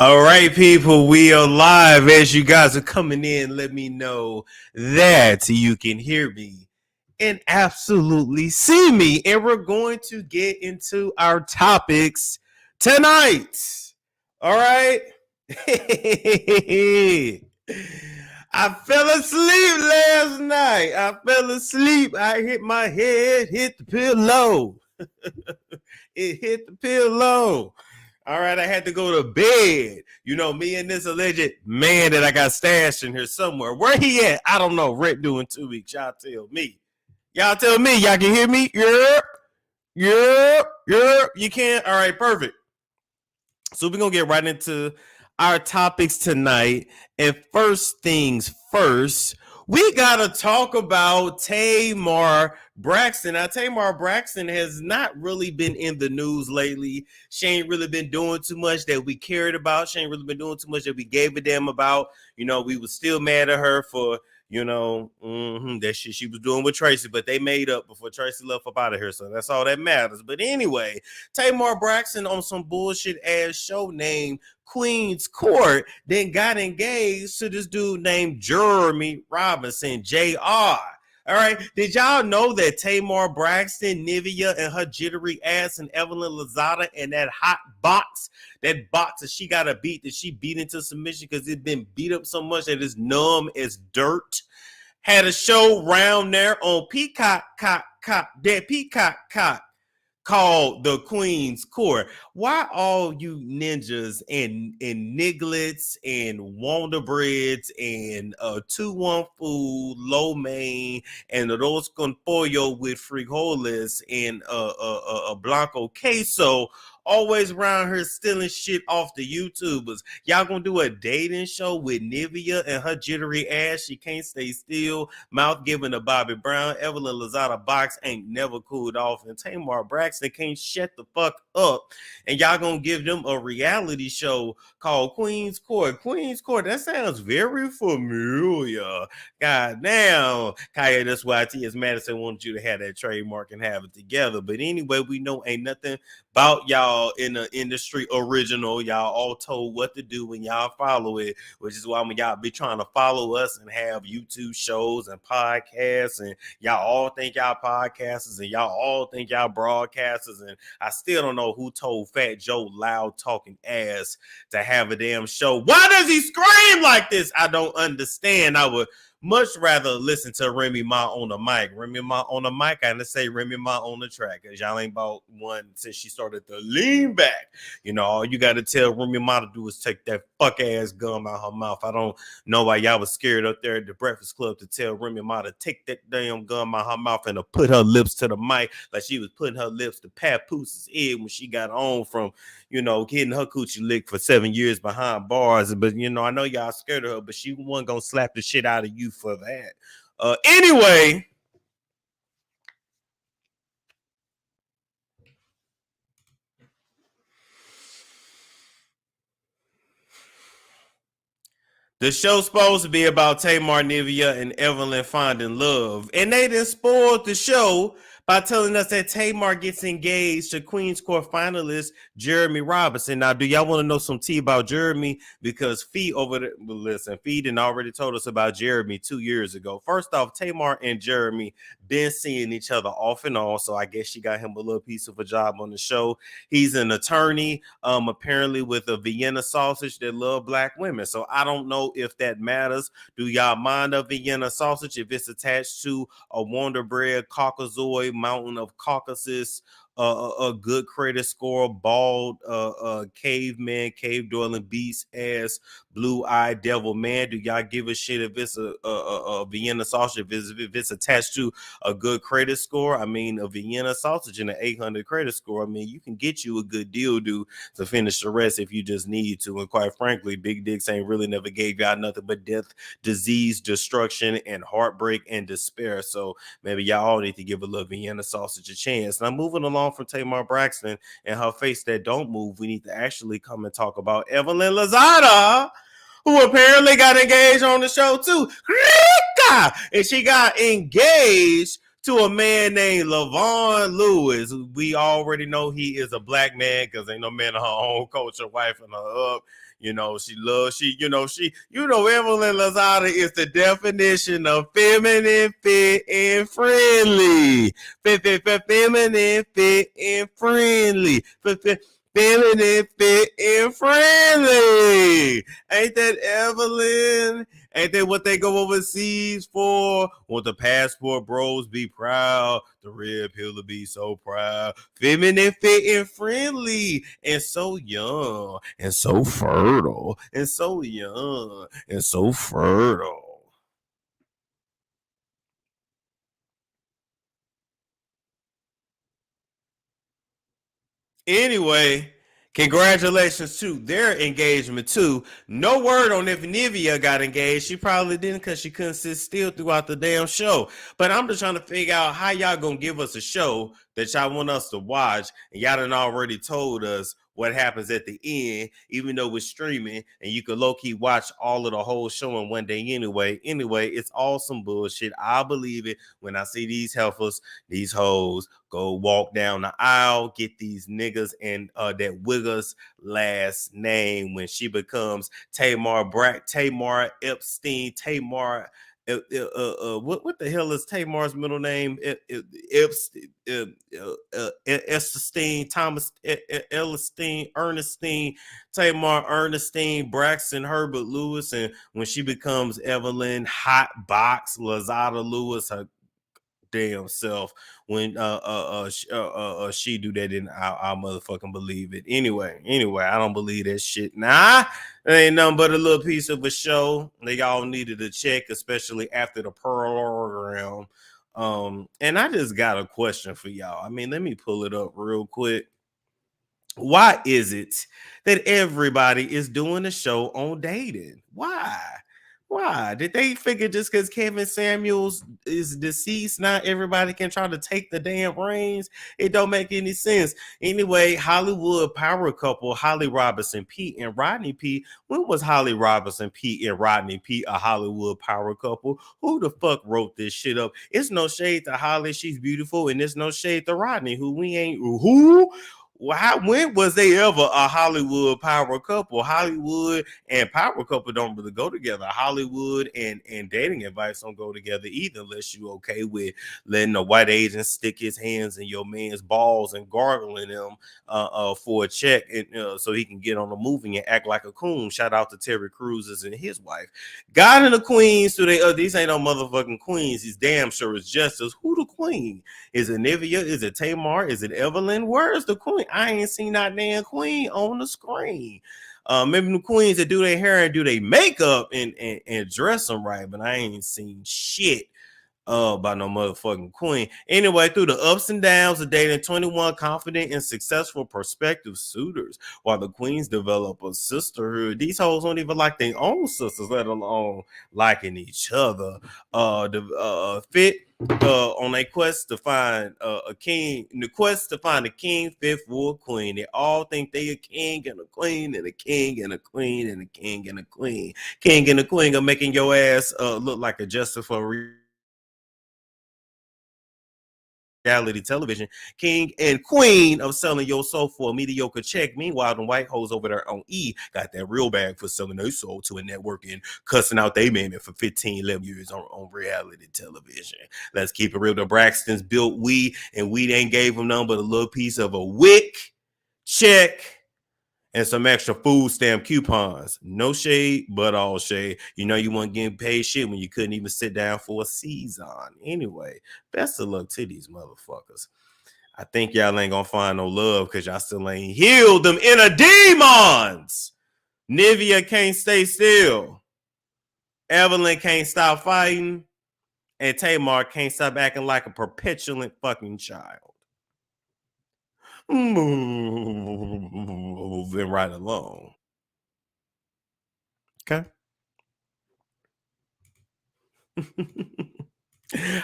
All right, people, we are live. As you guys are coming in, let me know that you can hear me and absolutely see me. And we're going to get into our topics tonight. All right. I fell asleep last night. I fell asleep. I hit my head, hit the pillow. It hit the pillow. All right, I had to go to bed. You know, me and this alleged man that I got stashed in here somewhere. Where he at? I don't know. Rent due in 2 weeks. Y'all tell me. Y'all tell me. Y'all can hear me? Yep. Yep. Yep. You can? All right, perfect. So we're going to get right into our topics tonight. And first things first, we got to talk about Tamar Braxton. Now, Tamar Braxton has not really been in the news lately. She ain't really been doing too much that we cared about. She ain't really been doing too much that we gave a damn about. You know, we was still mad at her for, that shit she was doing with Tracy, but they made up before Tracy left up out of here. So that's all that matters. But anyway, Tamar Braxton on some bullshit ass show named Queen's Court then got engaged to this dude named Jeremy Robinson, JR. All right. Did y'all know that Tamar Braxton, Nivea, and her jittery ass, and Evelyn Lozada, and that hot box, that box that she got a beat, that she beat into submission because it's been beat up so much that it's numb as dirt, had a show round there on Peacock called The Queen's Court. Why all you ninjas and nigglets and Wonderbreads and 2-1 Food, Lo Mein, and those con pollo with frijoles and Blanco queso always around here stealing shit off the YouTubers? Y'all gonna do a dating show with Nivea and her jittery ass? She can't stay still. Mouth giving to Bobby Brown. Evelyn Lozada box ain't never cooled off. And Tamar Braxton can't shut the fuck up. And y'all gonna give them a reality show called Queen's Court. Queen's Court, that sounds very familiar. God damn. Kaya, that's why T.S. Madison wanted you to have that trademark and have it together. But anyway, we know ain't nothing about y'all in the industry original. Y'all all told what to do when y'all follow it, which is why when y'all be trying to follow us and have YouTube shows and podcasts, and y'all all think y'all podcasters and y'all all think y'all broadcasters, and I still don't know who told Fat Joe loud talking ass to have a damn show. Why does he scream like this? I don't understand. I would much rather listen to Remy Ma on the mic. Remy Ma on the mic, I say Remy Ma on the track, because y'all ain't bought one since she started to lean back. You know, all you got to tell Remy Ma to do is take that fuck ass gum out her mouth. I don't know why y'all was scared up there at the Breakfast Club to tell Remy Ma to take that damn gum out her mouth and to put her lips to the mic like she was putting her lips to Papoose' head when she got on from, getting her coochie licked for 7 years behind bars. But, I know y'all scared of her, but she wasn't going to slap the shit out of you for that. Anyway, the show's supposed to be about Tamar, Nivea, and Evelyn finding love, and they done spoiled the show by telling us that Tamar gets engaged to Queen's Court finalist Jeremy Robinson. Now, do y'all want to know some tea about Jeremy? Because Fee Fee done already told us about Jeremy 2 years ago. First off, Tamar and Jeremy been seeing each other off and on, so I guess she got him a little piece of a job on the show. He's an attorney, apparently with a Vienna sausage that love black women. So I don't know if that matters. Do y'all mind a Vienna sausage if it's attached to a Wonder Bread Caucasoid Mountain of Caucasus, a good credit score, bald, caveman, cave dwelling beast ass, blue-eyed devil man? Do y'all give a shit if it's a Vienna sausage, if it's attached to a good credit score? I mean, a Vienna sausage and an 800 credit score, I mean, you can get you a good deal to finish the rest if you just need to. And quite frankly, big dicks ain't really never gave y'all nothing but death, disease, destruction, and heartbreak and despair. So maybe y'all all need to give a little Vienna sausage a chance. Now, moving along from Tamar Braxton and her face that don't move, we need to actually come and talk about Evelyn Lozada, who apparently got engaged on the show too. And she got engaged to a man named Lavon Lewis. We already know he is a black man because ain't no man in her own culture wifing her up. You know, Evelyn Lozada is the definition of feminine, fit, and friendly. Feminine, fit, and friendly. Feminine, fit, and friendly. Ain't that Evelyn? Ain't that what they go overseas for? Want the passport bros be proud. The red pill to be so proud. Feminine, fit, and friendly. And so young. And so fertile. And so young. And so fertile. Anyway, congratulations to their engagement too. No word on if Nivea got engaged. She probably didn't because she couldn't sit still throughout the damn show. But I'm just trying to figure out how y'all gonna give us a show that y'all want us to watch, and y'all done already told us what happens at the end, even though we're streaming and you can low-key watch all of the whole show in one day anyway. Anyway, it's all some bullshit. I believe it when I see these heifers, these hoes go walk down the aisle, get these niggas and that Wigger's last name when she becomes Tamar Epstein, Tamar. What the hell is Tamar's middle name? Epstein, Ernestine, Thomas, Ernestine, Tamar, Ernestine, Braxton, Herbert Lewis, and when she becomes Evelyn Hot Box Lazada Lewis, her damn self, when she do that, then I'll motherfucking believe it. Anyway, I don't believe that shit. Nah, it ain't nothing but a little piece of a show. They all needed to check, especially after the program. And I just got a question for y'all. I mean, let me pull it up real quick. Why is it that everybody is doing a show on dating? Why? Why? Did they figure just because Kevin Samuels is deceased, not everybody can try to take the damn reins? It don't make any sense. Anyway, Hollywood power couple Holly Robinson Pete and Rodney P. When was Holly Robinson Pete and Rodney P a Hollywood power couple? Who the fuck wrote this shit up? It's no shade to Holly, she's beautiful, and it's no shade to Rodney, who we ain't who. When was they ever a Hollywood power couple? Hollywood and power couple don't really go together. Hollywood and dating advice don't go together either, unless you okay with letting a white agent stick his hands in your man's balls and gargling them for a check, and so he can get on the movie and act like a coon. Shout out to Terry Crews and his wife. God and the Queens, so these ain't no motherfucking queens. These damn sure is justice. Who the queen? Is it Nivea? Is it Tamar? Is it Evelyn? Where is the queen? I ain't seen that damn queen on the screen. Maybe the queens that do their hair and do their makeup and dress them right, but I ain't seen shit by no motherfucking queen. Anyway, through the ups and downs of dating 21 confident and successful prospective suitors, while the queens develop a sisterhood, these hoes don't even like their own sisters, let alone liking each other. Fit on a quest to find a king, in the quest to find a king fit for a queen. They all think they a king and a queen and a king and a queen and a king and a queen. King and a queen are making your ass look like a justice for reality television, king and queen of selling your soul for a mediocre check. Meanwhile, the white hoes over there on E got that real bag for selling their soul to a network and cussing out they man for 15, 11 years on reality television. Let's keep it real. The Braxtons built weed, and weed ain't gave them none but a little piece of a wick, check, and some extra food stamp coupons. No shade, but all shade. You know you weren't getting paid shit when you couldn't even sit down for a season. Anyway, best of luck to these motherfuckers. I think y'all ain't gonna find no love because y'all still ain't healed them inner demons. Nivea can't stay still. Evelyn can't stop fighting. And Tamar can't stop acting like a perpetuant fucking child. Moving right along. Okay.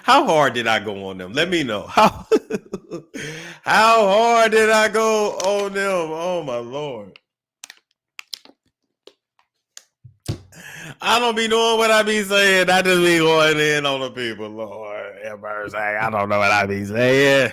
How hard did I go on them? Let me know. How hard did I go on them? Oh my Lord. I don't be knowing what I be saying. I just be going in on the people, Lord. I don't know what I be saying.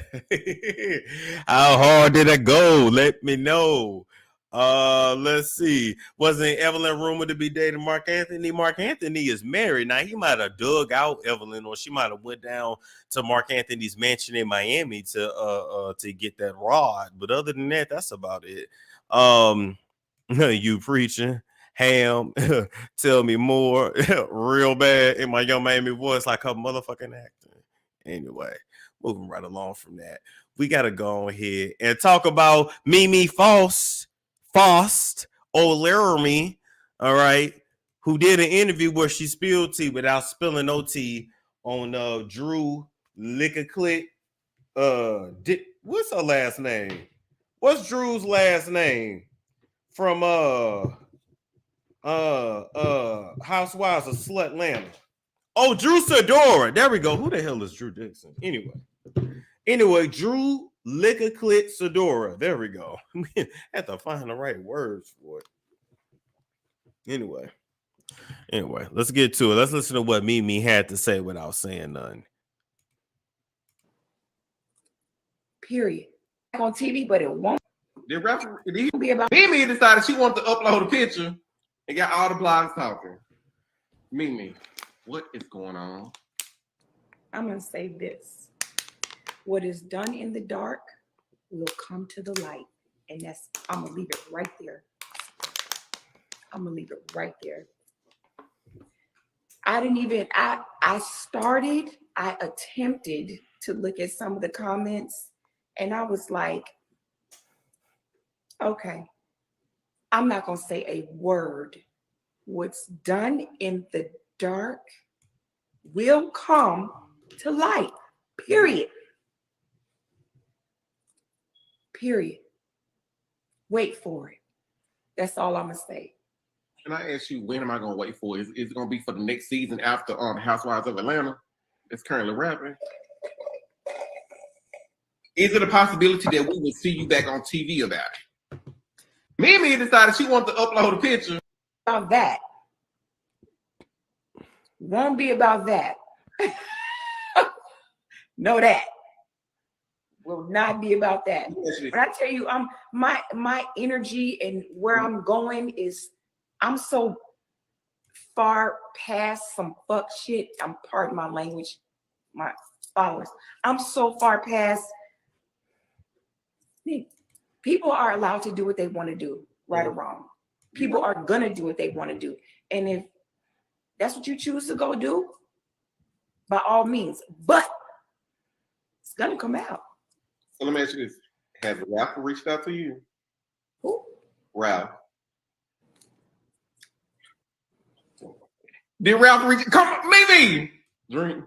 How hard did it go? Let me know. Let's see. Wasn't Evelyn rumored to be dating Mark Anthony? Mark Anthony is married. Now he might have dug out Evelyn, or she might have went down to Mark Anthony's mansion in Miami to get that rod. But other than that, that's about it. You preaching. Ham, tell me more, real bad in my Young Miami voice, like her motherfucking acting. Anyway, moving right along from that, we gotta go ahead and talk about Mimi Faust, O'Laramie, all right, who did an interview where she spilled tea without spilling no tea on Drew Lickaclick. What's her last name? What's Drew's last name from Housewives of Slutlanta? Oh, Drew Sidora. There we go. Who the hell is Drew Dixon? Anyway, Drew Lickaclick Sidora. There we go. Have to find the right words for it. Anyway, let's get to it. Let's listen to what Mimi had to say without saying nothing. Period. On TV, but it won't. Mimi decided she wanted to upload a picture and got all the blogs talking. Mimi, what is going on? I'm going to say this. What is done in the dark will come to the light. And I'm going to leave it right there. I attempted to look at some of the comments, and I was like, okay, I'm not going to say a word. What's done in the dark will come to light. Period. Wait for it. That's all I'm going to say. Can I ask you, when am I going to wait for it? Is it going to be for the next season after Housewives of Atlanta? It's currently rapping. Is it a possibility that we will see you back on TV about it? Mimi decided she wanted to upload a picture. About that. Won't be about that. Know that. Will not be about that. But I tell you, my energy and where I'm going is, I'm so far past some fuck shit. I'm pardon my language, my followers. I'm so far past. People are allowed to do what they want to do, right or wrong. People are gonna do what they want to do, and if that's what you choose to go do, by all means. But it's gonna come out. So let me ask you this: has Ralph reached out to you? Who? Ralph. Did Ralph reach? Come on, Mimi. Drink.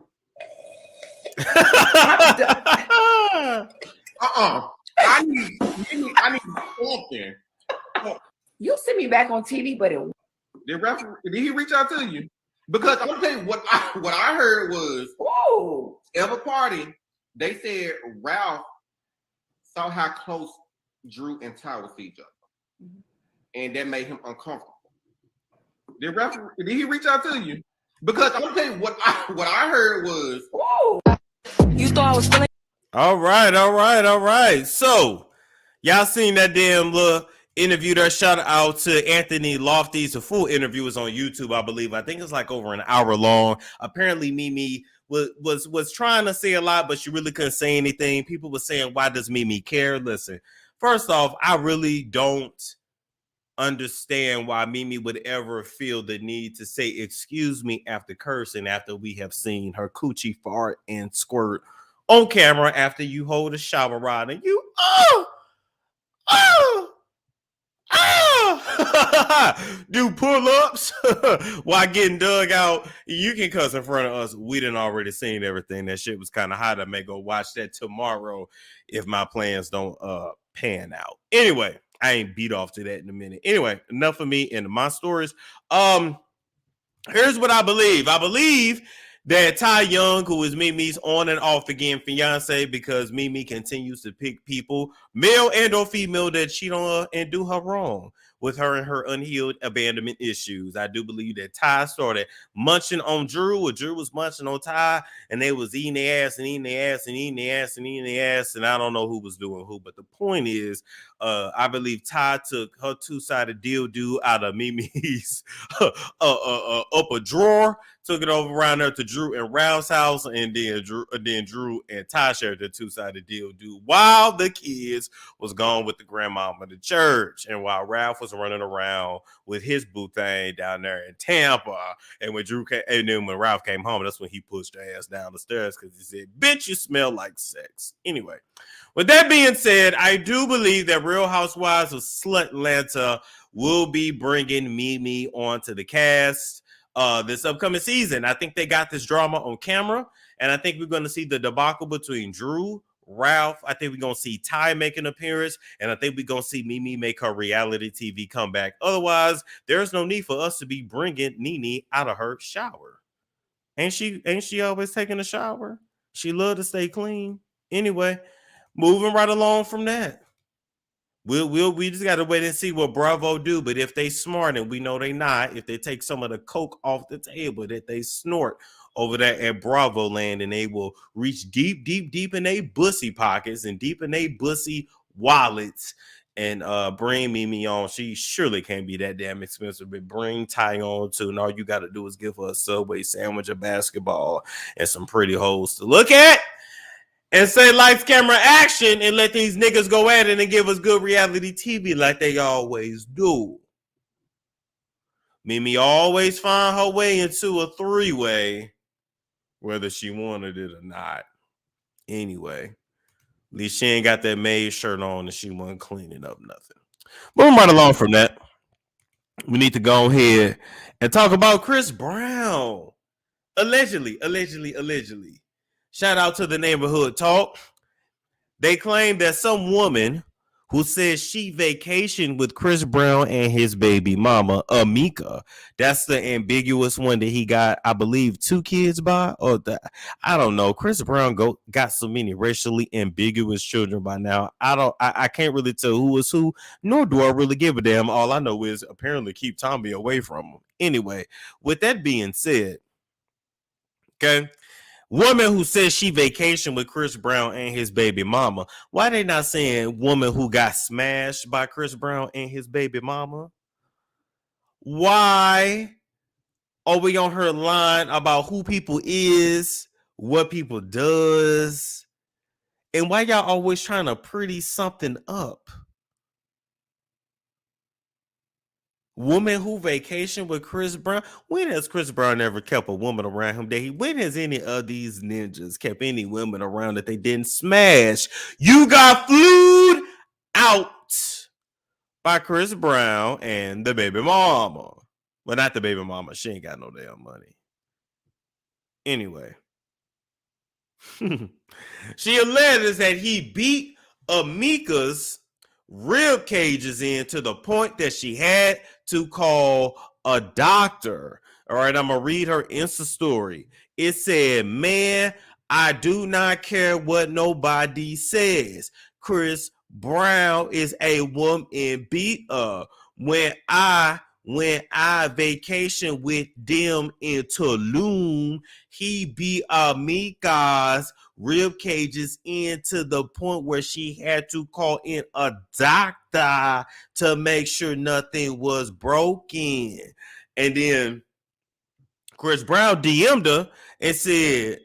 I need something. You see me back on TV, but Did he reach out to you? Because I'm telling you what I heard was, whoa, every party they said Ralph saw how close Drew and Ty was to each other, and that made him uncomfortable. Did he reach out to you? Because I'm telling you what I heard was, whoa, you thought I was feeling. All right. So, y'all seen that damn little interview there? Shout out to Anthony Lofty's. The full interview is on YouTube, I believe. I think it's like over an hour long. Apparently, Mimi was trying to say a lot, but she really couldn't say anything. People were saying, why does Mimi care? Listen, first off, I really don't understand why Mimi would ever feel the need to say, excuse me, after cursing, after we have seen her coochie fart and squirt on camera after you hold a shower rod and you do pull-ups while getting dug out. You can cuss in front of us. We done already seen everything. That shit was kind of hot. I may go watch that tomorrow if my plans don't pan out. Anyway, I ain't beat off to that in a minute. Anyway, enough of me and my stories. Here's what I believe. I believe that Ty Young, who is Mimi's on and off again fiance, because Mimi continues to pick people, male and or female, that cheat on her and do her wrong. with her and her unhealed abandonment issues. I do believe that Ty started munching on Drew, or Drew was munching on Ty, and they was eating their ass and eating their ass and eating their ass and eating their ass, and I don't know who was doing who. But the point is, I believe Ty took her two-sided dildo out of Mimi's upper drawer, took it over around there to Drew and Ralph's house, and then Drew and Ty shared the two-sided dildo while the kids was gone with the grandmama to church, and while Ralph was running around with his boo thing down there in Tampa. And when when Ralph came home, that's when he pushed her ass down the stairs because he said, "Bitch, you smell like sex." Anyway, with that being said, I do believe that Real Housewives of Slutlanta will be bringing Mimi onto the cast this upcoming season. I think they got this drama on camera, and I think we're going to see the debacle between Drew, Ralph. I think we're going to see Ty make an appearance, and I think we're going to see Mimi make her reality TV comeback. Otherwise, there's no need for us to be bringing Nene out of her shower. Ain't she always taking a shower? She love to stay clean. Anyway, moving right along from that. We just got to wait and see what Bravo do. But if they smart, and we know they not, if they take some of the coke off the table that they snort over there at Bravo land, and they will reach deep in their bussy pockets and deep in their bussy wallets and bring Mimi on. She surely can't be that damn expensive, but bring Ty on too. And all you got to do is give her a Subway sandwich, a basketball, and some pretty hoes to look at. And say lights, camera, action, and let these niggas go at it and give us good reality TV like they always do. Mimi always find her way into a three-way, whether she wanted it or not. Anyway, at least she ain't got that maid shirt on and she wasn't cleaning up nothing. Moving right along from that, we need to go ahead and talk about Chris Brown. Allegedly. Shout out to the neighborhood talk. They claim that some woman who says she vacationed with Chris Brown and his baby mama, Amika. That's the ambiguous one that he got, I believe, 2 kids by. I don't know. Chris Brown got so many racially ambiguous children by now. I can't really tell who is who, nor do I really give a damn. All I know is apparently keep Tommy away from him. Anyway, with that being said, okay, woman who says she vacationed with Chris Brown and his baby mama. Why they not saying woman who got smashed by Chris Brown and his baby mama? Why are we on her line about who people is, what people does, and why y'all always trying to pretty something up? Woman who vacation with Chris Brown. When has Chris Brown ever kept a woman around him? When has any of these ninjas kept any women around that they didn't smash? You got flued out by Chris Brown and the baby mama. Well, not the baby mama. She ain't got no damn money. Anyway. She alleges that he beat Amika's rib cages in to the point that she had to call a doctor. All right, I'm gonna read her Insta story. It said, "Man, I do not care what nobody says. Chris Brown is a woman beater. When I vacation with them in Tulum, he beat Amika's rib cages in to the point where she had to call in a doctor to make sure nothing was broken." And then Chris Brown DM'd her and said,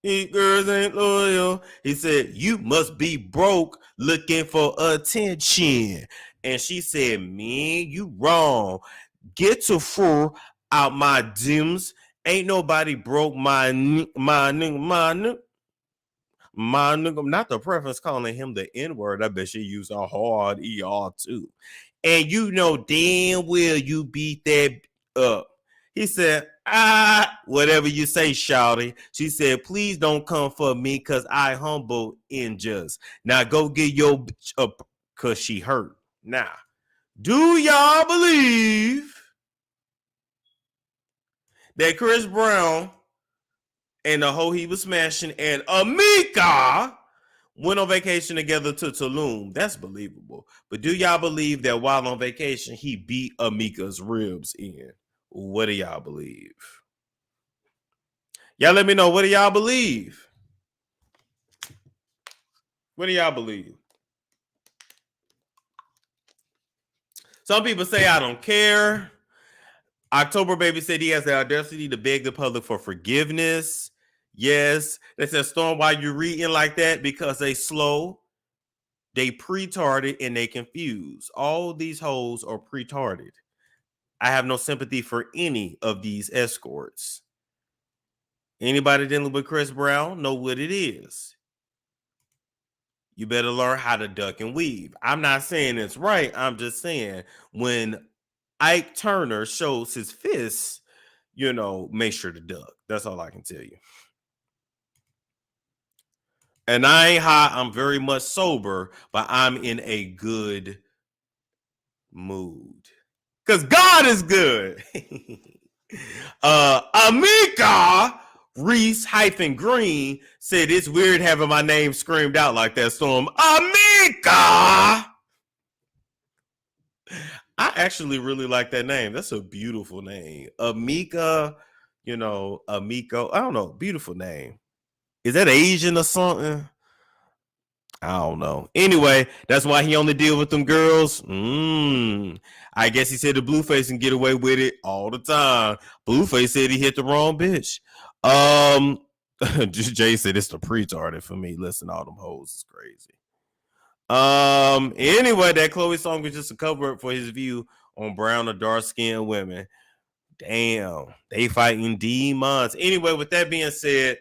"These girls ain't loyal." He said, "You must be broke looking for attention." And she said, "Man, you wrong. Get to fur out my dims. Ain't nobody broke my nigga. Not the preference calling him the N-word. I bet she used a hard ER too. And you know damn well you beat that up." He said, whatever you say, shawty." She said, "Please don't come for me because I humble and just. Now go get your bitch up because she hurt." Now, do y'all believe that Chris Brown and the hoe he was smashing and Amika went on vacation together to Tulum. That's believable. But do y'all believe that while on vacation, he beat Amika's ribs in? What do y'all believe? Y'all let me know. What do y'all believe? What do y'all believe? Some people say I don't care. October Baby said he has the audacity to beg the public for forgiveness. Yes. They said, Storm, why you reading like that? Because they slow, they pre-tarded, and they confused. All these hoes are pre-tarded. I have no sympathy for any of these escorts. Anybody dealing with Chris Brown know what it is. You better learn how to duck and weave. I'm not saying it's right. I'm just saying when Ike Turner shows his fists, make sure to duck. That's all I can tell you. And I ain't high. I'm very much sober, but I'm in a good mood. Because God is good. Amika Reese-Green said it's weird having my name screamed out like that, Storm. Amika! I actually really like that name. That's a beautiful name. Amika, Amiko. I don't know. Beautiful name. Is that Asian or something? I don't know. Anyway, that's why he only deal with them girls. I guess he said the Blueface can get away with it all the time. Blueface said he hit the wrong bitch. Jay said it's the pre-tarded for me. Listen, all them hoes is crazy. Anyway, that Chloe song was just a cover for his view on brown or dark-skinned women. Damn, they fighting demons. Anyway, with that being said,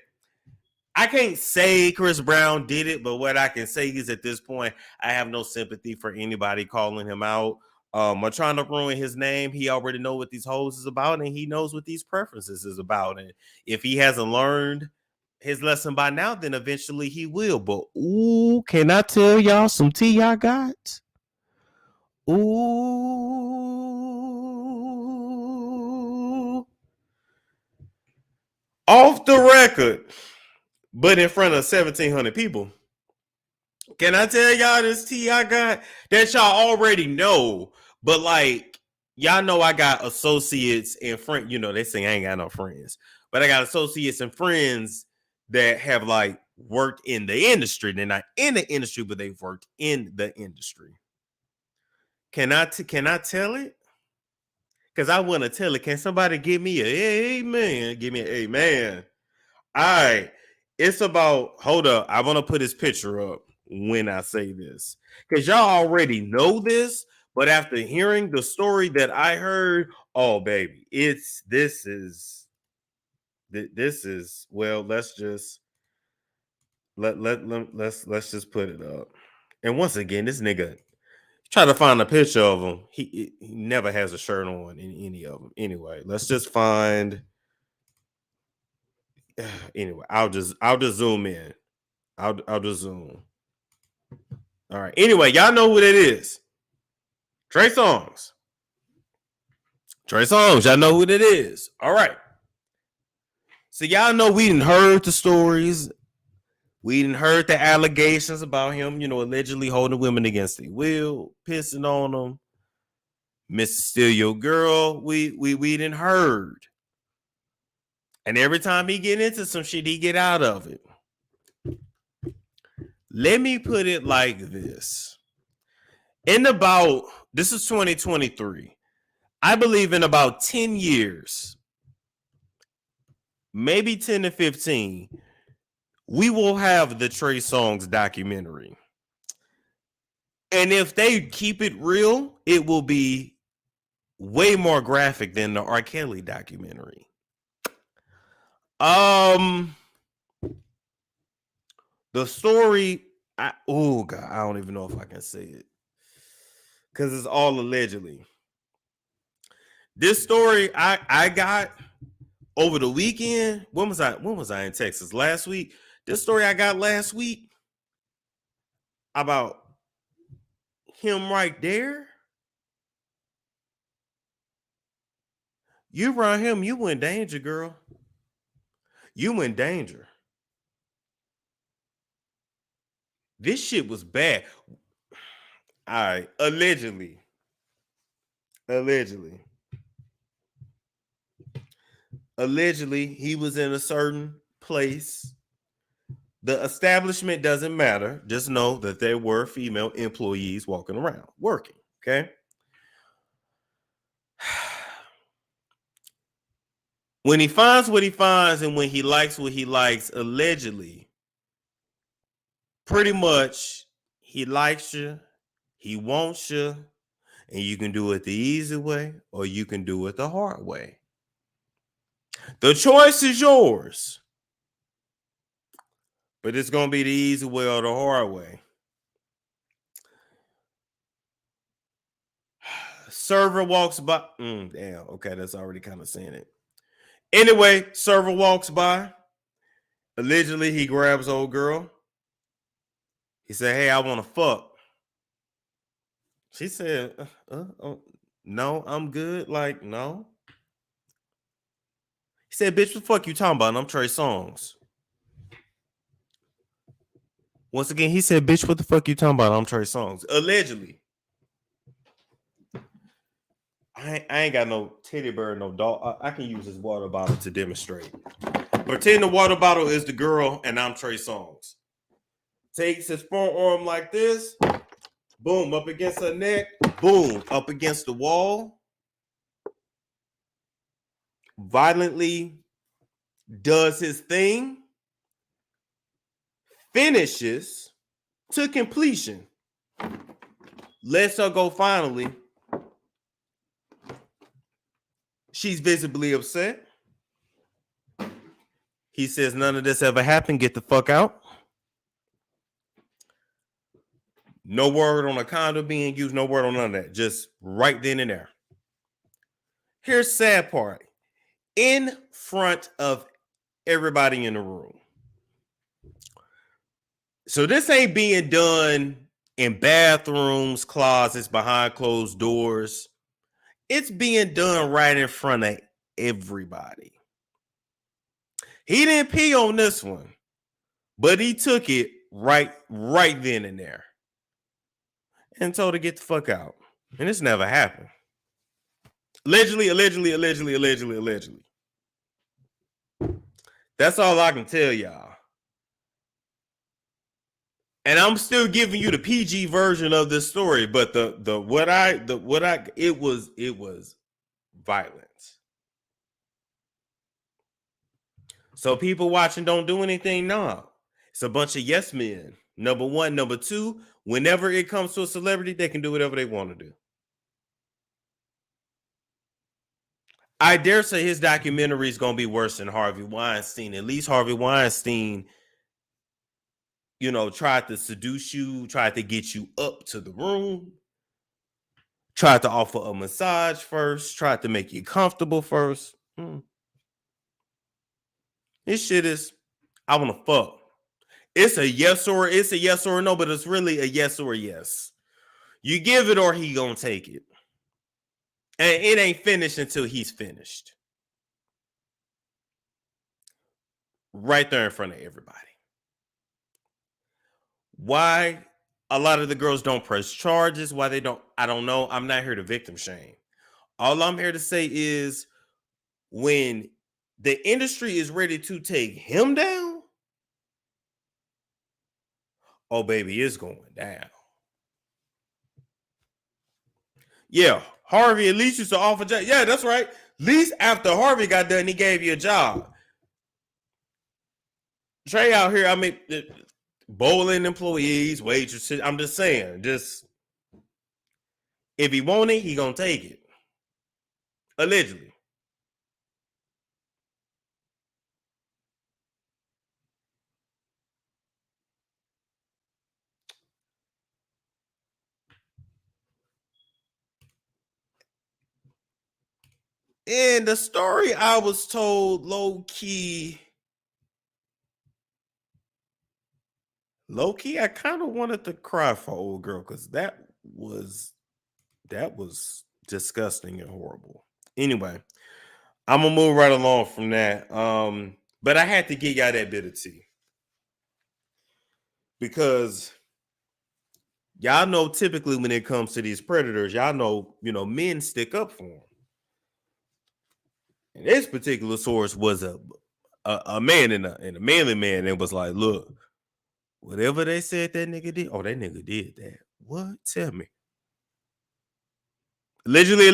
I can't say Chris Brown did it, but what I can say is at this point, I have no sympathy for anybody calling him out or trying to ruin his name. He already knows what these hoes is about, and he knows what these preferences is about. And if he hasn't learned his lesson by now, then eventually he will. But ooh, can I tell y'all some tea I got? Ooh. Off the record, but in front of 1,700 people. Can I tell y'all this tea I got that y'all already know? But y'all know I got associates and friends. They say I ain't got no friends, but I got associates and friends that have worked in the industry. They're not in the industry, but they've worked in the industry. Can I tell it? Because I want to tell it. Can somebody give me an amen? Give me an amen. All right. It's about, hold up. I want to put his picture up when I say this. Because y'all already know this, but after hearing the story that I heard, oh baby, this is well, let's just let's just put it up. And once again, this nigga try to find a picture of him. He never has a shirt on in any of them. Anyway, let's just find. Anyway, I'll just zoom in. I'll just zoom. All right. Anyway, y'all know who that is. Trey Songz. Y'all know who that is. All right. So y'all know we didn't heard the stories. We didn't heard the allegations about him, allegedly holding women against their will, pissing on them. Mr. Steal Your Girl. We didn't heard. And every time he get into some shit, he get out of it. Let me put it like this. This is 2023. I believe in about 10 years, maybe 10 to 15, we will have the Trey Songz documentary. And if they keep it real, it will be way more graphic than the R. Kelly documentary. The story, God, I don't even know if I can say it because it's all allegedly. This story I got over the weekend. When was I in Texas? Last week. This story I got last week about him right there. You around him, you in danger, girl. You in danger. This shit was bad. All right, allegedly, he was in a certain place. The establishment doesn't matter. Just know that there were female employees walking around working. Okay. When he finds what he finds and when he likes what he likes, allegedly, pretty much he likes you, he wants you, and you can do it the easy way or you can do it the hard way. The choice is yours, but it's going to be the easy way or the hard way. Server walks by. Damn, okay, that's already kind of saying it. Anyway, server walks by. Allegedly, he grabs old girl. He said, "Hey, I want to fuck." She said, "No, I'm good." Like, no. He said, "Bitch, what the fuck you talking about?" And I'm Trey Songz. Once again, he said, "Bitch, what the fuck you talking about?" I'm Trey Songz. Allegedly. I ain't got no teddy bear, no dog. I can use this water bottle to demonstrate. Pretend the water bottle is the girl and I'm Trey Songz. Takes his forearm like this. Boom, up against her neck. Boom, up against the wall. Violently does his thing. Finishes to completion. Lets her go finally. She's visibly upset. He says, "None of this ever happened. Get the fuck out." No word on a condom being used. No word on none of that. Just right then and there. Here's the sad part. In front of everybody in the room. So this ain't being done in bathrooms, closets, behind closed doors. It's being done right in front of everybody. He didn't pee on this one, but he took it right then and there and told her to get the fuck out. And this never happened. Allegedly. That's all I can tell y'all. And I'm still giving you the PG version of this story, but it was violence. So people watching don't do anything. No, it's a bunch of yes men. Number one, number two. Whenever it comes to a celebrity, they can do whatever they want to do. I dare say his documentary is going to be worse than Harvey Weinstein. At least Harvey Weinstein, tried to seduce you, tried to get you up to the room, tried to offer a massage first, tried to make you comfortable first. This shit is, I want to fuck. It's a yes or no, but it's really a yes or a yes. You give it or he gonna take it. And it ain't finished until he's finished. Right there in front of everybody. Why a lot of the girls don't press charges, why they don't, I don't know. I'm not here to victim shame. All I'm here to say is when the industry is ready to take him down, oh, baby, it's going down. Yeah, Harvey at least used to offer job. Yeah, that's right. At least after Harvey got done, he gave you a job. Trey out here, I mean, bowling employees, waitresses. I'm just saying, if he want it, he gonna take it. Allegedly. And the story I was told low key, I kind of wanted to cry for old girl because that was disgusting and horrible. Anyway, I'm gonna move right along from that. But I had to get y'all that bit of tea because y'all know typically when it comes to these predators, y'all know, men stick up for them. And this particular source was a man and a manly man, and was like, look, whatever they said that nigga did, that nigga did that. What? Tell me. Allegedly.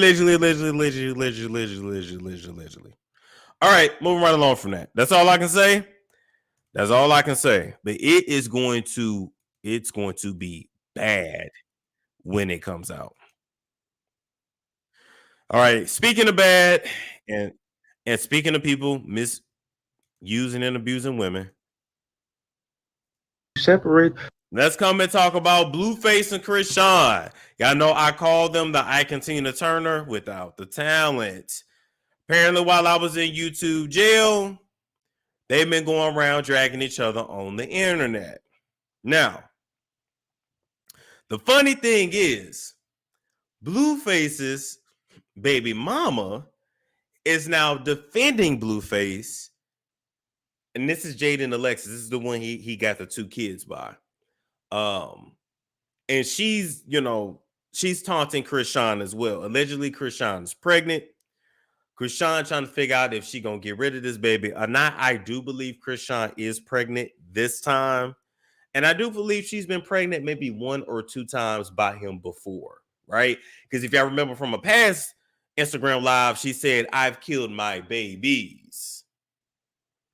All right, moving right along from that. That's all I can say. That's all I can say. But it's going to be bad when it comes out. All right. Speaking of bad and speaking of people misusing and abusing women, separate. Let's come and talk about Blueface and Chrisean. Y'all know I call them the Ike Tina Turner without the talent. Apparently, while I was in YouTube jail, they've been going around dragging each other on the internet. Now, the funny thing is, Blueface's baby mama is now defending Blueface. And this is Jaden Alexis. This is the one he got the 2 kids by. And she's taunting Chrisean as well. Allegedly, Chrisean is pregnant. Chrisean trying to figure out if she gonna get rid of this baby or not. I do believe Chrisean is pregnant this time. And I do believe she's been pregnant maybe 1 or 2 times by him before, right? Because if y'all remember from a past Instagram live, she said, I've killed my babies.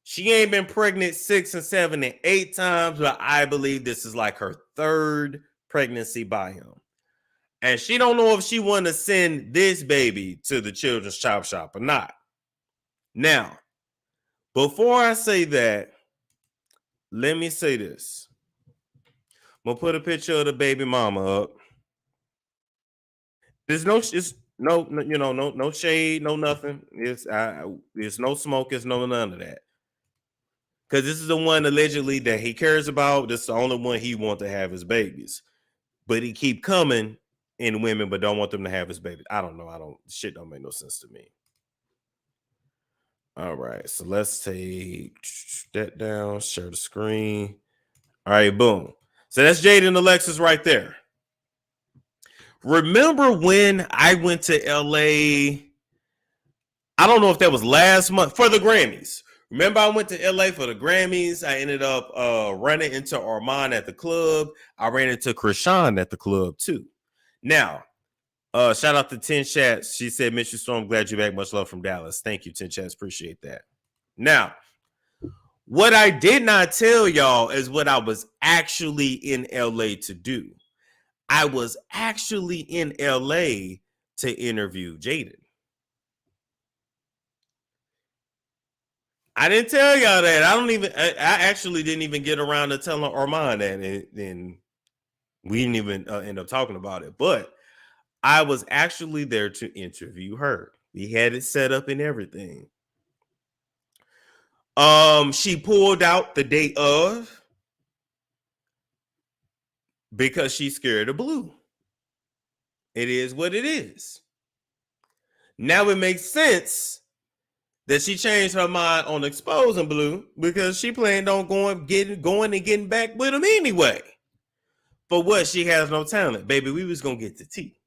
She ain't been pregnant 6 and 7 and 8 times, but I believe this is like her 3rd pregnancy by him. And she don't know if she want to send this baby to the children's chop shop or not. Now, before I say that, let me say this. I'm gonna put a picture of the baby mama up. There's no shade, no nothing. It's no smoke, it's none of that. Because this is the one allegedly that he cares about. This is the only one he wants to have his babies. But he keep coming in women, but don't want them to have his babies. I don't know. Shit don't make no sense to me. All right, so let's take that down, share the screen. All right, boom. So that's Jaden and Alexis right there. Remember when I went to LA? I don't know if that was last month for the Grammys. Remember I went to LA for the Grammys. I ended up running into Armand at the club. I ran into Chrisean at the club too. Now, shout out to 10 Chats. She said, Miss you Storm, glad you're back. Much love from Dallas. Thank you, 10 Chats. Appreciate that. Now, what I did not tell y'all is what I was actually in LA to do. I was actually in LA to interview Jaden. I didn't tell y'all that. I actually didn't even get around to telling Armand that, and we didn't even end up talking about it. But I was actually there to interview her. We had it set up and everything. She pulled out the day of because she's scared of Blue. It is what it is. Now it makes sense that she changed her mind on exposing Blue because she planned on going and getting back with him anyway. For what? She has no talent. Baby, we was going to get the tea.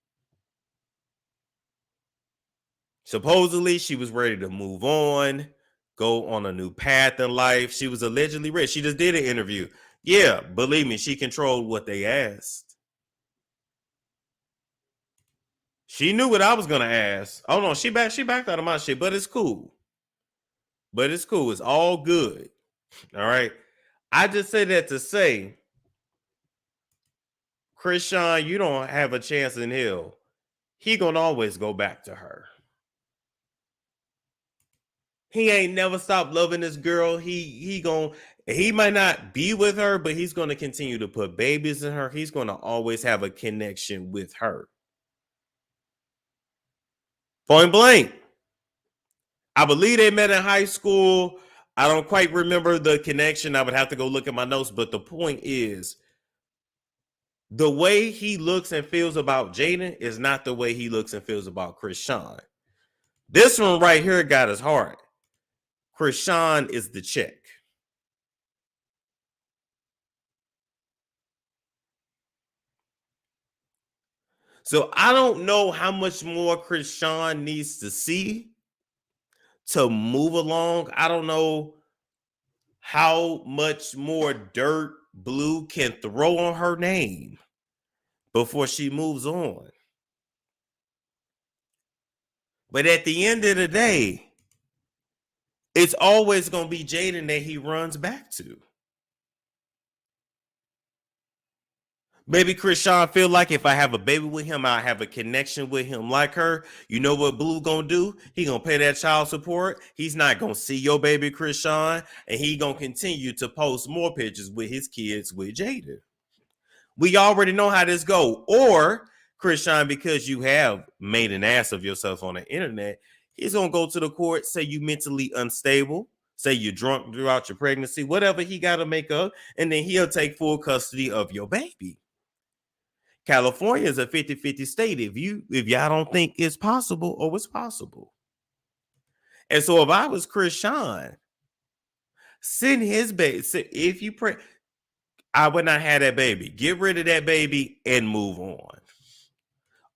Supposedly, she was ready to move on, go on a new path in life. She was allegedly ready. She just did an interview. Yeah, believe me, she controlled what they asked. She knew what I was going to ask. Oh, no, she backed out of my shit, but it's cool. It's all good. All right. I just say that to say, Chrisean, you don't have a chance in hell. He gonna always go back to her. He ain't never stopped loving this girl. He might not be with her, but he's gonna continue to put babies in her. He's gonna always have a connection with her. Point blank. I believe they met in high school. I don't quite remember the connection. I would have to go look at my notes, but the point is, the way he looks and feels about Jaden is not the way he looks and feels about Chrisean. This one right here got his heart. Chrisean is the chick. So I don't know how much more Chrisean needs to see to move along. I don't know how much more dirt Blue can throw on her name before she moves on. But at the end of the day, it's always going to be Jaden that he runs back to. Maybe Chrisean feel like if I have a baby with him, I have a connection with him like her. You know what Blue gonna do? He gonna pay that child support. He's not gonna see your baby Chrisean, and he gonna continue to post more pictures with his kids with Jada. We already know how this go. Or Chrisean, because you have made an ass of yourself on the internet, he's gonna go to the court, say you mentally unstable, say you're drunk throughout your pregnancy, whatever he gotta make up, and then he'll take full custody of your baby. California is a 50-50 state. If y'all don't think it's possible, or it's possible. And so if I was Chrisean, send his baby. If you pray, I would not have that baby. Get rid of that baby and move on.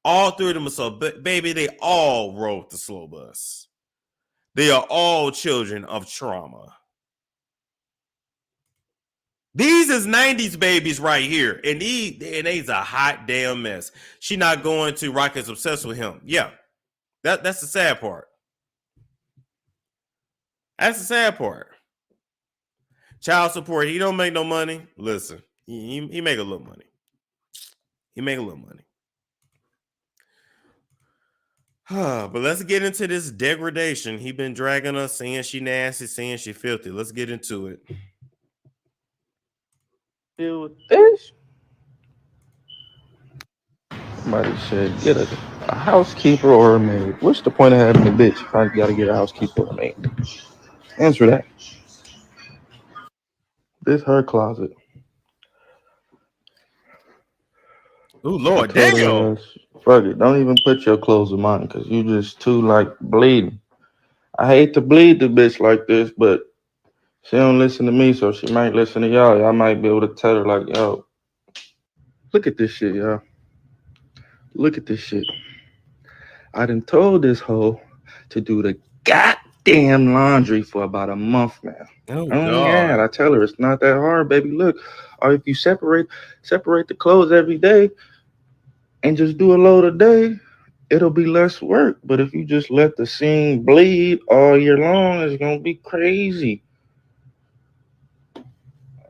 All three of them are so, but baby, they all rode the slow bus. They are all children of trauma. These is 90s babies right here. And they's a hot damn mess. She not going to Rocket's obsessed with him. Yeah. That's the sad part. That's the sad part. Child support, he don't make no money. Listen, he make a little money. He make a little money. But let's get into this degradation. He been dragging us, saying she nasty, saying she filthy. Let's get into it. Deal with this. Somebody said, get a housekeeper or a maid. What's the point of having a bitch if I gotta get a housekeeper or a maid? Answer that. This her closet. Oh Lord, damn. Fuck it. Don't even put your clothes in mine because you just too like bleeding. I hate to bleed the bitch like this, but she don't listen to me, so she might listen to y'all. Y'all might be able to tell her like, yo, look at this shit, y'all. Look at this shit. I done told this hoe to do the goddamn laundry for about a month now. Oh God. I tell her it's not that hard, baby. Look, or if you separate the clothes every day and just do a load a day, it'll be less work. But if you just let the scene bleed all year long, it's gonna be crazy.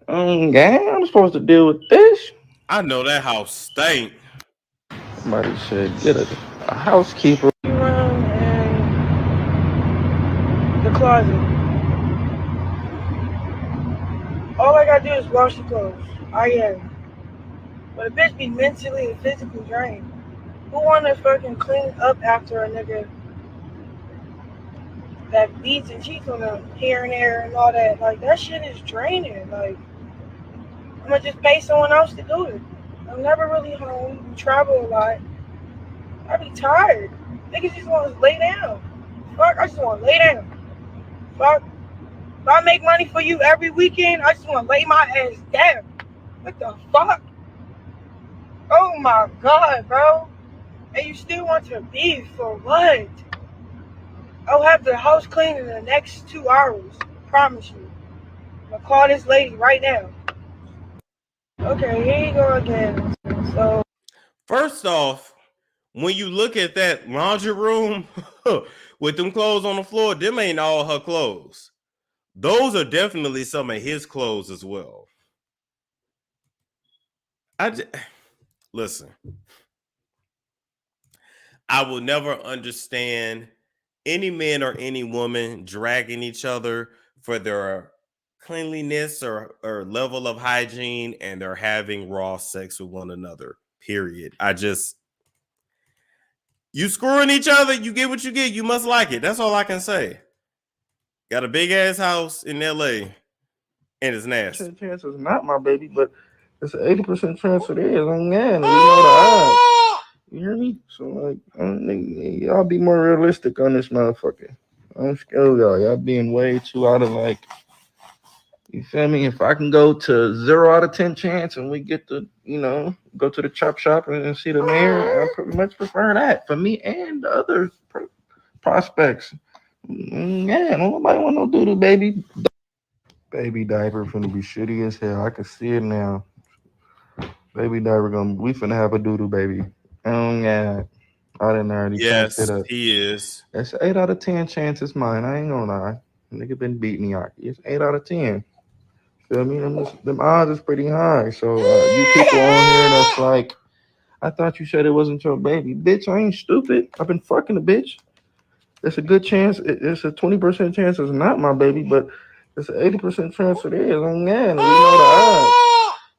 God, I'm supposed to deal with this. I know that house stank. Somebody said, get a housekeeper. Around in the closet. All I gotta do is wash the clothes. I am. But a bitch be mentally and physically drained. Who wanna fucking clean up after a nigga that beats and cheats on them here and there and all that? Like, that shit is draining. Like, I'm gonna just pay someone else to do it. I'm never really home. We travel a lot. I be tired. Niggas just want to lay down. Fuck, I just want to lay down. Fuck. If I make money for you every weekend, I just want to lay my ass down. What the fuck? Oh my God, bro. And you still want to beef for what? I'll have the house clean in the next 2 hours. Promise you. I'm going to call this lady right now. Okay, here you go again. So, first off, when you look at that laundry room with them clothes on the floor, them ain't all her clothes. Those are definitely some of his clothes as well. Listen, I will never understand any man or any woman dragging each other for their cleanliness or level of hygiene, and they're having raw sex with one another, period. You screwing each other, you get what you get, you must like it. That's all I can say. Got a big ass house in LA and it's nasty. Chance is not my baby, but it's an 80% chance it is. We know the odds. You hear me? So like, y'all be more realistic on this motherfucker. I'm scared of y'all. Y'all being way too out of like, You feel me? If I can go to 0 out of 10 chance and we get to, go to the chop shop and see the mayor, I pretty much prefer that for me and the other prospects. Yeah, nobody want no doodoo baby. Baby diaper finna be shitty as hell. I can see it now. Baby diaper we finna have a doodoo baby. Yeah. I didn't already typed it Yes, up. he is. That's 8 out of 10 chance it's mine. I ain't gonna lie. Nigga been beating me out. It's 8 out of 10. Feel me? Them odds is pretty high. So you people on here that's like, I thought you said it wasn't your baby. Bitch, I ain't stupid. I've been fucking a bitch. It's a good chance. It's a 20% chance it's not my baby, but it's an 80% chance it is. We know the odds.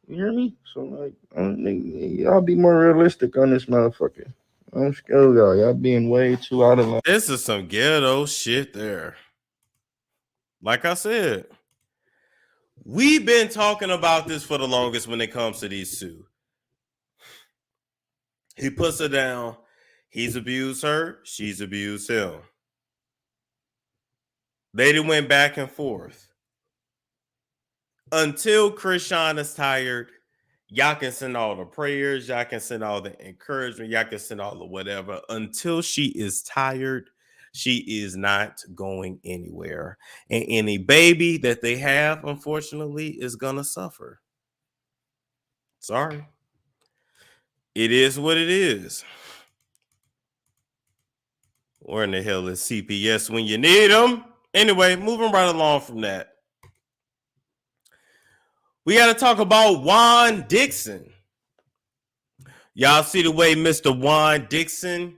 You hear me? So like, y'all be more realistic on this motherfucker. I'm scared, y'all. Y'all being way too out of line. This is some ghetto shit there. Like I said, we've been talking about this for the longest when it comes to these two. He puts her down. He's abused her. She's abused him. They went back and forth. Until Chrisean is tired, y'all can send all the prayers. Y'all can send all the encouragement. Y'all can send all the whatever. Until she is tired, she is not going anywhere. And any baby that they have, unfortunately, is going to suffer. Sorry. It is what it is. Where in the hell is CPS when you need them? Anyway, moving right along from that. We got to talk about Juan Dixon. Y'all see the way Mr. Juan Dixon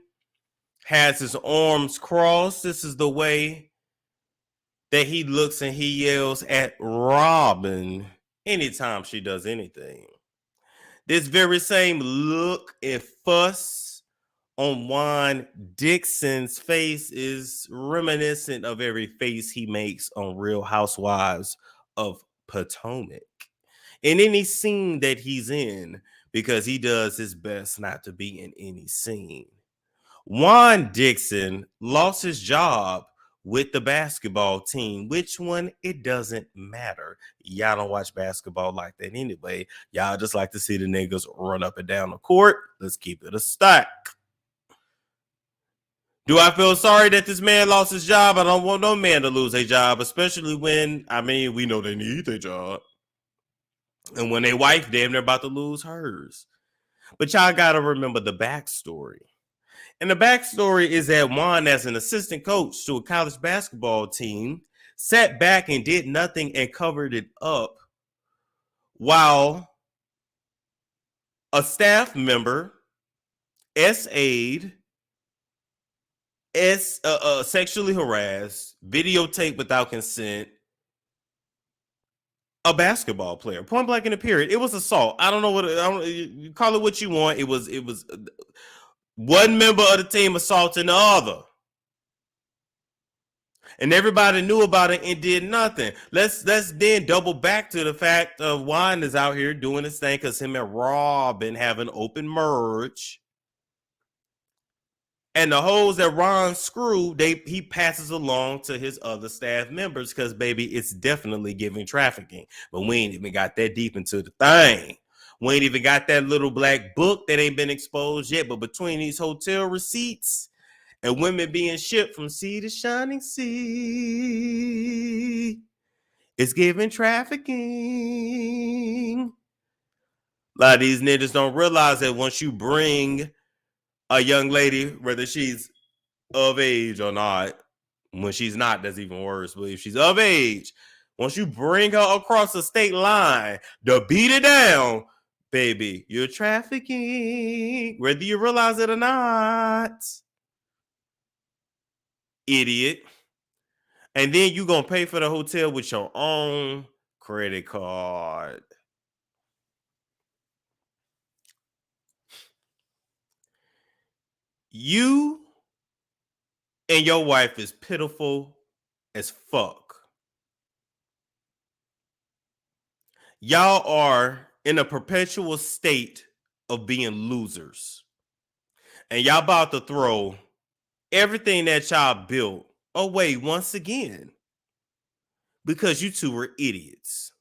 has his arms crossed? This is the way that he looks and he yells at Robyn anytime she does anything. This very same look and fuss on Juan Dixon's face is reminiscent of every face he makes on Real Housewives of Potomac. In any scene that he's in, because he does his best not to be in any scene. Juan Dixon lost his job with the basketball team. Which one? It doesn't matter. Y'all don't watch basketball like that anyway. Y'all just like to see the niggas run up and down the court. Let's keep it a stack. Do I feel sorry that this man lost his job? I don't want no man to lose a job, especially when, we know they need their job. And when their wife damn near about to lose hers. But y'all got to remember the backstory. And the backstory is that Juan, as an assistant coach to a college basketball team, sat back and did nothing and covered it up while a staff member SA'd, sexually harassed, videotaped without consent, a basketball player, point blank in the period. It was assault. I don't know you call it what you want. It was one member of the team assaulting the other. And everybody knew about it and did nothing. Let's then double back to the fact of Juan is out here doing his thing because him and Robyn have an open merge. And the hoes that Ron screwed, he passes along to his other staff members because, baby, it's definitely giving trafficking. But we ain't even got that deep into the thing. We ain't even got that little black book that ain't been exposed yet. But between these hotel receipts and women being shipped from sea to shining sea, it's giving trafficking. A lot of these niggas don't realize that once you bring a young lady, whether she's of age or not, when she's not, that's even worse. But if she's of age, once you bring her across the state line to beat it down, baby, you're trafficking, whether you realize it or not. Idiot. And then you're going to pay for the hotel with your own credit card. You and your wife is pitiful as fuck. Y'all are in a perpetual state of being losers. And y'all about to throw everything that y'all built away once again. because you two were idiots.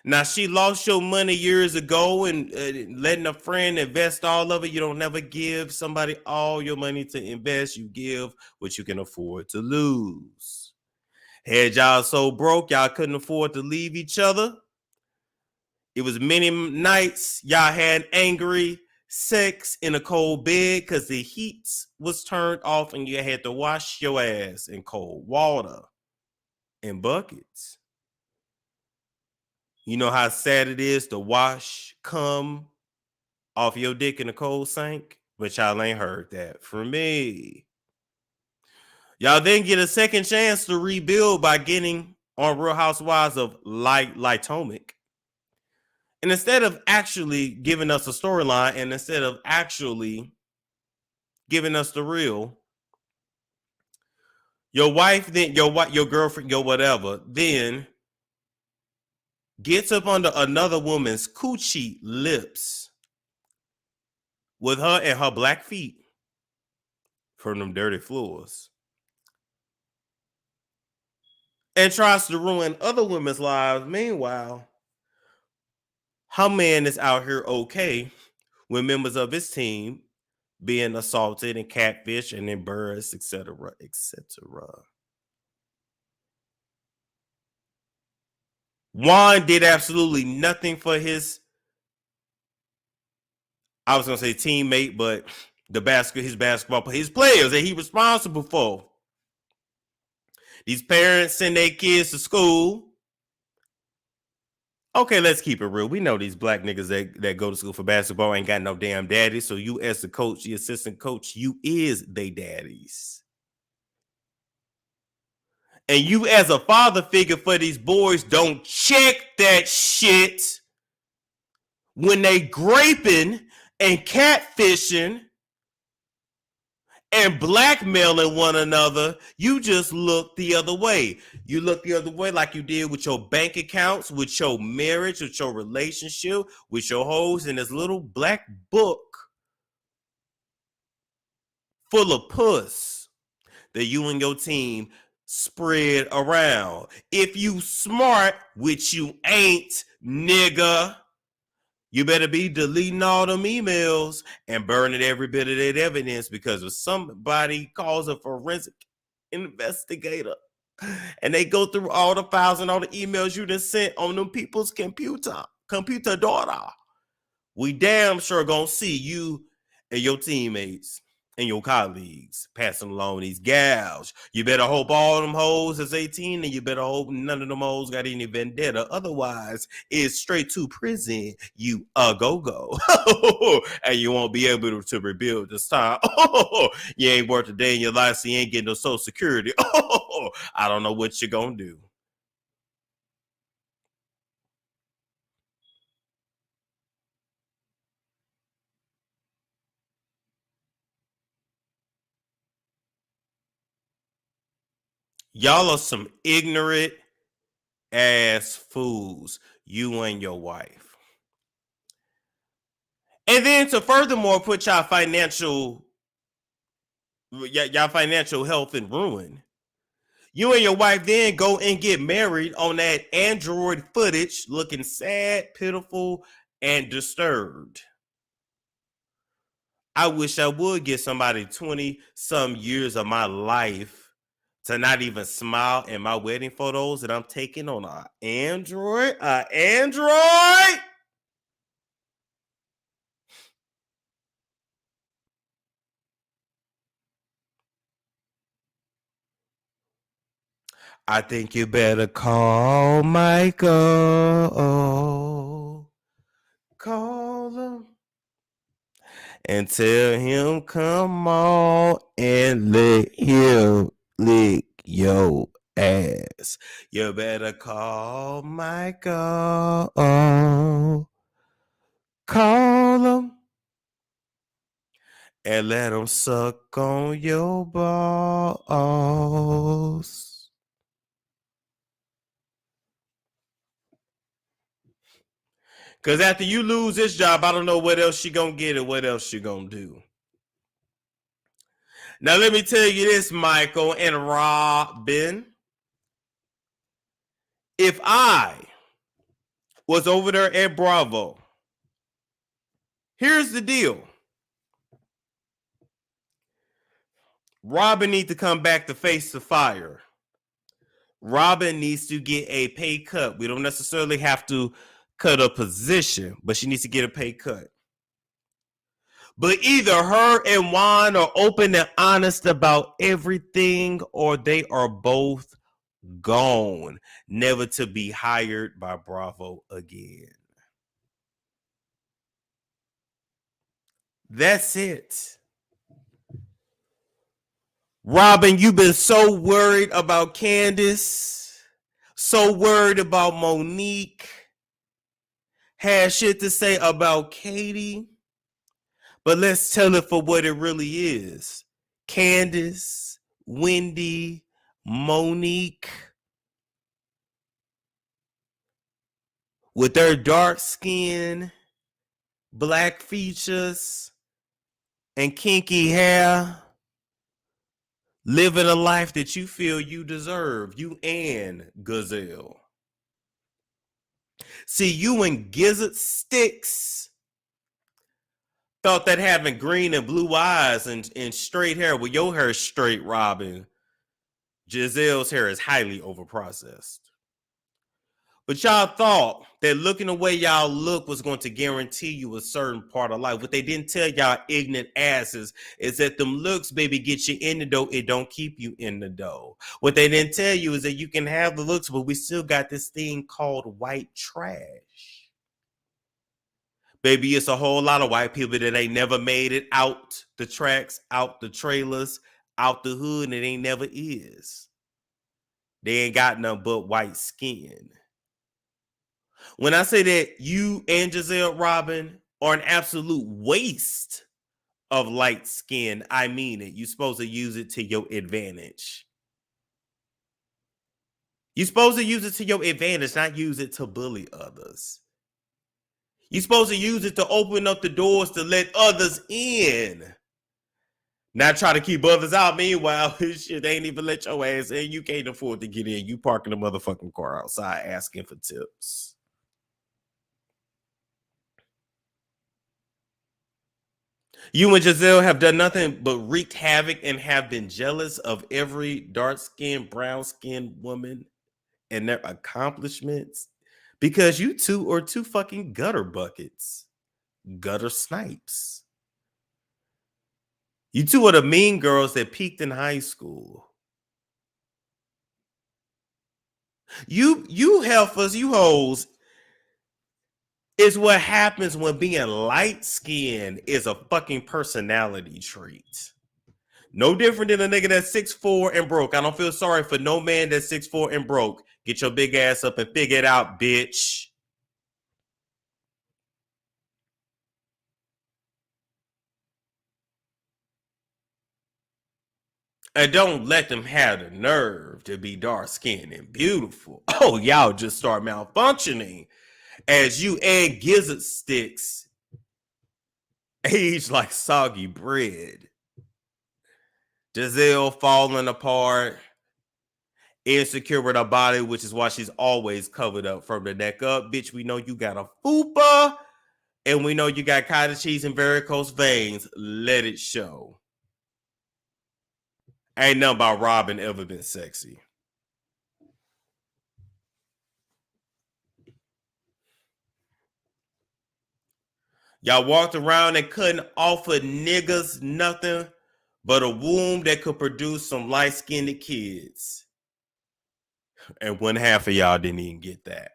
Now, she lost your money years ago and letting a friend invest all of it. You don't never give somebody all your money to invest. You give what you can afford to lose. Had y'all so broke, y'all couldn't afford to leave each other. It was many nights y'all had angry sex in a cold bed because the heat was turned off and you had to wash your ass in cold water in buckets. You know how sad it is to wash cum off your dick in a cold sink? But y'all ain't heard that from me. Y'all then get a second chance to rebuild by getting on Real Housewives of Potomac. And instead of actually giving us a storyline and instead of actually giving us the real, your wife, then your girlfriend, your whatever, then gets up under another woman's coochie lips with her and her black feet from them dirty floors and tries to ruin other women's lives. Meanwhile, her man is out here okay with members of his team being assaulted and catfish and embarrassed, etc., etc. Juan did absolutely nothing for his, I was gonna say teammate, but his players that he responsible for. These parents send their kids to school. Okay, let's keep it real. We know these black niggas that go to school for basketball ain't got no damn daddy. So you as the coach, the assistant coach, you is they daddies. And you as a father figure for these boys don't check that shit when they graping and catfishing and blackmailing one another. You just look the other way. You look the other way like you did with your bank accounts, with your marriage, with your relationship, with your hoes in this little black book full of puss that you and your team spread around. If you smart, which you ain't, nigga, you better be deleting all them emails and burning every bit of that evidence, because if somebody calls a forensic investigator and they go through all the files and all the emails you just sent on them people's computer daughter, we damn sure gonna see you and your teammates and your colleagues passing along these gals. You better hope all them hoes is 18, and you better hope none of them hoes got any vendetta. Otherwise, it's straight to prison, you go. And you won't be able to rebuild this time. You ain't worked a day in your life, so you ain't getting no Social Security. I don't know what you're gonna do. Y'all are some ignorant ass fools, you and your wife. And then to furthermore put y'all financial health in ruin, you and your wife then go and get married on that Android footage looking sad, pitiful, and disturbed. I wish I would give somebody 20 some years of my life to not even smile in my wedding photos that I'm taking on an Android. I think you better call Michael. Call him and tell him come on and let him lick your ass. You better call Michael. Call him and let him suck on your balls. Because after you lose this job, I don't know what else she gonna get and what else she gonna do. Now, let me tell you this, Michael and Robyn. If I was over there at Bravo, here's the deal. Robyn needs to come back to face the fire. Robyn needs to get a pay cut. We don't necessarily have to cut a position, but she needs to get a pay cut. But either her and Juan are open and honest about everything, or they are both gone, never to be hired by Bravo again. That's it. Robyn, you've been so worried about Candace, so worried about Monique, had shit to say about Katie, but let's tell it for what it really is. Candace, Wendy, Monique, with their dark skin, black features, and kinky hair, living a life that you feel you deserve, you and Gazelle. See, you and Gizzard Sticks thought that having green and blue eyes and straight hair, well, your hair is straight, Robyn. Giselle's hair is highly overprocessed. But y'all thought that looking the way y'all look was going to guarantee you a certain part of life. What they didn't tell y'all ignorant asses is that them looks, baby, get you in the dough. It don't keep you in the dough. What they didn't tell you is that you can have the looks, but we still got this thing called white trash. Baby, it's a whole lot of white people that ain't never made it out the tracks, out the trailers, out the hood, and it ain't never is. They ain't got nothing but white skin. When I say that you and Giselle, Robyn, are an absolute waste of light skin, I mean it. You're supposed to use it to your advantage. You're supposed to use it to your advantage, not use it to bully others. You're supposed to use it to open up the doors to let others in. Not try to keep others out. Meanwhile, shit, they ain't even let your ass in. You can't afford to get in. You parking the motherfucking car outside asking for tips. You and Giselle have done nothing but wreaked havoc and have been jealous of every dark-skinned, brown-skinned woman and their accomplishments because you two are two fucking gutter buckets, gutter snipes. You two are the mean girls that peaked in high school. You heifers, you hoes, is what happens when being light-skinned is a fucking personality trait. No different than a nigga that's 6'4" and broke. I don't feel sorry for no man that's 6'4" and broke. Get your big ass up and figure it out, bitch. And don't let them have the nerve to be dark-skinned and beautiful. Oh, y'all just start malfunctioning as you and Gizzard Sticks age like soggy bread. Giselle falling apart, insecure with her body, which is why she's always covered up from the neck up. Bitch, we know you got a fupa, and we know you got cottage cheese and varicose veins. Let it show. Ain't nothing about Robyn ever been sexy. Y'all walked around and couldn't offer niggas nothing but a womb that could produce some light-skinned kids. And one half of y'all didn't even get that.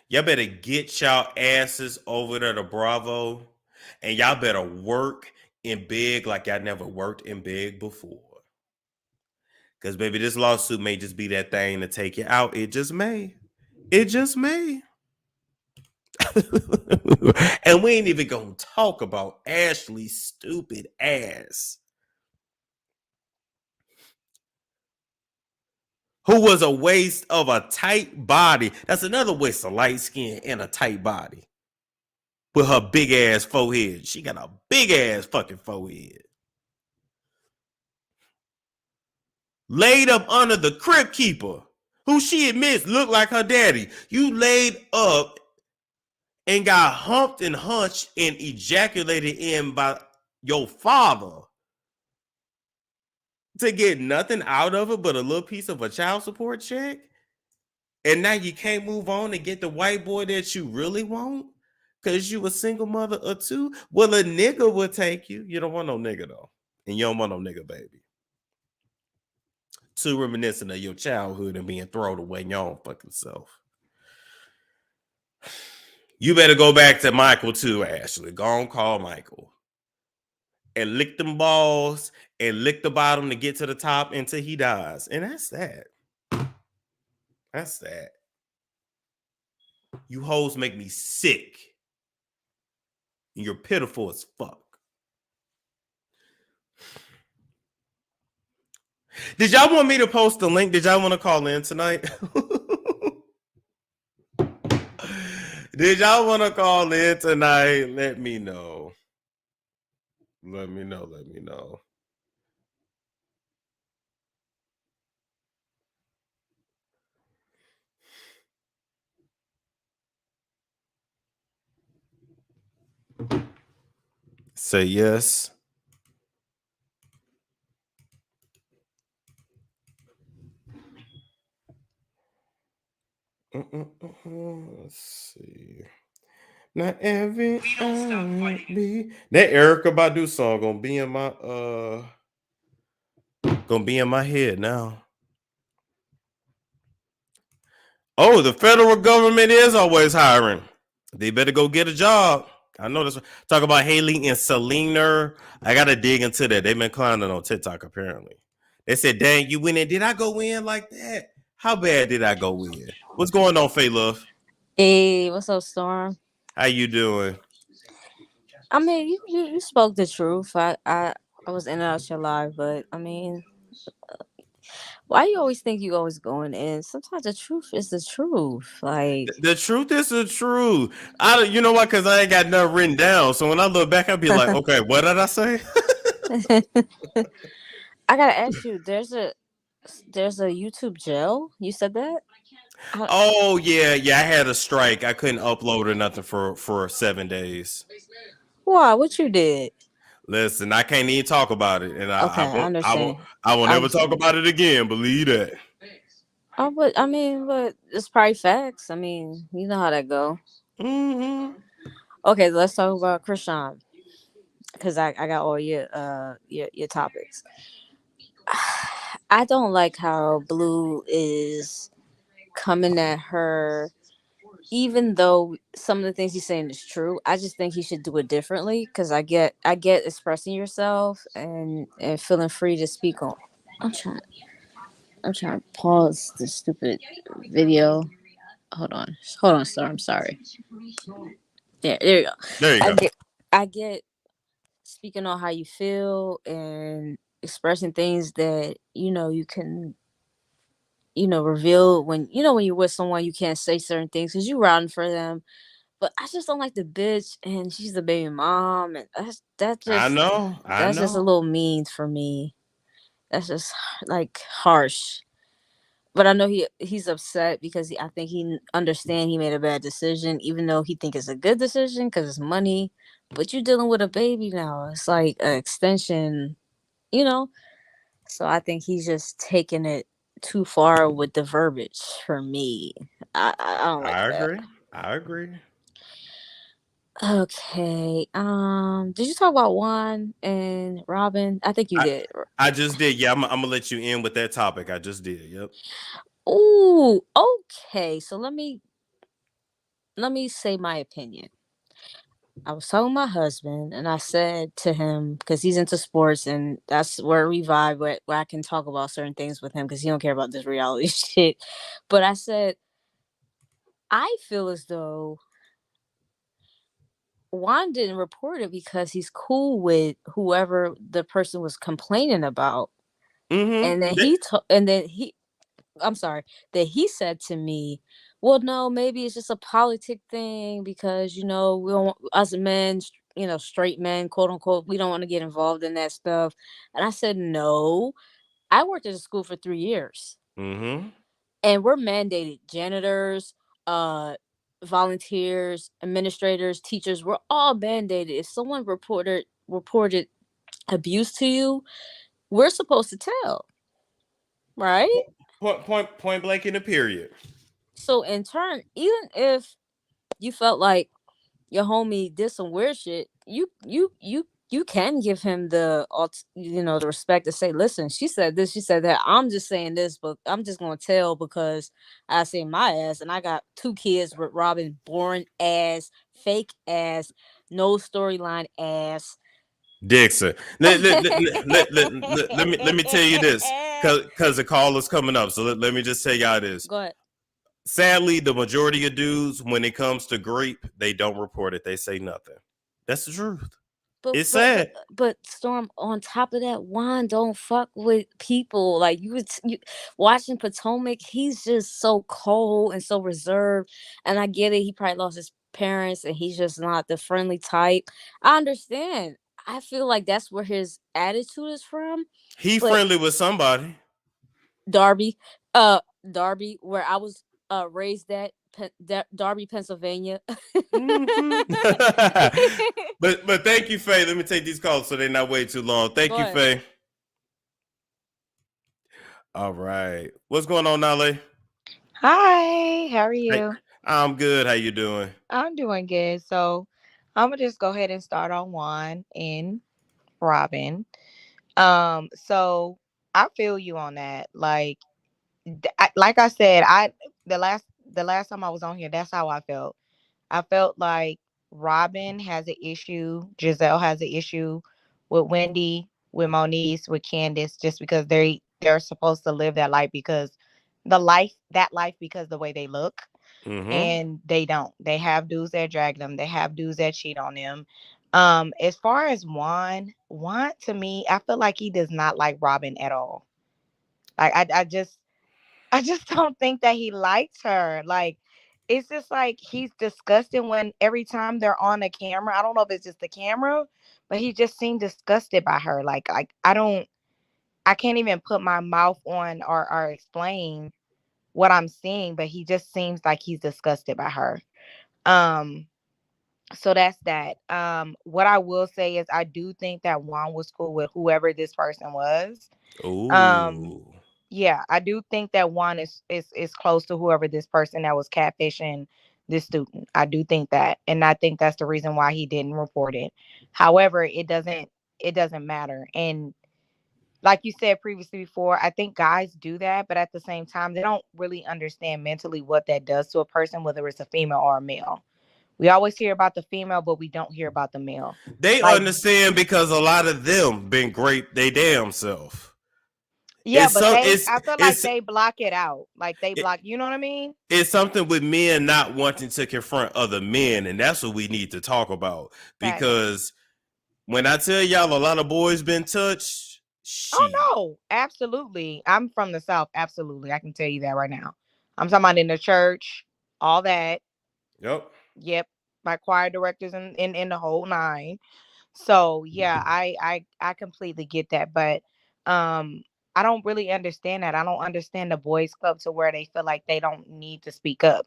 Y'all better get y'all asses over there to Bravo, and y'all better work in big like y'all never worked in big before. Because, baby, this lawsuit may just be that thing to take you out. It just may. It just may. And we ain't even going to talk about Ashley's stupid ass, who was a waste of a tight body. That's another waste of light skin and a tight body. with her big ass forehead. She got a big ass fucking forehead. Laid up under the crib keeper, who she admits looked like her daddy. You laid up and got humped and hunched and ejaculated in by your father to get nothing out of it but a little piece of a child support check? And now you can't move on and get the white boy that you really want because you a single mother or two? Well, a nigga will take you. You don't want no nigga, though. And you don't want no nigga, baby. Too reminiscent of your childhood and being thrown away in your own fucking self. You better go back to Michael, too, Ashley. Go on, call Michael. And lick them balls and lick the bottom to get to the top until he dies. And that's that. That's that. You hoes make me sick. And you're pitiful as fuck. Did y'all want me to post the link? Did y'all want to call in tonight? Did y'all want to call in tonight? Let me know. Let me know. Let me know. Say yes. Let's see. Not every be that Erykah Badu song gonna be in my head now. Oh, the federal government is always hiring. They better go get a job. I know this. Talk about Haley and Selena. I gotta dig into that. They've been clowning on TikTok apparently. They said, "Dang, you went in. Did I go in like that? How bad did I go in? What's going on, Faye Love? Hey, what's up, Storm? How you doing? I mean, you spoke the truth. I was in and out your live, but I mean, why you always think you always going in? Sometimes the truth is the truth. Like The truth is the truth. You know what? Because I ain't got nothing written down. So when I look back, I'll be like, okay, what did I say? I gotta ask you. There's a YouTube jail. You said that. Oh yeah. I had a strike. I couldn't upload or nothing for 7 days. Why? What you did? Listen, I can't even talk about it, and Okay, I understand. I will never talk about it again. Believe that. Oh, but I mean, but it's probably facts. I mean, you know how that go. Mm-hmm. Okay, let's talk about Chrisean, because I got all your topics. I don't like how Blue is coming at her, even though some of the things he's saying is true. I just think he should do it differently, because I get expressing yourself and feeling free to speak on. I'm trying to pause this stupid video. Hold on, sir. I'm sorry. There you go. There you go. I get speaking on how you feel and expressing things that you can reveal when you're with someone. You can't say certain things because you're riding for them, but I just don't like the bitch, and she's the baby mom, and that's I just a little mean for me. That's just like harsh. But I know he's upset because I think he understand he made a bad decision, even though he think it's a good decision because it's money. But you're dealing with a baby now. It's like an extension, you know. So I think he's just taking it too far with the verbiage for me. I don't like that. I agree. Okay. Did you talk about Juan and Robyn? I think you did. I just did. Yeah, I'm gonna let you in with that topic. I just did. Yep. Ooh, okay. So let me say my opinion. I was talking to my husband, and I said to him, because he's into sports, and that's where we vibe, where I can talk about certain things with him, because he don't care about this reality shit. But I said, I feel as though Juan didn't report it because he's cool with whoever the person was complaining about. Mm-hmm. And then I'm sorry, that he said to me, Well, no, maybe it's just a politic thing because we don't, us men, straight men, quote unquote, we don't want to get involved in that stuff. And I said no. I worked at a school for 3 years, Mm-hmm. and we're mandated janitors, uh, volunteers, administrators, teachers. We're all mandated. If someone reported abuse to you, we're supposed to tell, right? Point blank in the period. So in turn, even if you felt like your homie did some weird shit, you can give him the respect to say, listen, she said this, she said that. I'm just saying this, but I'm just gonna tell because I say my ass, and I got 2 kids with Robyn, boring ass, fake ass, no storyline ass. Dixon. Let me tell you this, because the call is coming up. So let me just tell y'all this. Go ahead. Sadly, the majority of dudes, when it comes to grape, they don't report it. They say nothing. That's the truth. It's sad. But Storm, on top of that, Juan don't fuck with people. Like you watching Potomac, he's just so cold and so reserved. And I get it, he probably lost his parents and he's just not the friendly type. I understand. I feel like that's where his attitude is from. He But friendly with somebody. Darby, where I was raised at, Darby, Pennsylvania. but thank you, Faye. Let me take these calls so they're not way too long. Thank you, Faye. All right. What's going on, Nale? Hi, how are you? Hey, I'm good. How you doing? I'm doing good. So I'm gonna just go ahead and start on Juan and Robyn. So I feel you on that. Like, like I said, the last time I was on here, that's how I felt. I felt like Robyn has an issue, Giselle has an issue with Wendy, with Moniece, with Candace, just because they're supposed to live that life because because the way they look. Mm-hmm. And they don't. They have dudes that drag them. They have dudes that cheat on them. As far as Juan to me, I feel like he does not like Robyn at all. Like I just don't think that he likes her. Like it's just like he's disgusted when every time they're on the camera. I don't know if it's just the camera, but he just seemed disgusted by her. Like I can't even put my mouth on or explain what I'm seeing, but he just seems like he's disgusted by her. Um, so that's that. What I will say is I do think that Juan was cool with whoever this person was. Um, Ooh. yeah, I do think that Juan is close to whoever this person that was catfishing this student. I do think that. And I think that's the reason why he didn't report it. However, it doesn't matter. And like you said previously before, I think guys do that, but at the same time, they don't really understand mentally what that does to a person, whether it's a female or a male. We always hear about the female, but we don't hear about the male. They Like, understand because a lot of them been great they damn self. yeah, It's but some I feel like they block it out. Like they block, you know what I mean? it's something with men not wanting to confront other men, and that's what we need to talk about. Facts. Because when I tell y'all a lot of boys been touched, Oh no, absolutely. I'm from the South. Absolutely. I can tell you that right now. I'm talking about in the church, all that. Yep. Yep. My choir directors in the whole nine. So yeah, I completely get that. But I don't really understand that. I don't understand the boys club to where they feel like they don't need to speak up.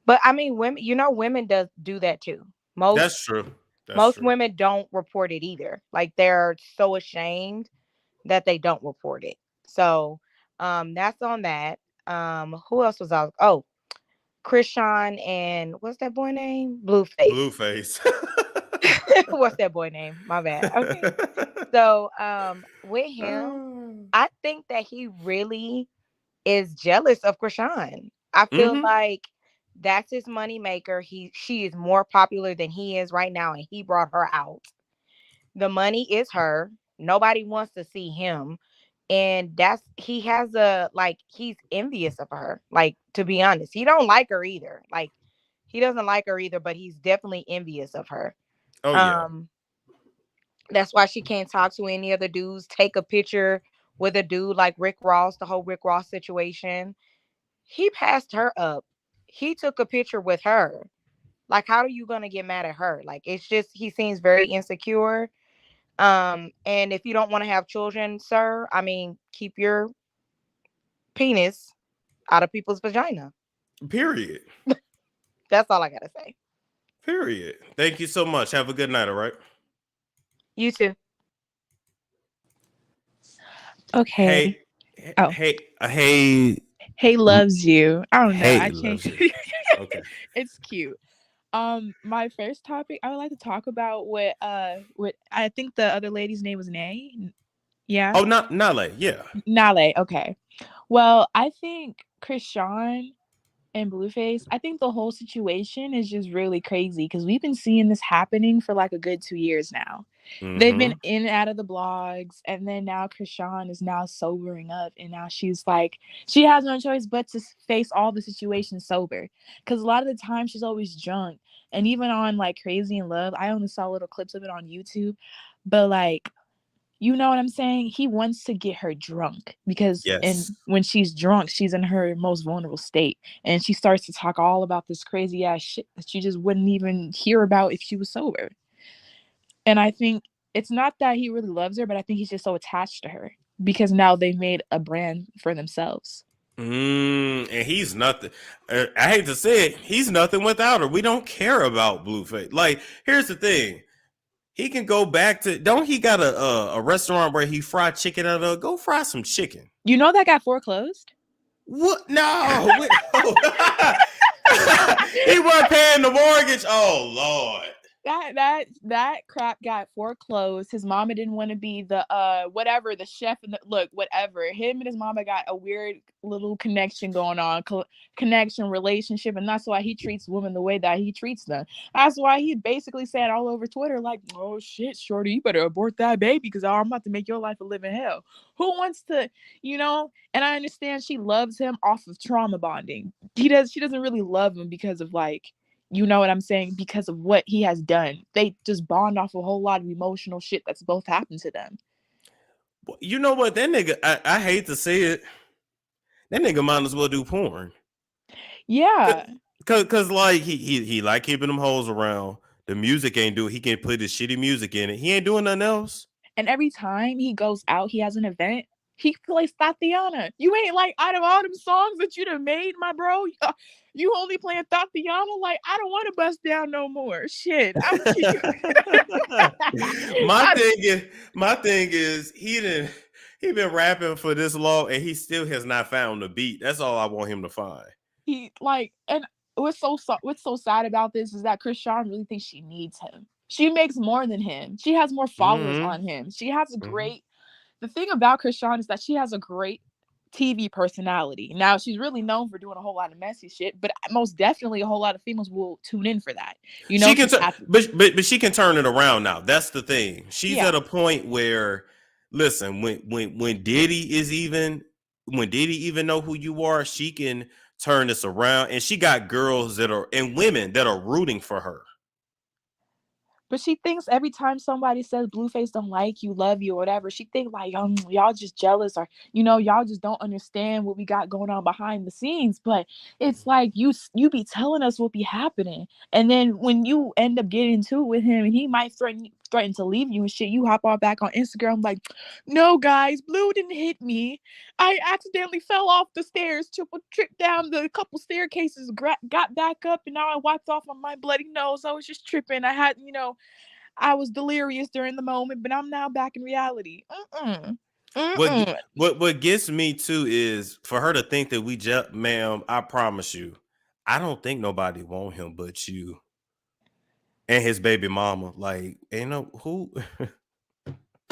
But I mean women, women does do that too. Most That's true. That's most true. women don't report it either. Like they're so ashamed that they don't report it. So that's on that. Who else was out? Oh, Chrisean and what's that boy name? Blueface. Blueface. What's that boy name? My bad. Okay. So with him, I think that he really is jealous of Chrisean. I feel Mhm. like that's his money maker. She is more popular than he is right now, and he brought her out. The money is her. Nobody wants to see him. And that's he has a like he's envious of her. Like to be honest, he don't like her either. Like he doesn't like her either, but he's definitely envious of her. Oh yeah. Um that's why she can't talk to any other dudes, take a picture with a dude like Rick Ross, the whole Rick Ross situation. He passed her up. he took a picture with her. Like, how are you gonna get mad at her? Like, it's just he seems very insecure. And if you don't want to have children, sir, I mean, keep your penis out of people's vagina. Period. That's all I gotta say. Period. Thank you so much. Have a good night, all right? You too. Okay. Hey, Oh, hey, hey loves you. I don't know. hey, I loves changed. you. Okay. It's cute. My first topic, I would like to talk about what I think the other lady's name was Nay. Yeah, Oh, not Nale. Yeah. Nale. Okay. Well, I think Chrisean and Blueface, I think the whole situation is just really crazy because we've been seeing this happening for like a good 2 years now. They've been Mm-hmm. in and out of the blogs, and then now Chrisean is now sobering up, and now she's like, she has no choice but to face all the situations sober. Because a lot of the time she's always drunk, and even on like Crazy in Love, I only saw little clips of it on YouTube, but like, you know what I'm saying? He wants to get her drunk because Yes. when she's drunk, she's in her most vulnerable state, and she starts to talk all about this crazy ass shit that she just wouldn't even hear about if she was sober. And I think it's not that he really loves her, but I think he's just so attached to her because now they've made a brand for themselves. And he's nothing. I hate to say it, he's nothing without her. We don't care about Blueface. Like, here's the thing: he can go back to. Don't he got a restaurant where he fry chicken out of? Go fry some chicken. You know that got foreclosed? What? No. He wasn't paying the mortgage. Oh Lord. That crap got foreclosed. His mama didn't want to be the whatever, the chef, and the look, whatever. Him and his mama got a weird little connection going on, connection relationship, and that's why he treats women the way that he treats them. That's why he basically said all over Twitter like, "Oh shit, shorty, you better abort that baby because I'm about to make your life a living hell." Who wants to, you know? And I understand she loves him off of trauma bonding. She doesn't really love him because of like, you know what I'm saying? Because of what he has done. They just bond off a whole lot of emotional shit that's both happened to them. You know what? That nigga, I hate to say it, that nigga might as well do porn. Yeah. Cause like he like keeping them hoes around. The music ain't do it. He can put his shitty music in it. He ain't doing nothing else. And every time he goes out, he has an event, he plays Tatiana. You ain't like, out of all them songs that you done made, my bro, you only playing Tatiana? Like, I don't want to bust down no more. Shit. My thing is he been rapping for this long and he still has not found the beat. That's all I want him to find. He like, and what's so sad about this is that Chrisean really thinks she needs him. She makes more than him. She has more followers on him. She has a great. The thing about Chrisean is that she has a great TV personality. Now she's really known for doing a whole lot of messy shit, but most definitely a whole lot of females will tune in for that. You know, She can but she can turn it around now. That's the thing. She's Yeah. at a point where, listen, when Diddy even know who you are, she can turn this around, and she got girls that are and women that are rooting for her. But she thinks every time somebody says Blueface don't like you, love you, or whatever, she think like, y'all just jealous, or y'all just don't understand what we got going on behind the scenes. But it's like you be telling us what be happening, and then when you end up getting into it with him, and he might threaten to leave you and shit, you hop all back on Instagram like, no guys, Blue didn't hit me. I accidentally fell off the stairs, tripped down the couple staircases, got back up, and now I wiped off on my bloody nose. I was just tripping. I had, I was delirious during the moment, but I'm now back in reality. What gets me too is for her to think that ma'am, I promise you, I don't think nobody want him but you and his baby mama. Like, ain't no who.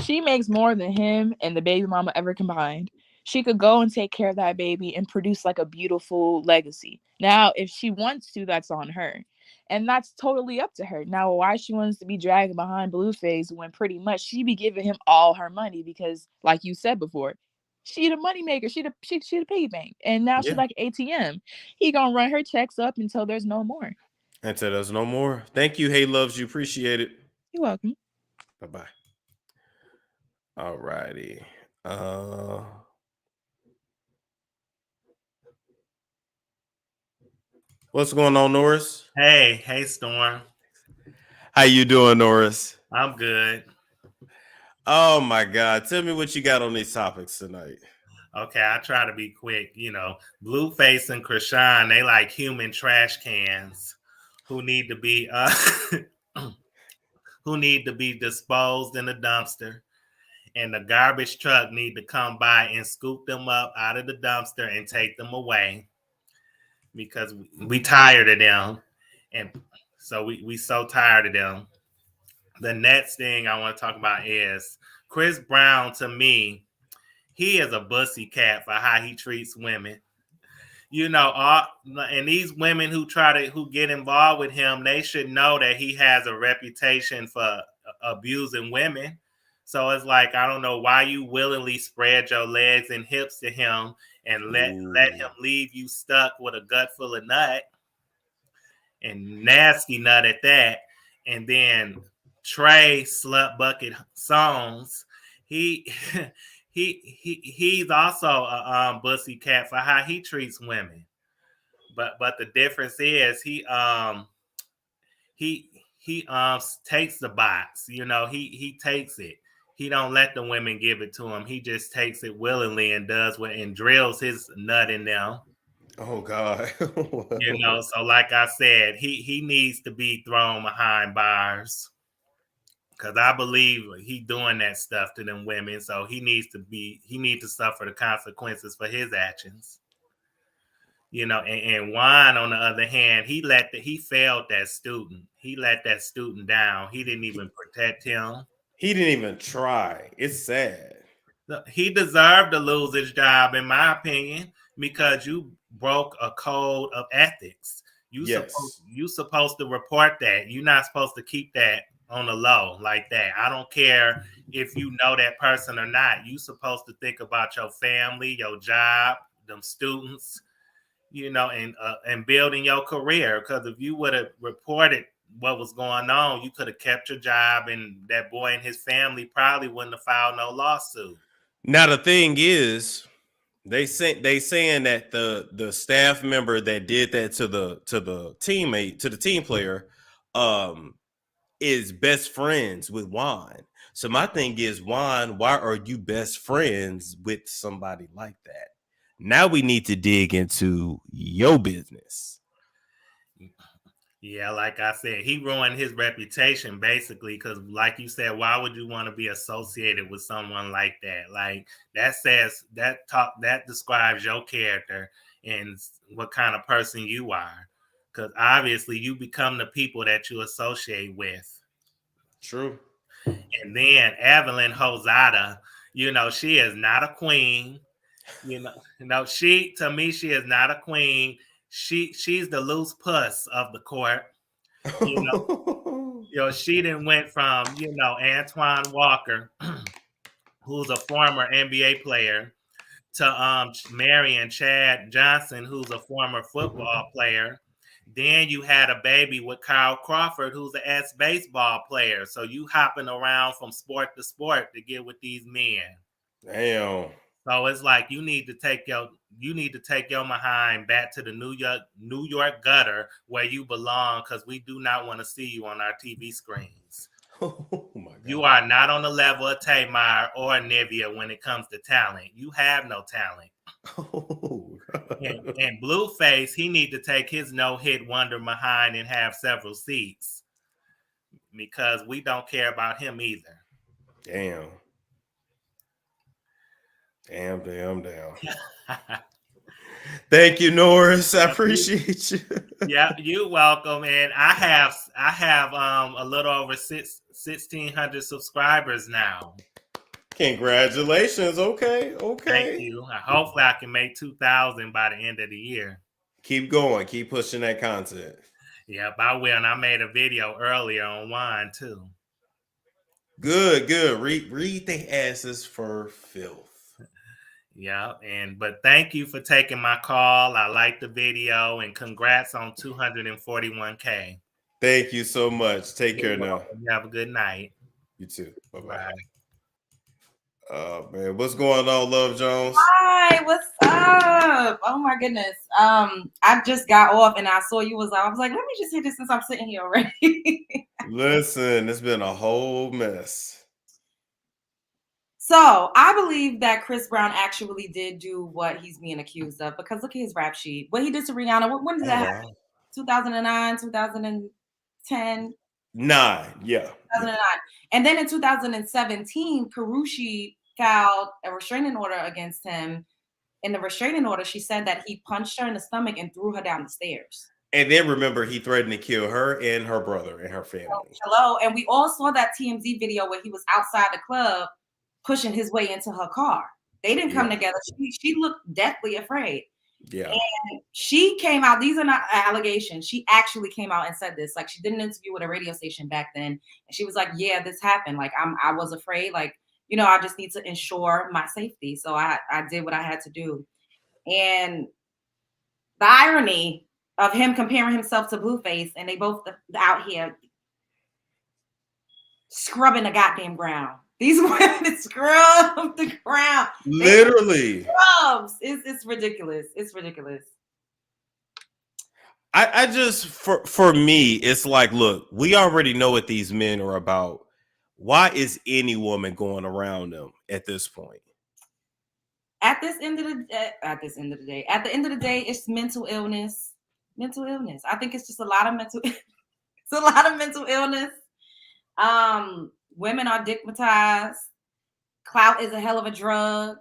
She makes more than him and the baby mama ever combined. She could go and take care of that baby and produce like a beautiful legacy. Now, if she wants to, that's on her. And that's totally up to her. Now, why she wants to be dragging behind Blueface when pretty much she be giving him all her money because, like you said before, she the money maker. She the piggy bank. And now she's Yeah. like ATM. He gonna run her checks up until there's no more. Until there's no more. Thank you. Hey, loves you. Appreciate it. You're welcome. Bye-bye. All righty. What's going on, Norris? Hey, Storm. How you doing, Norris? I'm good. Oh my God. Tell me what you got on these topics tonight. Okay, I try to be quick. Blueface and Chrisean, they like human trash cans who need to be who need to be disposed in a dumpster. And the garbage truck need to come by and scoop them up out of the dumpster and take them away because we tired of them. And so we so tired of them. The next thing I want to talk about is Chris Brown. To me, he is a bussy cat for how he treats women. And these women who get involved with him, they should know that he has a reputation for abusing women. So it's like, I don't know why you willingly spread your legs and hips to him and let him leave you stuck with a gut full of nut and nasty nut at that. And then Trey Slut Bucket Songz, he's also a bussy cat for how he treats women. But the difference is he takes the box. He takes it. He don't let the women give it to him. He just takes it willingly and drills his nut in them. Oh God. So like I said, he needs to be thrown behind bars. Because I believe he doing that stuff to them women. So he needs to suffer the consequences for his actions. And Juan, on the other hand, he failed that student. He let that student down. He didn't even protect him. He didn't even try. It's sad. He deserved to lose his job, in my opinion, because you broke a code of ethics. You supposed to report that. You're not supposed to keep that on the low like that. I don't care if you know that person or not. You supposed to think about your family, your job, them students, and building your career. Because if you would have reported what was going on, you could have kept your job, and that boy and his family probably wouldn't have filed no lawsuit. Now the thing is, they saying that the staff member that did that to the teammate, to the team player, is best friends with Juan. So my thing is, Juan, why are you best friends with somebody like that? Now we need to dig into your business. Yeah, like I said, he ruined his reputation basically because, like you said, why would you want to be associated with someone like that? Like that describes your character and what kind of person you are. Because obviously you become the people that you associate with. True. And then Evelyn Hosada, she is not a queen. To me, she is not a queen. She's the loose puss of the court. She done went from, Antoine Walker, who's a former NBA player, to marrying Chad Johnson, who's a former football player. Then you had a baby with Kyle Crawford, who's an ex-baseball player. So you hopping around from sport to sport to get with these men. Damn. So it's like you need to take your behind back to the New York gutter where you belong, because we do not want to see you on our TV screens. Oh my God. You are not on the level of Tamar or Nivea when it comes to talent. You have no talent. Oh. And Blueface, he need to take his no-hit wonder behind and have several seats, because we don't care about him either. Damn. Thank you, Norris. I appreciate you. Yeah, you're welcome. And I have a little over 1,600 subscribers now. Congratulations. Okay. Thank you. Hopefully I can make 2,000 by the end of the year. Keep going. Keep pushing that content. Yep, I will. And I made a video earlier on wine too. Good. Read their asses for filth. Yeah, but thank you for taking my call. I liked the video, and congrats on 241K. Thank you so much. Take care now. You have a good night. You too. Bye-bye. Man, what's going on, Love Jones? Hi, what's up? Oh my goodness. I just got off and I saw you was I was like, let me just hit this since I'm sitting here already. Listen, it's been a whole mess. So I believe that Chris Brown actually did do what he's being accused of because look at his rap sheet. What he did to Rihanna, when did that happen? 2009, 2010? 9, yeah. 2009. And then in 2017, Karrueche filed a restraining order against him. In the restraining order, she said that he punched her in the stomach and threw her down the stairs. And then remember, he threatened to kill her and her brother and her family. Hello. And we all saw that TMZ video where he was outside the club pushing his way into her car. They didn't come together. She looked deathly afraid. Yeah. And she came out. These are not allegations. She actually came out and said this. Like, she did an interview with a radio station back then. And she was like, yeah, this happened. Like, I was afraid. Like, you know, I just need to ensure my safety. So I did what I had to do. And the irony of him comparing himself to Blueface, and they both out here scrubbing the goddamn ground. These women scrub the ground. Literally. Scrubs. It's ridiculous. It's ridiculous. I just, for me, it's like, look, we already know what these men are about. Why is any woman going around them at this point? At the end of the day, it's mental illness. Mental illness. I think it's just a lot of mental. It's a lot of mental illness. Women are stigmatized. Clout is a hell of a drug,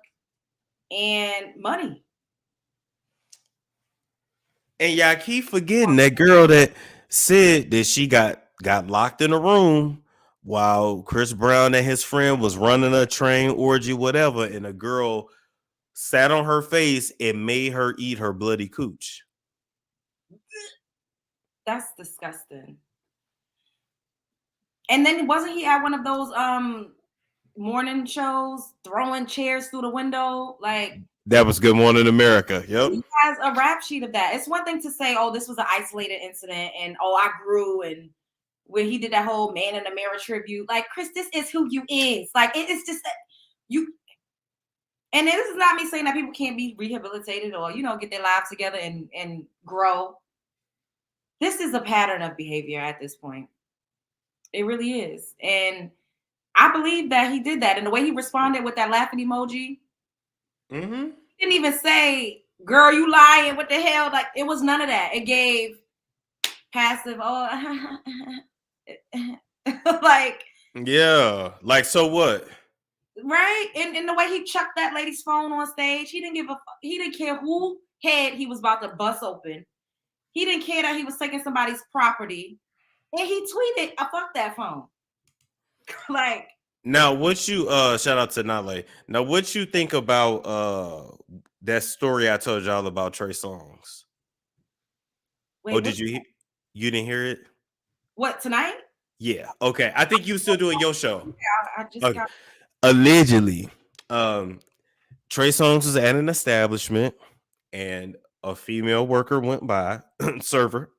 and money. And y'all keep forgetting that girl that said that she got locked in a room while Chris Brown and his friend was running a train orgy, whatever, and a girl sat on her face and made her eat her bloody cooch. That's disgusting. And then wasn't he at one of those morning shows throwing chairs through the window? Like, that was Good Morning America. Yep. He has a rap sheet of that. It's one thing to say, oh, this was an isolated incident and oh, I grew, and where he did that whole Man in the Mirror tribute. Like, Chris, this is who you is. Like, it's just you. And this is not me saying that people can't be rehabilitated or, you know, get their lives together and grow. This is a pattern of behavior at this point. It really is. And I believe that he did that. And the way he responded with that laughing emoji, he didn't even say, girl, you lying, what the hell? Like, it was none of that. It gave passive, like. Yeah, like, so what? Right? And the way he chucked that lady's phone on stage, he didn't give a fuck. He didn't care who head he was about to bust open. He didn't care that he was taking somebody's property. And he tweeted, I fucked that phone. Like. Now, what you, shout out to Nale. Now, what you think about that story I told y'all about Trey Songz? Wait, oh, did you didn't hear it? What, tonight? Yeah. Okay. I think you were still doing your show. Yeah, I just got. Allegedly, Trey Songz was at an establishment and a female worker went by, server,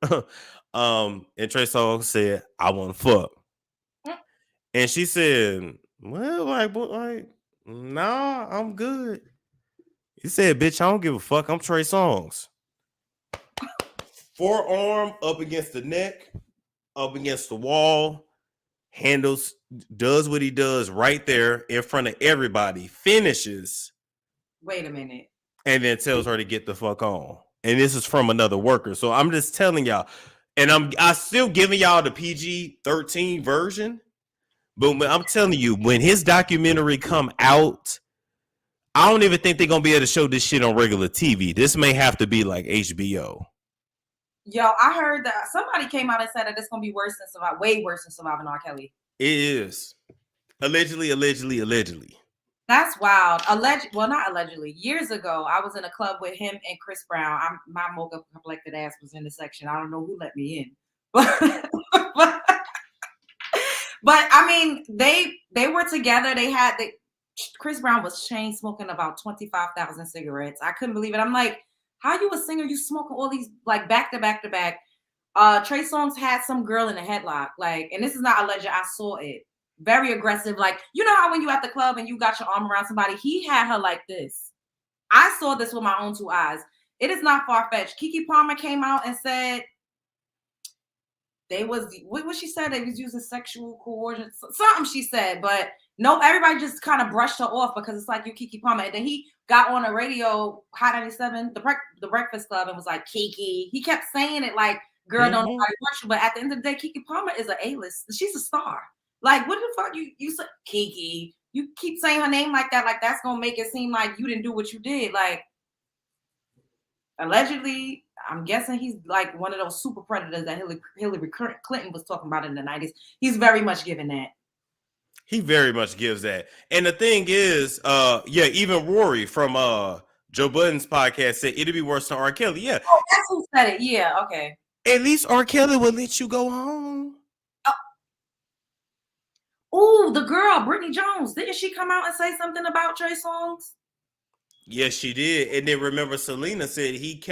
and Trey Songz said, I want to fuck. And she said, well, like, nah, I'm good. He said, bitch, I don't give a fuck. I'm Trey Songz. Forearm up against the neck, up against the wall, handles, does what he does right there in front of everybody, finishes. Wait a minute. And then tells her to get the fuck on. And this is from another worker. So I'm just telling y'all, and I'm still giving y'all the PG-13 version. But I'm telling you, when his documentary come out, I don't even think they're going to be able to show this shit on regular TV. This may have to be like HBO. Yo, I heard that somebody came out and said that it's going to be worse than way worse than Surviving R. Kelly. It is. Allegedly. That's wild. Well, not allegedly. Years ago, I was in a club with him and Chris Brown. My mocha complected ass was in the section. I don't know who let me in. But I mean, they were together. Chris Brown was chain smoking about 25,000 cigarettes. I couldn't believe it. I'm like, how you a singer? You smoking all these like back to back to back. Trey Songz had some girl in a headlock. Like, and this is not alleged. I saw it. very aggressive. Like, you know how when you at the club and you got your arm around somebody, he had her like this. I saw this with my own 2 eyes. It is not far-fetched. Keke Palmer came out and said what she said, they was using sexual coercion, something she said, but no, everybody just kind of brushed her off because it's like, you Keke Palmer. And then he got on the radio, Hot 97, the Breakfast Club, and was like, Keke. He kept saying it like, girl, don't nobody want you. But at the end of the day, Keke Palmer is an A-list. She's a star. Like, what the fuck you said, Keke? You keep saying her name like that, like that's gonna make it seem like you didn't do what you did. Like, allegedly, I'm guessing he's like one of those super predators that Hillary Clinton was talking about in the 90s. He's very much given that. He very much gives that. And the thing is, even Rory from Joe Budden's podcast said it'd be worse than R. Kelly. Yeah. Oh, that's who said it. Yeah, okay. At least R. Kelly would let you go home. Oh, the girl, Brittany Jones. Didn't she come out and say something about Trey Songz? Yes, she did. And then remember, Selena said he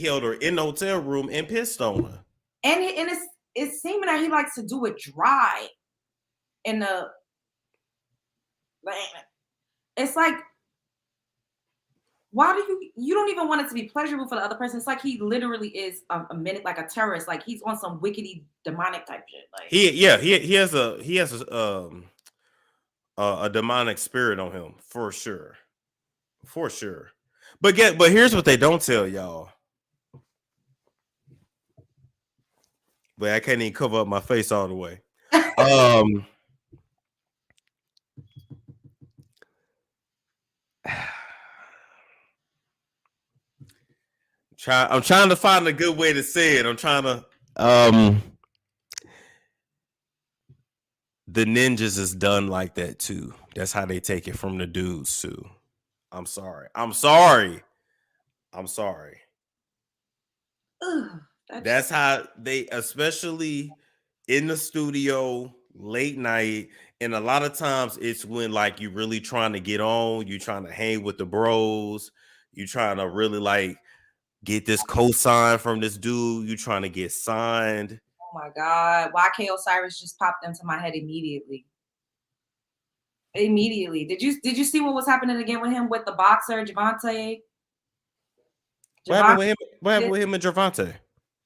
held her in the hotel room and pissed on her. And it's seeming that he likes to do it dry. It's like, why do you don't even want it to be pleasurable for the other person? It's like he literally is a minute like a terrorist, like he's on some wickedy demonic type shit. Like he has a demonic spirit on him for sure. But here's what they don't tell y'all. But I can't even cover up my face all the way. I'm trying to find a good way to say it. I'm trying to the ninjas is done like that too. That's how they take it from the dudes too. I'm sorry. Ugh, that's how they, especially in the studio, late night, and a lot of times it's when like you really trying to get on, you trying to hang with the bros, you trying to really like get this cosign from this dude, you trying to get signed. Oh my God, YK Osiris just popped into my head immediately. Did you see what was happening again with him with the boxer Javante? What happened with him and Javante?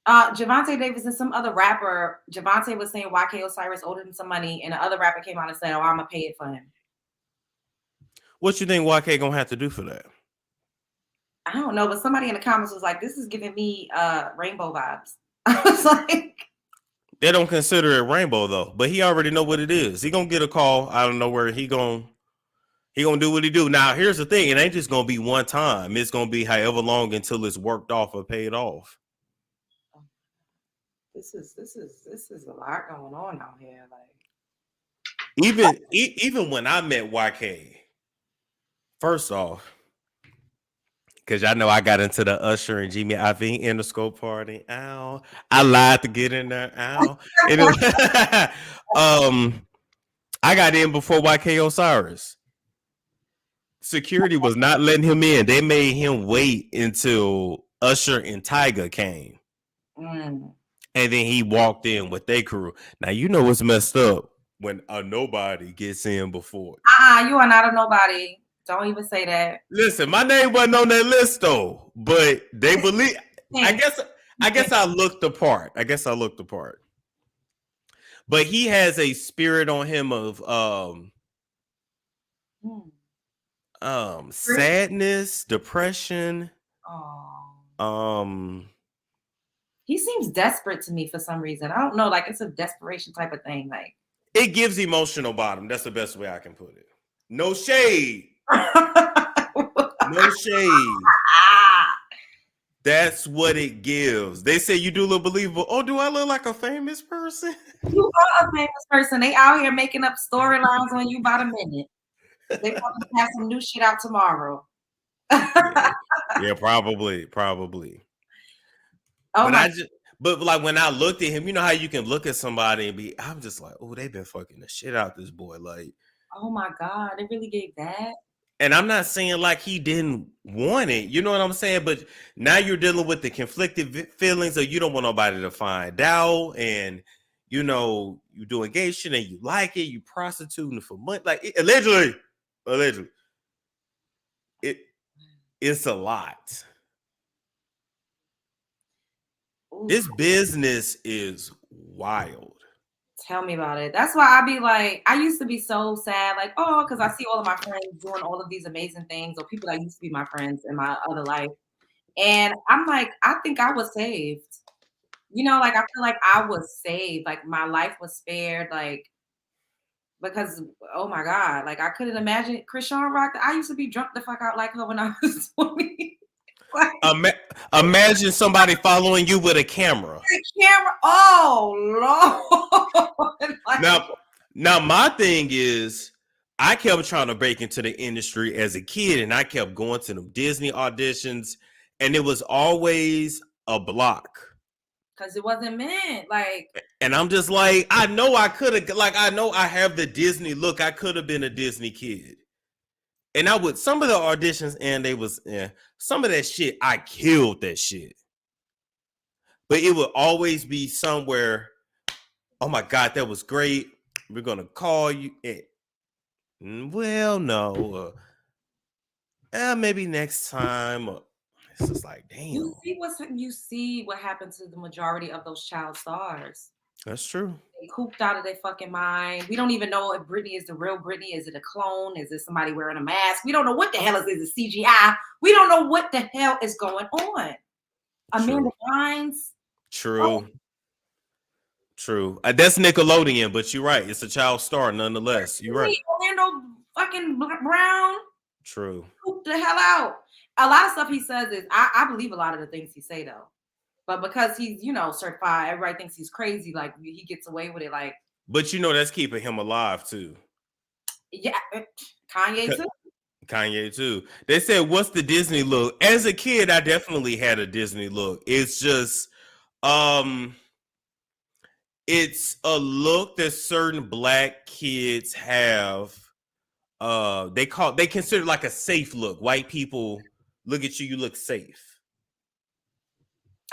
Javante Davis and some other rapper. Javante was saying YK Osiris owed him some money, and the other rapper came out and said, "Oh, I'm gonna pay it for him." What you think YK gonna have to do for that? I don't know, but somebody in the comments was like, "This is giving me rainbow vibes." I was like, they don't consider it rainbow though, but he already know what it is. He gonna get a call. I don't know where he gonna do what he do. Now, here's the thing: it ain't just gonna be one time. It's gonna be however long until it's worked off or paid off. This is a lot going on out here. Like, even when I met YK, first off, because y'all know I got into the Usher and Jimmy Iovine Interscope party. Ow. I lied to get in there. Ow. I got in before YK Osiris. Security was not letting him in. They made him wait until Usher and Tyga came. And then he walked in with their crew. Now, you know what's messed up when a nobody gets in before. You are not a nobody. Don't even say that. Listen, my name wasn't on that list though, but they believe. I guess I looked the part. But he has a spirit on him of sadness, depression. He seems desperate to me for some reason. I don't know, like it's a desperation type of thing. Like it gives emotional bottom. That's the best way I can put it. No shade. No shade. That's what it gives. They say you do look believable. Oh, do I look like a famous person? You are a famous person. They out here making up storylines on you about a minute. They want to have some new shit out tomorrow. Yeah, probably. Oh, but like when I looked at him, you know how you can look at somebody and I'm just like, oh, they've been fucking the shit out this boy. Like, oh my God, they really gave that. And I'm not saying like he didn't want it, you know what I'm saying? But now you're dealing with the conflicted feelings of you don't want nobody to find out, and you know, you do engagement and you like it, you prostituting for money, like allegedly, it's a lot. Ooh, This business is wild. tell me about it. That's why I be like, I used to be so sad, like, oh, because I see all of my friends doing all of these amazing things, or people that used to be my friends in my other life. And I'm like, I think I was saved. You know, like I feel like I was saved. Like my life was spared. Like because oh my God, like I couldn't imagine Chrisean Rock. I used to be drunk the fuck out like her when I was 20. Like, Imagine somebody following you with a camera. camera. Oh Lord. Like, Now my thing is, I kept trying to break into the industry as a kid, and I kept going to them Disney auditions, and it was always a block. because it wasn't meant. Like, And I'm just like, I know I could have, like, I know I have the Disney look. I could have been a Disney kid. And I would, some of the auditions, and they was, some of that shit, I killed that shit. But it would always be somewhere, oh my God, that was great. We're going to call you. Well, no. Maybe next time. It's just like, damn. you see what happened to the majority of those child stars. That's true. They cooped out of their fucking mind. We don't even know if Britney is the real Britney. Is it a clone? Is it somebody wearing a mask? We don't know what the hell is it CGI. We don't know what the hell is going on. Amanda Bynes. True. Oh. True. That's Nickelodeon, but you're right. It's a child star nonetheless. You're right. Orlando fucking Brown. True. Cooped the hell out. A lot of stuff he says is, I believe a lot of the things he say though. But because he's, you know, certified, everybody thinks he's crazy. Like he gets away with it. Like, but you know, that's keeping him alive too. Yeah, Kanye too. Kanye too. They said, "What's the Disney look?" As a kid, I definitely had a Disney look. It's just, it's a look that certain Black kids have. They consider like a safe look. White people look at you, you look safe.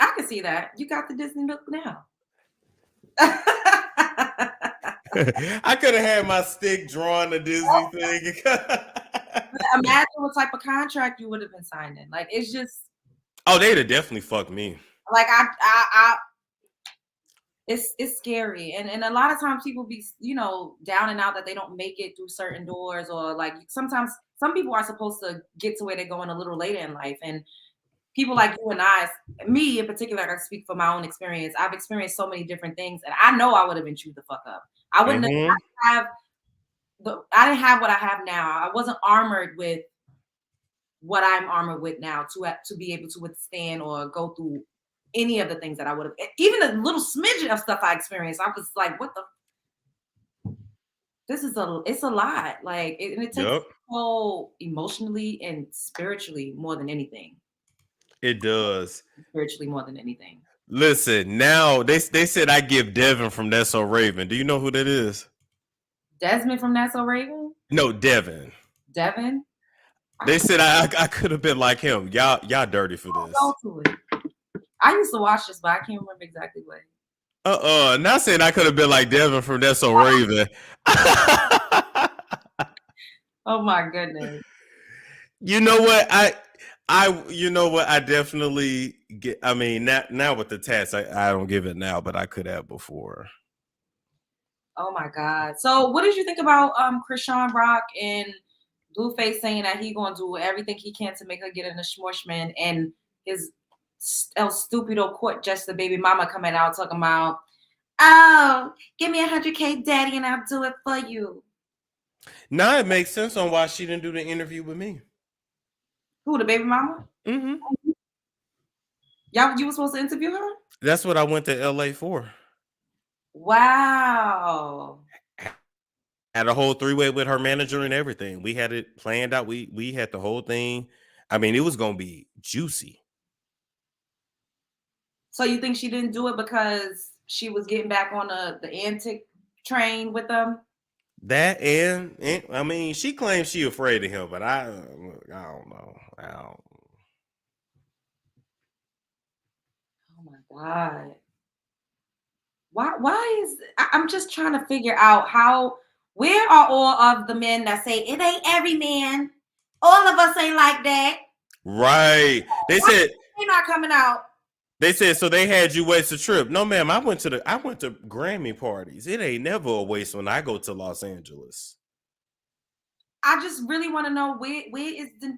I can see that. You got the Disney look now. I could have had my stick drawing the Disney thing. Imagine what type of contract you would have been signing. Like it's just. Oh, they'd have definitely fucked me. Like it's scary, and a lot of times people be, you know, down and out that they don't make it through certain doors, or like sometimes some people are supposed to get to where they're going a little later in life, and people like you and me in particular, I speak from my own experience. I've experienced so many different things, and I know I would have been chewed the fuck up. I wouldn't have I didn't have what I have now. I wasn't armored with what I'm armored with now to be able to withstand or go through any of the things that I would have. Even a little smidgen of stuff I experienced, I was like, what the? It's a lot. Like it takes whole emotionally and spiritually more than anything. It does. Spiritually more than anything. Listen, now they said I give Devin from That's So Raven. Do you know who that is? Desmond from That's So Raven? No, Devin. Devin? They said I could have been like him. Y'all dirty for this. Go to it. I used to watch this, but I can't remember exactly what. Not saying I could have been like Devin from That's So Raven. Oh my goodness. You know what? You know what? I definitely get. I mean, now with the tats, I don't give it now, but I could have before. Oh my God! So, what did you think about Chrisean Rock and Blueface saying that he gonna do everything he can to make her get in the schmorshman, and his El Stupido court just the baby mama coming out talking about, oh, give me $100K, daddy, and I'll do it for you. Now it makes sense on why she didn't do the interview with me. Who, the baby mama? Mm-hmm. You were supposed to interview her? That's what I went to LA for. Wow. Had a whole 3-way with her manager and everything. We had it planned out. We had the whole thing. I mean, it was gonna be juicy. So you think she didn't do it because she was getting back on the antic train with them? That and I mean, she claims she afraid of him, but I don't know. Oh my God. Why is I'm just trying to figure out where are all of the men that say it ain't every man? All of us ain't like that. Right. They Why said they not coming out. They said so they had you waste a trip. No, ma'am, I went to Grammy parties. It ain't never a waste when I go to Los Angeles. I just really want to know where is the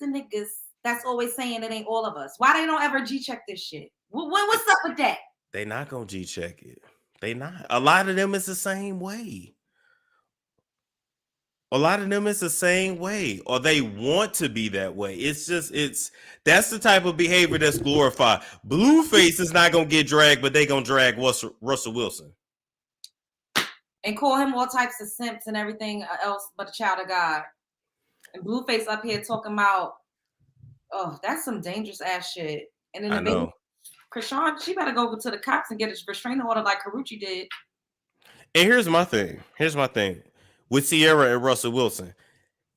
niggas that's always saying it ain't all of us? Why they don't ever G-check this shit? What's up with that? They not gonna G-check it. They not. A lot of them is the same way. A lot of them is the same way, or they want to be that way. It's that's the type of behavior that's glorified. Blueface is not gonna get dragged, but they gonna drag Russell Wilson and call him all types of simps and everything else but a child of God. And Blueface up here talking about, oh, that's some dangerous ass shit. And then the baby, Chrisean, she better go over to the cops and get a restraining order like Karuchi did. And here's my thing. With Ciara and Russell Wilson,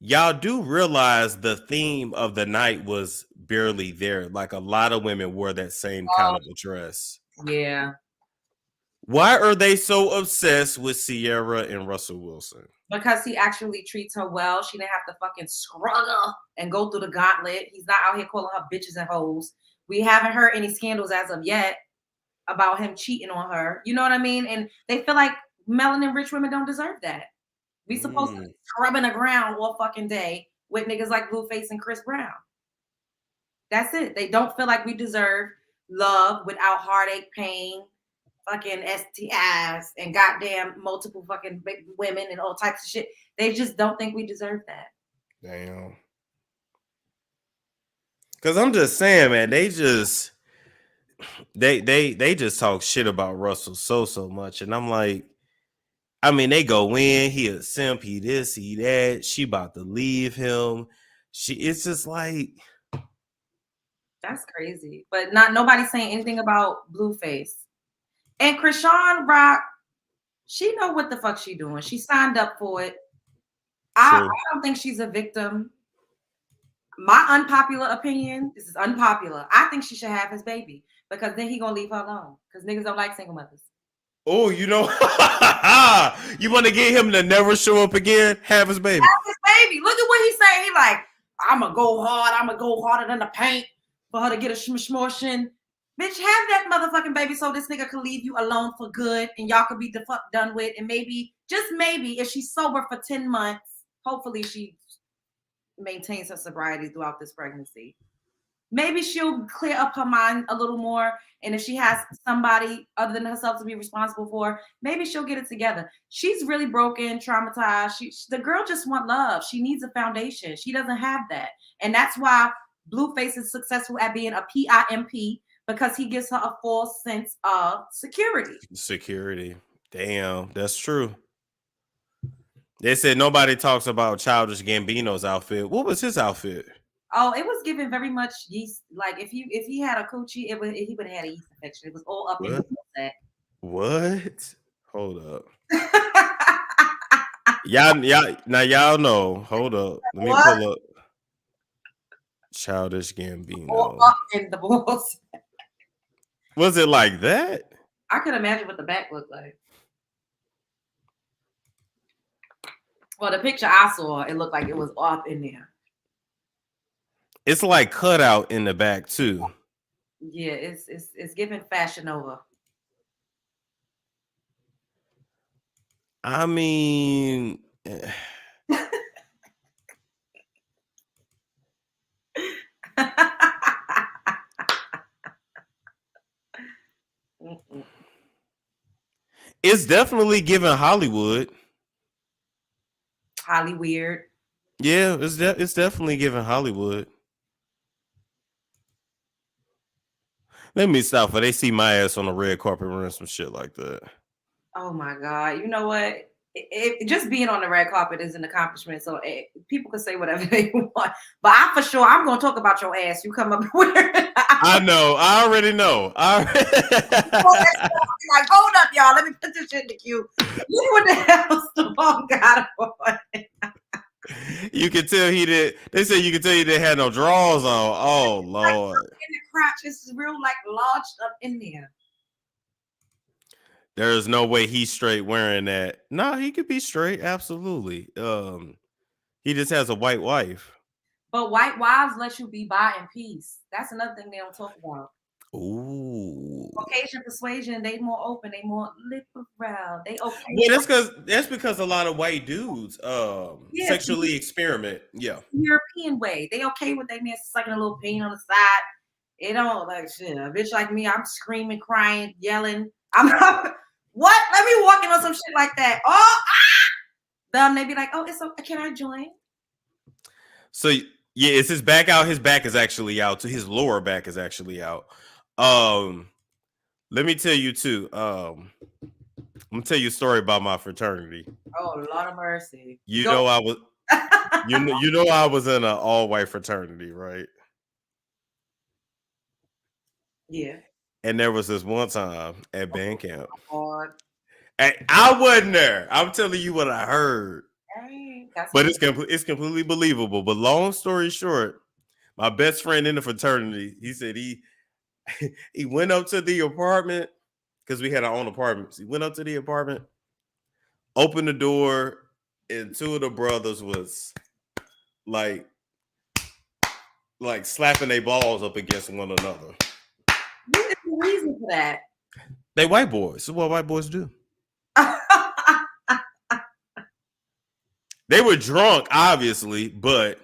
y'all do realize the theme of the night was barely there. Like a lot of women wore that same kind of a dress. Yeah. Why are they so obsessed with Ciara and Russell Wilson? Because he actually treats her well. She didn't have to fucking struggle and go through the gauntlet. He's not out here calling her bitches and hoes. We haven't heard any scandals as of yet about him cheating on her. You know what I mean? And they feel like melanin rich women don't deserve that. We supposed to be scrubbing the ground all fucking day with niggas like Blueface and Chris Brown. That's it. They don't feel like we deserve love without heartache, pain, fucking STIs, and goddamn multiple fucking women and all types of shit. They just don't think we deserve that. Damn. Because I'm just saying, man, they just talk shit about Russell so much. And I'm like, I mean, they go in, he a simp, he this, he that. She about to leave him. It's just like, that's crazy. But nobody's saying anything about Blueface. And Chrisean Rock, she know what the fuck she doing. She signed up for it. I don't think she's a victim. My unpopular opinion, this is unpopular. I think she should have his baby because then he gonna leave her alone because niggas don't like single mothers. Oh, you know, you want to get him to never show up again? Have his baby. Have his baby. Look at what he's saying. He like, I'm going to go hard. I'm going to go harder than the paint for her to get a smortion. Bitch, have that motherfucking baby so this nigga can leave you alone for good and y'all could be the fuck done with. And maybe, just maybe, if she's sober for 10 months, hopefully she maintains her sobriety throughout this pregnancy. Maybe she'll clear up her mind a little more. And if she has somebody other than herself to be responsible for, maybe she'll get it together. She's really broken, traumatized. The girl just wants love. She needs a foundation. She doesn't have that. And that's why Blueface is successful at being a PIMP because he gives her a false sense of security. Security. Damn, that's true. They said nobody talks about Childish Gambino's outfit. What was his outfit? Oh, it was given very much yeast. Like if he had a coochie, he would have had a yeast infection. It was all up in that. What? Hold up. y'all know. Hold up. Let me pull up Childish Gambino. All up in the balls. Was it like that? I could imagine what the back looked like. Well, the picture I saw, it looked like it was up in there. It's like cut out in the back too. Yeah, it's giving Fashion Nova. I mean, it's definitely giving Hollywood. Holly weird. Yeah, it's definitely giving Hollywood. Let me stop for they see my ass on the red carpet running some shit like that. Oh my God. You know what? Just being on the red carpet is an accomplishment. So people can say whatever they want. But I'm going to talk about your ass. You come up with I know. I already know. Like, hold up, y'all. Let me put this shit in the queue. Look what the hell Stallone got on. You can tell he did. They said you can tell he didn't have no drawers on. Oh Lord. In the crotch, it's real like lodged up in there. There's no way he's straight wearing that. No, he could be straight, absolutely. He just has a white wife. But white wives let you be bi in peace. That's another thing they don't talk about. Ooh. Caucasian persuasion, they more open, they more liberal. They okay. Yeah, that's because a lot of white dudes sexually experiment. Yeah. European way. They okay with that man sucking a little pain on the side. They don't like shit. A bitch like me, I'm screaming, crying, yelling. I'm not what? Let me walk in on some shit like that. Oh, then they be like, oh, it's okay. Can I join? So yeah, it's his back out. His back is actually out. So his lower back is actually out. Let me tell you too. I'm gonna tell you a story about my fraternity. Oh, Lord of mercy. You know I was in an all-white fraternity, right? Yeah. And there was this one time at band camp. God. And I wasn't there. I'm telling you what I heard. Dang, but it's completely believable. But long story short, my best friend in the fraternity, he said he went up to the apartment because we had our own apartments. He went up to the apartment, opened the door, and two of the brothers was like slapping their balls up against one another. What is the reason for that? They white boys. This is what white boys do. They were drunk, obviously, but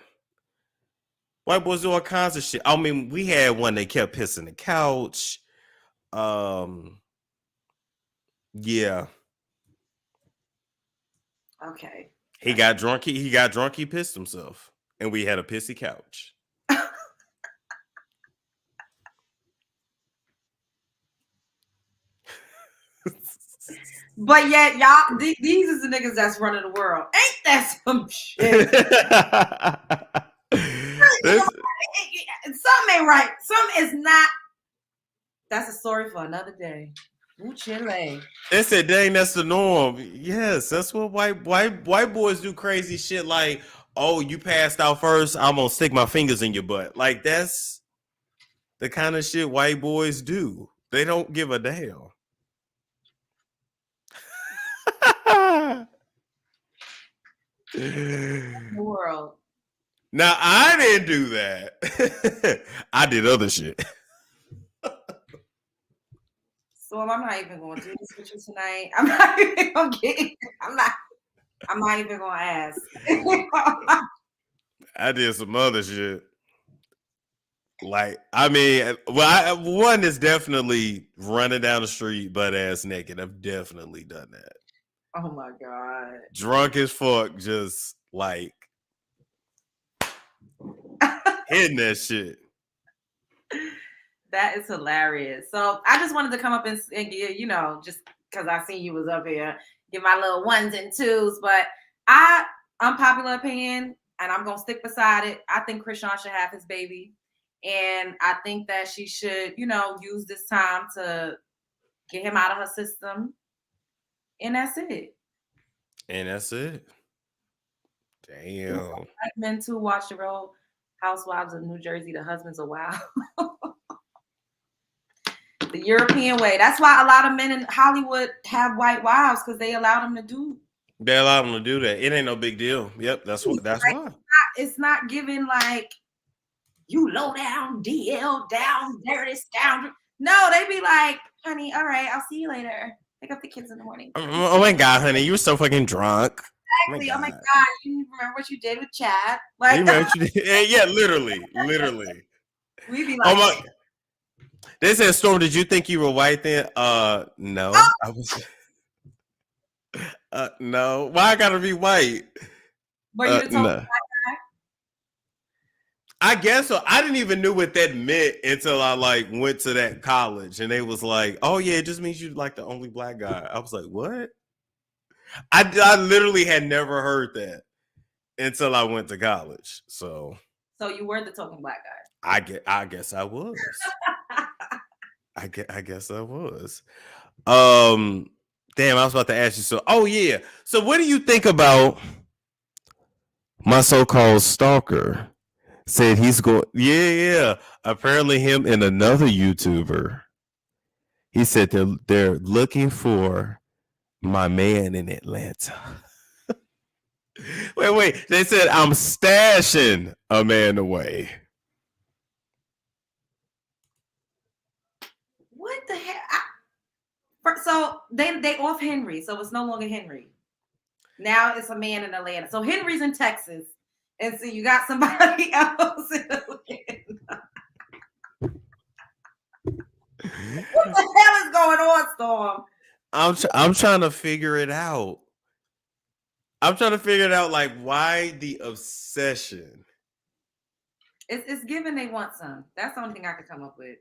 white boys do all kinds of shit. I mean, we had one that kept pissing the couch. Yeah. Okay. He got drunk. He got drunk. He pissed himself, and we had a pissy couch. But yet, y'all, these is the niggas that's running the world. Ain't that some shit? Something ain't right. Something is not. That's a story for another day. Ooh, Chile. They said, dang, that's the norm. Yes, that's what white boys do crazy shit like, oh, you passed out first, I'm gonna stick my fingers in your butt. Like, that's the kind of shit white boys do. They don't give a damn. The world. Now, I didn't do that. I did other shit. So I'm not even going to do this with you tonight. I'm not even going to get. I'm not even going to ask. I did some other shit. Like, I mean, one is definitely running down the street butt ass naked. I've definitely done that. Oh my God. Drunk as fuck, just like hitting that shit. That is hilarious. So I just wanted to come up and give, just because I seen you was up here, give my little ones and twos. But unpopular opinion, and I'm gonna stick beside it. I think Chrisean should have his baby, and I think that she should, use this time to get him out of her system, and that's it. And that's it. Damn. Black men too watch the Real Housewives of New Jersey. The husbands are wild. The European way. That's why a lot of men in Hollywood have white wives, because they allow them to do. They allow them to do that. It ain't no big deal. Yep, that's why. It's not giving like you low down, DL down, dirty scoundrel. No, they be like, honey, all right, I'll see you later. Pick up the kids in the morning. Oh my God, honey, you were so fucking drunk. Exactly. Oh my God, you remember what you did with Chad? Like, yeah, literally. We be like, They said, Storm, did you think you were white then? No. I was. No. Why I gotta be white? Were you the black guy? I guess so. I didn't even know what that meant until I went to that college, and they was like, "Oh yeah, it just means you're like the only black guy." I was like, "What?" I literally had never heard that until I went to college. So you were the token black guy. I guess I was. I guess I was. Damn, I was about to ask you. So, oh yeah. So, what do you think about my so-called stalker? Said he's going. Yeah. Apparently, him and another YouTuber He said they're looking for my man in Atlanta. Wait. They said I'm stashing a man away. What the heck? So they off Henry, so it's no longer Henry. Now it's a man in Atlanta. So Henry's in Texas, and so you got somebody else in Atlanta. What the hell is going on, Storm? I'm trying to figure it out. Like, why the obsession? It's given they want some. That's the only thing I could come up with.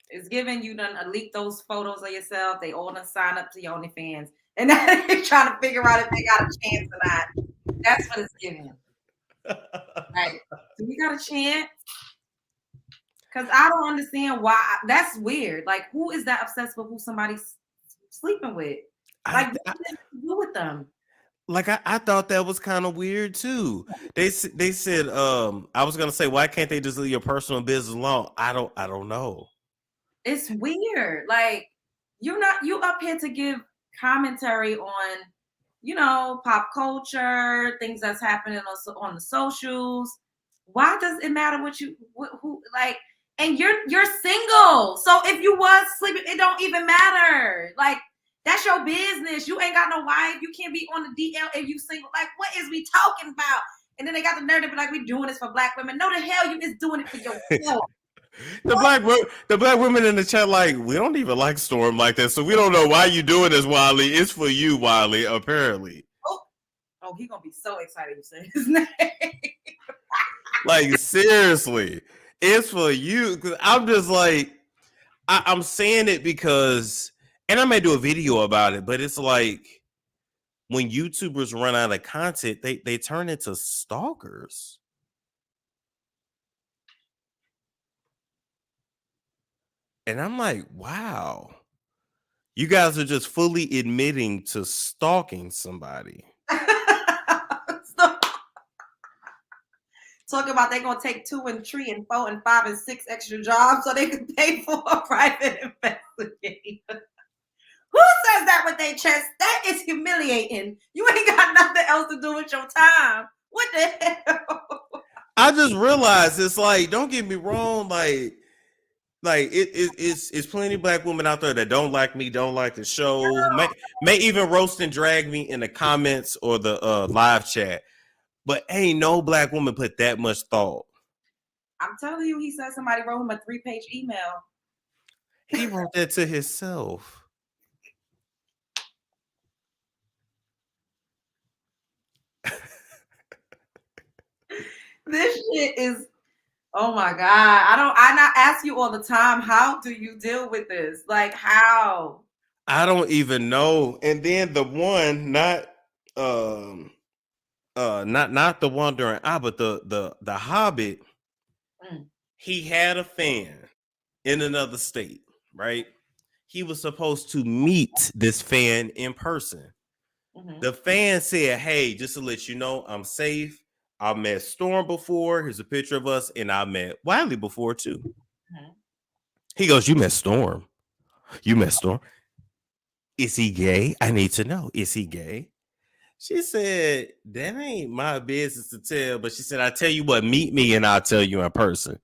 It's given you done leak those photos of yourself. They all done sign up to your OnlyFans. And now they're trying to figure out if they got a chance or not. That's what it's giving. Right. Do we got a chance? Because I don't understand why. That's weird. Like, who is that obsessed with who somebody's sleeping with? Like, what does it do with them? Like, I thought that was kind of weird too. They said, I was gonna say, why can't they just leave your personal business alone? I don't know. It's weird. Like, you up here to give commentary on, pop culture, things that's happening on the socials. Why does it matter who like? And you're single, so if you was sleeping, it don't even matter. Like, that's your business. You ain't got no wife. You can't be on the DL if you single. Like, what is we talking about? And then they got the nerve to be like, we doing this for black women. No, the hell you is doing it for yourself. The black women in the chat, like, we don't even like Storm like that, so we don't know why you doing this, Wiley. It's for you, Wiley, apparently. Oh, he gonna be so excited you say his name. Like, seriously, it's for you. Because I'm just like, I'm saying it because, and I may do a video about it, but it's like when YouTubers run out of content, they turn into stalkers. And I'm like, wow, you guys are just fully admitting to stalking somebody. Talking about they're going to take 2 and 3 and 4 and 5 and 6 extra jobs so they can pay for a private investigator. Who says that with their chest? That is humiliating. You ain't got nothing else to do with your time. What the hell? I just realized it's like, don't get me wrong, it's plenty of black women out there that don't like me, don't like the show, may even roast and drag me in the comments or the live chat. But ain't no black woman put that much thought. I'm telling you, he said somebody wrote him a 3-page email. He wrote that to himself. This shit is, oh my God. I not ask you all the time, how do you deal with this? Like, how? I don't even know. And then the one, not the Wandering Eye, but the Hobbit, he had a fan in another state, right? He was supposed to meet this fan in person. Mm-hmm. The fan said, hey, just to let you know, I'm safe. I met Storm before. Here's a picture of us. And I met Wiley before too. Mm-hmm. He goes, you met Storm. You met Storm. Is he gay? I need to know. Is he gay? She said, that ain't my business to tell. But she said, I tell you what, meet me and I'll tell you in person.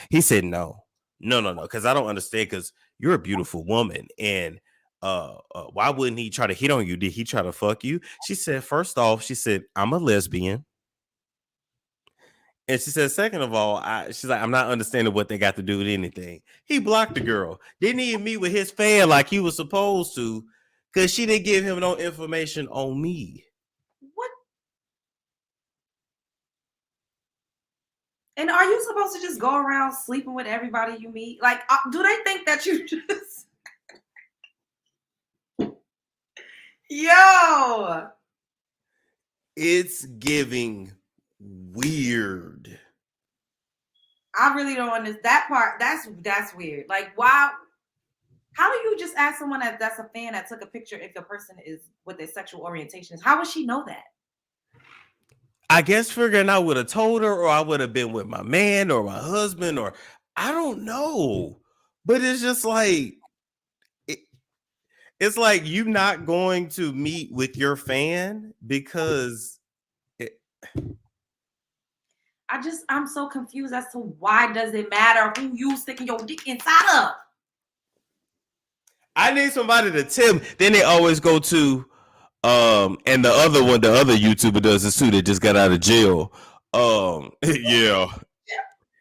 He said, no. Because I don't understand, because you're a beautiful woman. And why wouldn't he try to hit on you? Did he try to fuck you? She said, first off, she said, I'm a lesbian. And she said, second of all, she's like, I'm not understanding what they got to do with anything. He blocked the girl. Didn't even meet with his fan like he was supposed to, because she didn't give him no information on me. What? And are you supposed to just go around sleeping with everybody you meet? Like, do they think that you just... Yo! It's giving weird. I really don't understand that part. That's weird. Like, why? How do you just ask someone that's a fan that took a picture if the person is what their sexual orientation is? How would she know that? I guess figuring I would have told her, or I would have been with my man or my husband, or I don't know. But it's just like, It's like you not going to meet with your fan because I'm so confused as to why does it matter who you sticking your dick inside of? I need somebody to tell me. Then they always go to and the other YouTuber does this too, that just got out of jail. Yeah.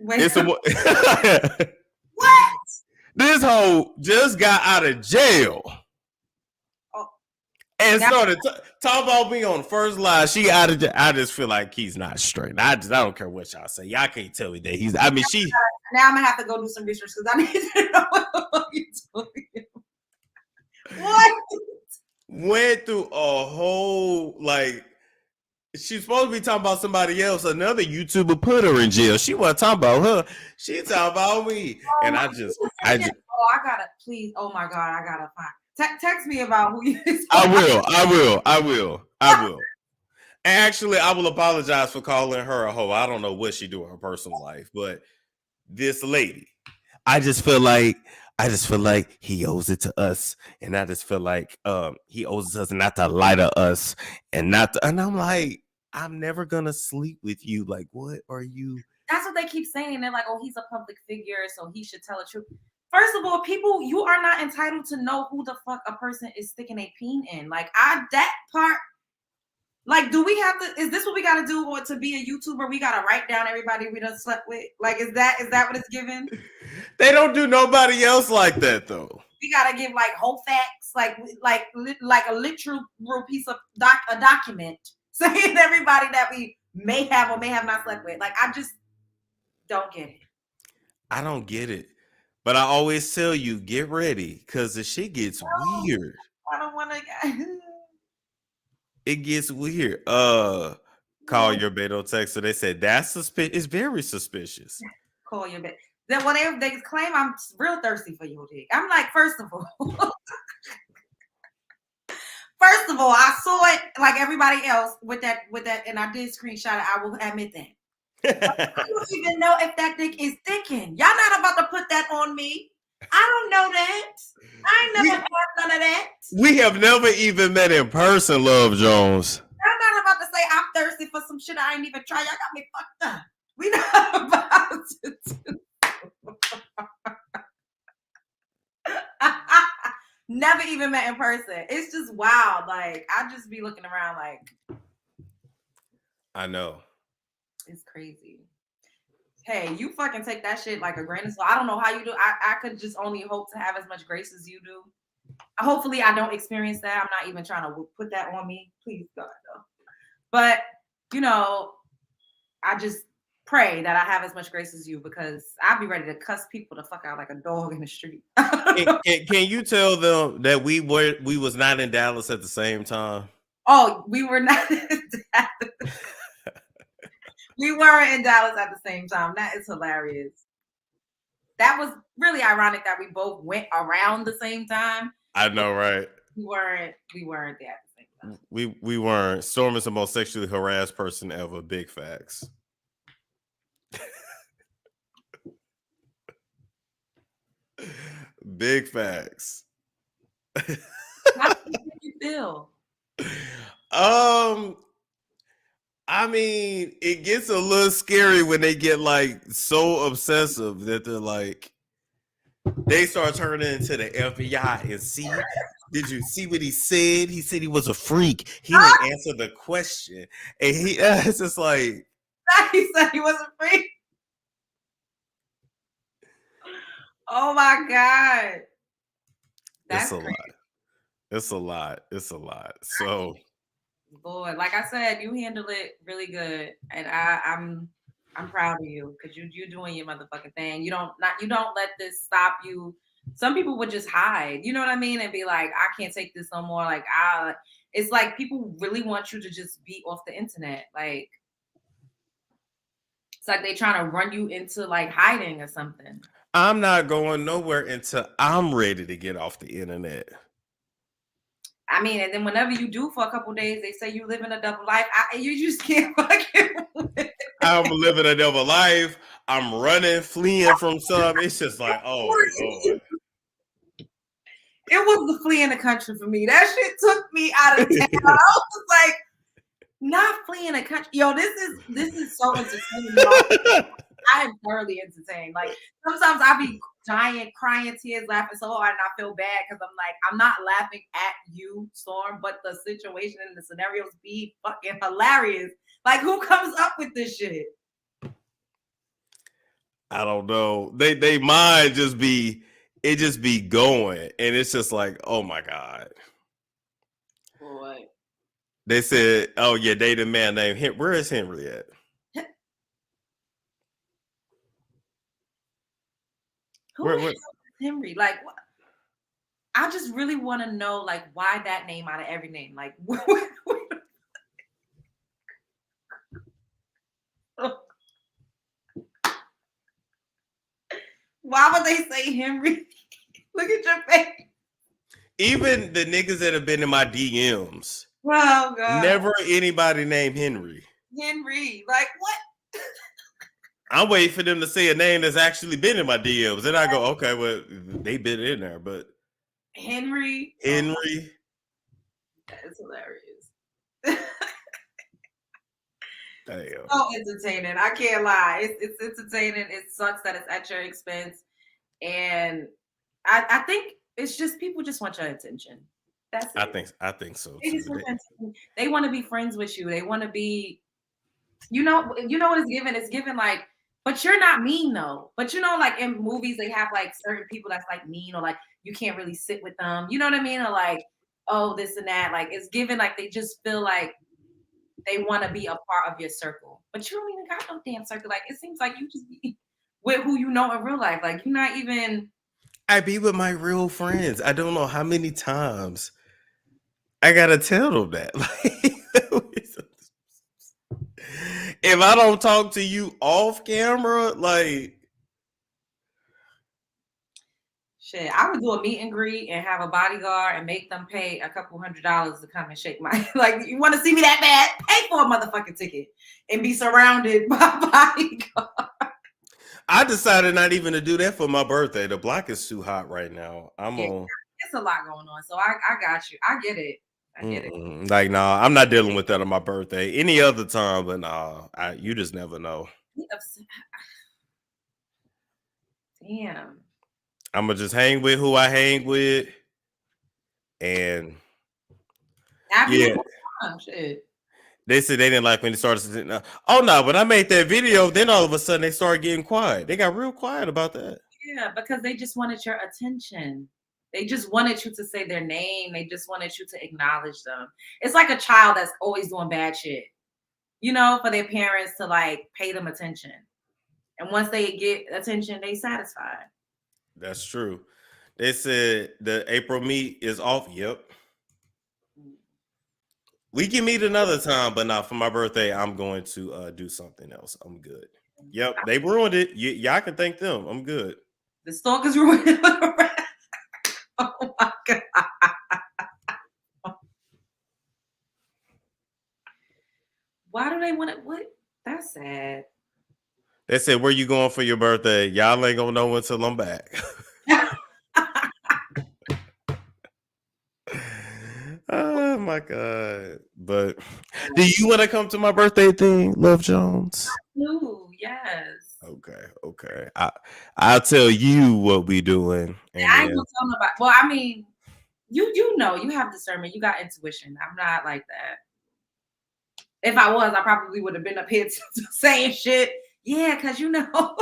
Wait, It's a what? This hoe just got out of jail. And started talking about me on the first line. She out of jail. I just feel like he's not straight. I don't care what y'all say. Y'all can't tell me that he's. I mean, she. Now I'm gonna have to go do some research because I need to know what you told me. What? Went through a whole like. She's supposed to be talking about somebody else. Another YouTuber put her in jail. She wasn't talking about her. She talking about me. And I just. I gotta please. Oh my God, I gotta find. Text me about who you is. I will. And actually, I will apologize for calling her a hoe. I don't know what she do in her personal life, but this lady, I just feel like he owes it to us, and I just feel like he owes us not to lie to us, and I'm like, I'm never gonna sleep with you. Like, what are you? That's what they keep saying. They're like, oh, he's a public figure, so he should tell the truth. First of all, people, you are not entitled to know who the fuck a person is sticking a peen in. Like, that part, like, do we have to, is this what we got to do or to be a YouTuber? We got to write down everybody we done slept with? Like, is that what it's given? They don't do nobody else like that, though. We got to give, like, whole facts, like a literal piece of a document saying everybody that we may have or may have not slept with. Like, I just don't get it. I don't get it. But I always tell you, get ready, because the shit gets weird. I don't want to. It gets weird. Call your Beto texter. They said that's suspicious. It's very suspicious. Call your Beto. Then when they claim I'm real thirsty for your dick, I'm like, first of all, I saw it like everybody else with that, and I did screenshot it. I will admit that. I don't even know if that dick is thickened. Y'all not about to put that on me. I don't know that. I ain't never had none of that. We have never even met in person, Love Jones. I'm not about to say I'm thirsty for some shit I ain't even tried. Y'all got me fucked up. We not about to do. Never even met in person. It's just wild. Like, I just be looking around like. I know. It's crazy. Hey, you fucking take that shit like a grain of salt. I don't know how you do. I could just only hope to have as much grace as you do. Hopefully, I don't experience that. I'm not even trying to put that on me. Please, God, no. But, you know, I just pray that I have as much grace as you because I'll be ready to cuss people the fuck out like a dog in the street. Can you tell them that we was not in Dallas at the same time? Oh, we were not in Dallas. We weren't in Dallas at the same time. That is hilarious. That was really ironic that we both went around the same time. I know, right? We weren't there at the same time. We weren't. Storm is the most sexually harassed person ever. Big facts. Big facts. How do you feel? I mean, it gets a little scary when they get like so obsessive that they're like, they start turning into the FBI and see. Did you see what he said? He said he was a freak. He didn't answer the question, and it's just like he said he was a freak. Oh my God, that's a lot. It's a lot. It's a lot. So. Lord, like I said, you handle it really good, and I'm proud of you because you doing your motherfucking thing. You don't let this stop you. Some people would just hide, you know what I mean, and be like, I can't take this no more. Like it's like people really want you to just be off the internet. Like it's like they trying to run you into like hiding or something. I'm not going nowhere until I'm ready to get off the internet. I mean, and then whenever you do for a couple days, they say you living a double life. You just can't fucking. I'm living a double life. I'm running, fleeing from some. It's just like, oh Lord. It was the fleeing the country for me. That shit took me out of town. I was like, not fleeing the country. Yo, this is so entertaining. I am thoroughly entertained. Like sometimes I be dying, crying, tears, laughing so hard, and I feel bad because I'm like, I'm not laughing at you, Storm, but the situation and the scenarios be fucking hilarious. Like, who comes up with this shit? I don't know. They mind just be going, and it's just like, oh my god. Boy. They said, oh yeah, date a man named Henry. Where is Henry at? Who is Henry? Like, what? I just really want to know, like, why that name out of every name? Like, why would they say Henry? Look at your face. Even the niggas that have been in my DMs. Oh god. Never anybody named Henry. Henry, like what? I'm waiting for them to say a name that's actually been in my DMs. Then I go, okay, well, they been in there, but Henry. Henry. That's hilarious. Damn. So entertaining. I can't lie. It's entertaining. It sucks that it's at your expense. And I think it's just people just want your attention. That's it. I think so. They want to be friends with you. They want to be, you know what it's given? It's given like, but you're not mean though. But you know, like in movies, they have like certain people that's like mean or like you can't really sit with them. You know what I mean? Or like, oh, this and that. Like it's given like they just feel like they want to be a part of your circle. But you don't even got no damn circle. Like it seems like you just be with who you know in real life. Like you're not even. I be with my real friends. I don't know how many times I gotta tell them that. If I don't talk to you off camera, like shit, I would do a meet and greet and have a bodyguard and make them pay a couple $100 to come and shake my like. You want to see me that bad? Pay for a motherfucking ticket and be surrounded by bodyguards. I decided not even to do that for my birthday. The block is too hot right now. It's a lot going on, so I got you. I get it. I get it. Like, nah, I'm not dealing with that on my birthday. Any other time, but nah, you just never know. Damn. I'm gonna just hang with who I hang with, and shit. They said they didn't like when they started. Oh no! When I made that video, then all of a sudden they started getting quiet. They got real quiet about that. Yeah, because they just wanted your attention. They just wanted you to say their name. They just wanted you to acknowledge them. It's like a child that's always doing bad shit, you know, for their parents to like pay them attention. And once they get attention, they satisfied. That's true. They said the April meet is off. Yep. We can meet another time, but not for my birthday. I'm going to do something else. I'm good. Yep, they ruined it. Y'all can thank them. I'm good. The stalkers ruined it. Oh my god! Why do they want it? What? That's sad. They said, "Where you going for your birthday?" Y'all ain't gonna know until I'm back. Oh my god! But do you want to come to my birthday thing, Love Jones? I do, yes. Okay. I'll tell you what we doing. I ain't gonna tell nobody. Well, I mean, you know, you have discernment. You got intuition. I'm not like that. If I was, I probably would have been up here saying shit. Yeah, because you know.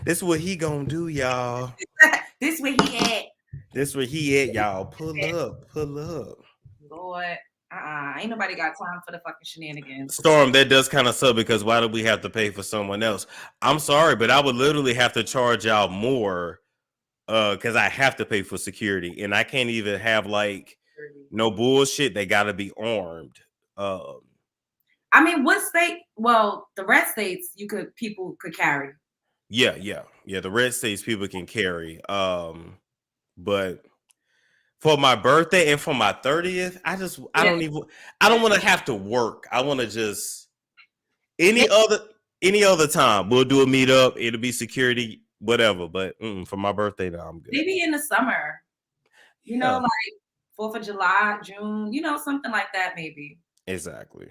This is what he gonna do, y'all. This where he at. This where he at, y'all. Pull up. Lord, ain't nobody got time for the fucking shenanigans. Storm, that does kind of suck because why do we have to pay for someone else? I'm sorry, but I would literally have to charge y'all more because I have to pay for security, and I can't even have like no bullshit. They gotta be armed. I mean, what state? Well, the red states, people could carry. Yeah. The red states people can carry. But for my birthday and for my 30th, I don't want to have to work. I want to just any other time we'll do a meetup. It'll be security, whatever. But for my birthday, no, I'm good. Maybe in the summer. You know, like 4th of July, June, something like that, maybe. Exactly.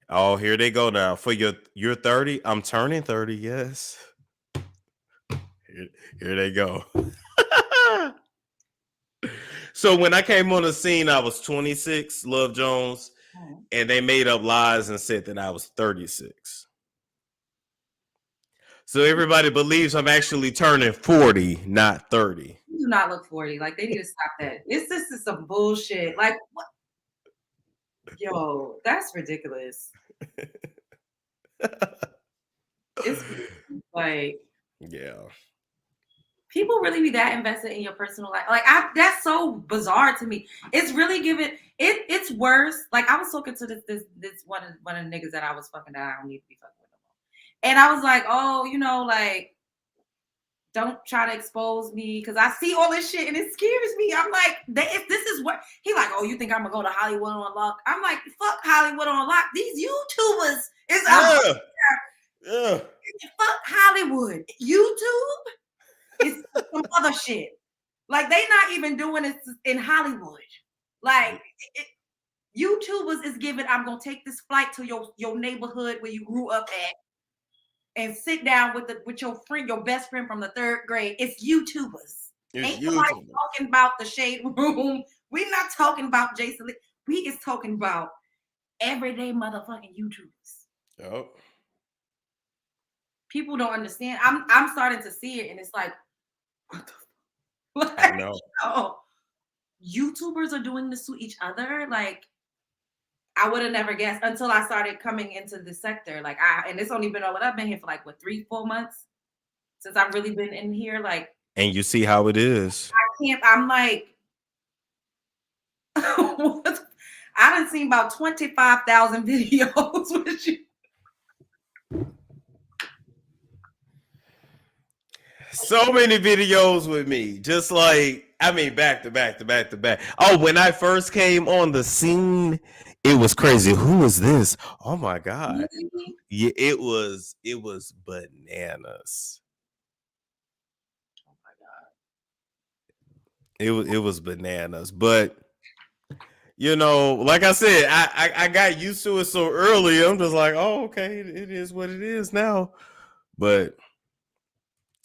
Oh, here they go now. For you're 30. I'm turning 30. Yes. Here they go. So when I came on the scene, I was 26, Love Jones, and they made up lies and said that I was 36. So everybody believes I'm actually turning 40, not 30. You do not look 40. Like, they need to stop that. This is some bullshit. Like, what? Yo, that's ridiculous. It's like, yeah. People really be that invested in your personal life. Like, that's so bizarre to me. It's really giving it's worse. Like, I was talking to this one of the niggas that I was fucking that I don't need to be fucking with no more. And I was like, oh, like, don't try to expose me because I see all this shit and it scares me. I'm like, this is what he like. Oh, you think I'm gonna go to Hollywood on lock? I'm like, fuck Hollywood on lock. These YouTubers is out there. Yeah. Fuck Hollywood. YouTube is some other shit. Like, they not even doing it in Hollywood. Like, YouTubers is giving. I'm gonna take this flight to your neighborhood where you grew up at. And sit down with your friend, your best friend from the 3rd grade. It's YouTubers. Ain't nobody talking about the Shade Room. We're not talking about Jason Lee. We is talking about everyday motherfucking YouTubers. Yep. People don't understand. I'm starting to see it, and it's like, what the fuck? Like, I know. YouTubers are doing this to each other. Like, I would have never guessed until I started coming into the sector. Like, and it's only been I've been here for like 3-4 months since I've really been in here. Like, and you see how it is. I'm like, what? I done seen about 25,000 videos with you. So many videos with me, just like, I mean, back to back. Oh, when I first came on the scene, it was crazy. Who is this? Oh my God. Yeah, it was bananas. Oh my God. It was bananas. But like I said, I got used to it so early. I'm just like, oh, okay, it is what it is now. But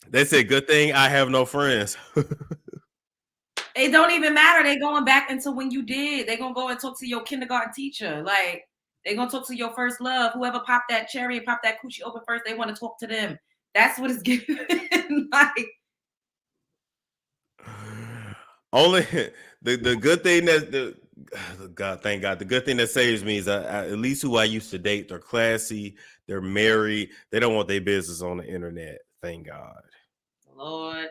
they said, good thing I have no friends. It don't even matter. They going back into when you did. They gonna go and talk to your kindergarten teacher. Like, they gonna talk to your first love. Whoever popped that cherry and popped that coochie open first, they want to talk to them. That's what it's giving. Like, only the good thing that God, thank God, the good thing that saves me is at least who I used to date, they're classy, they're married, they don't want their business on the internet. Thank God. Lord,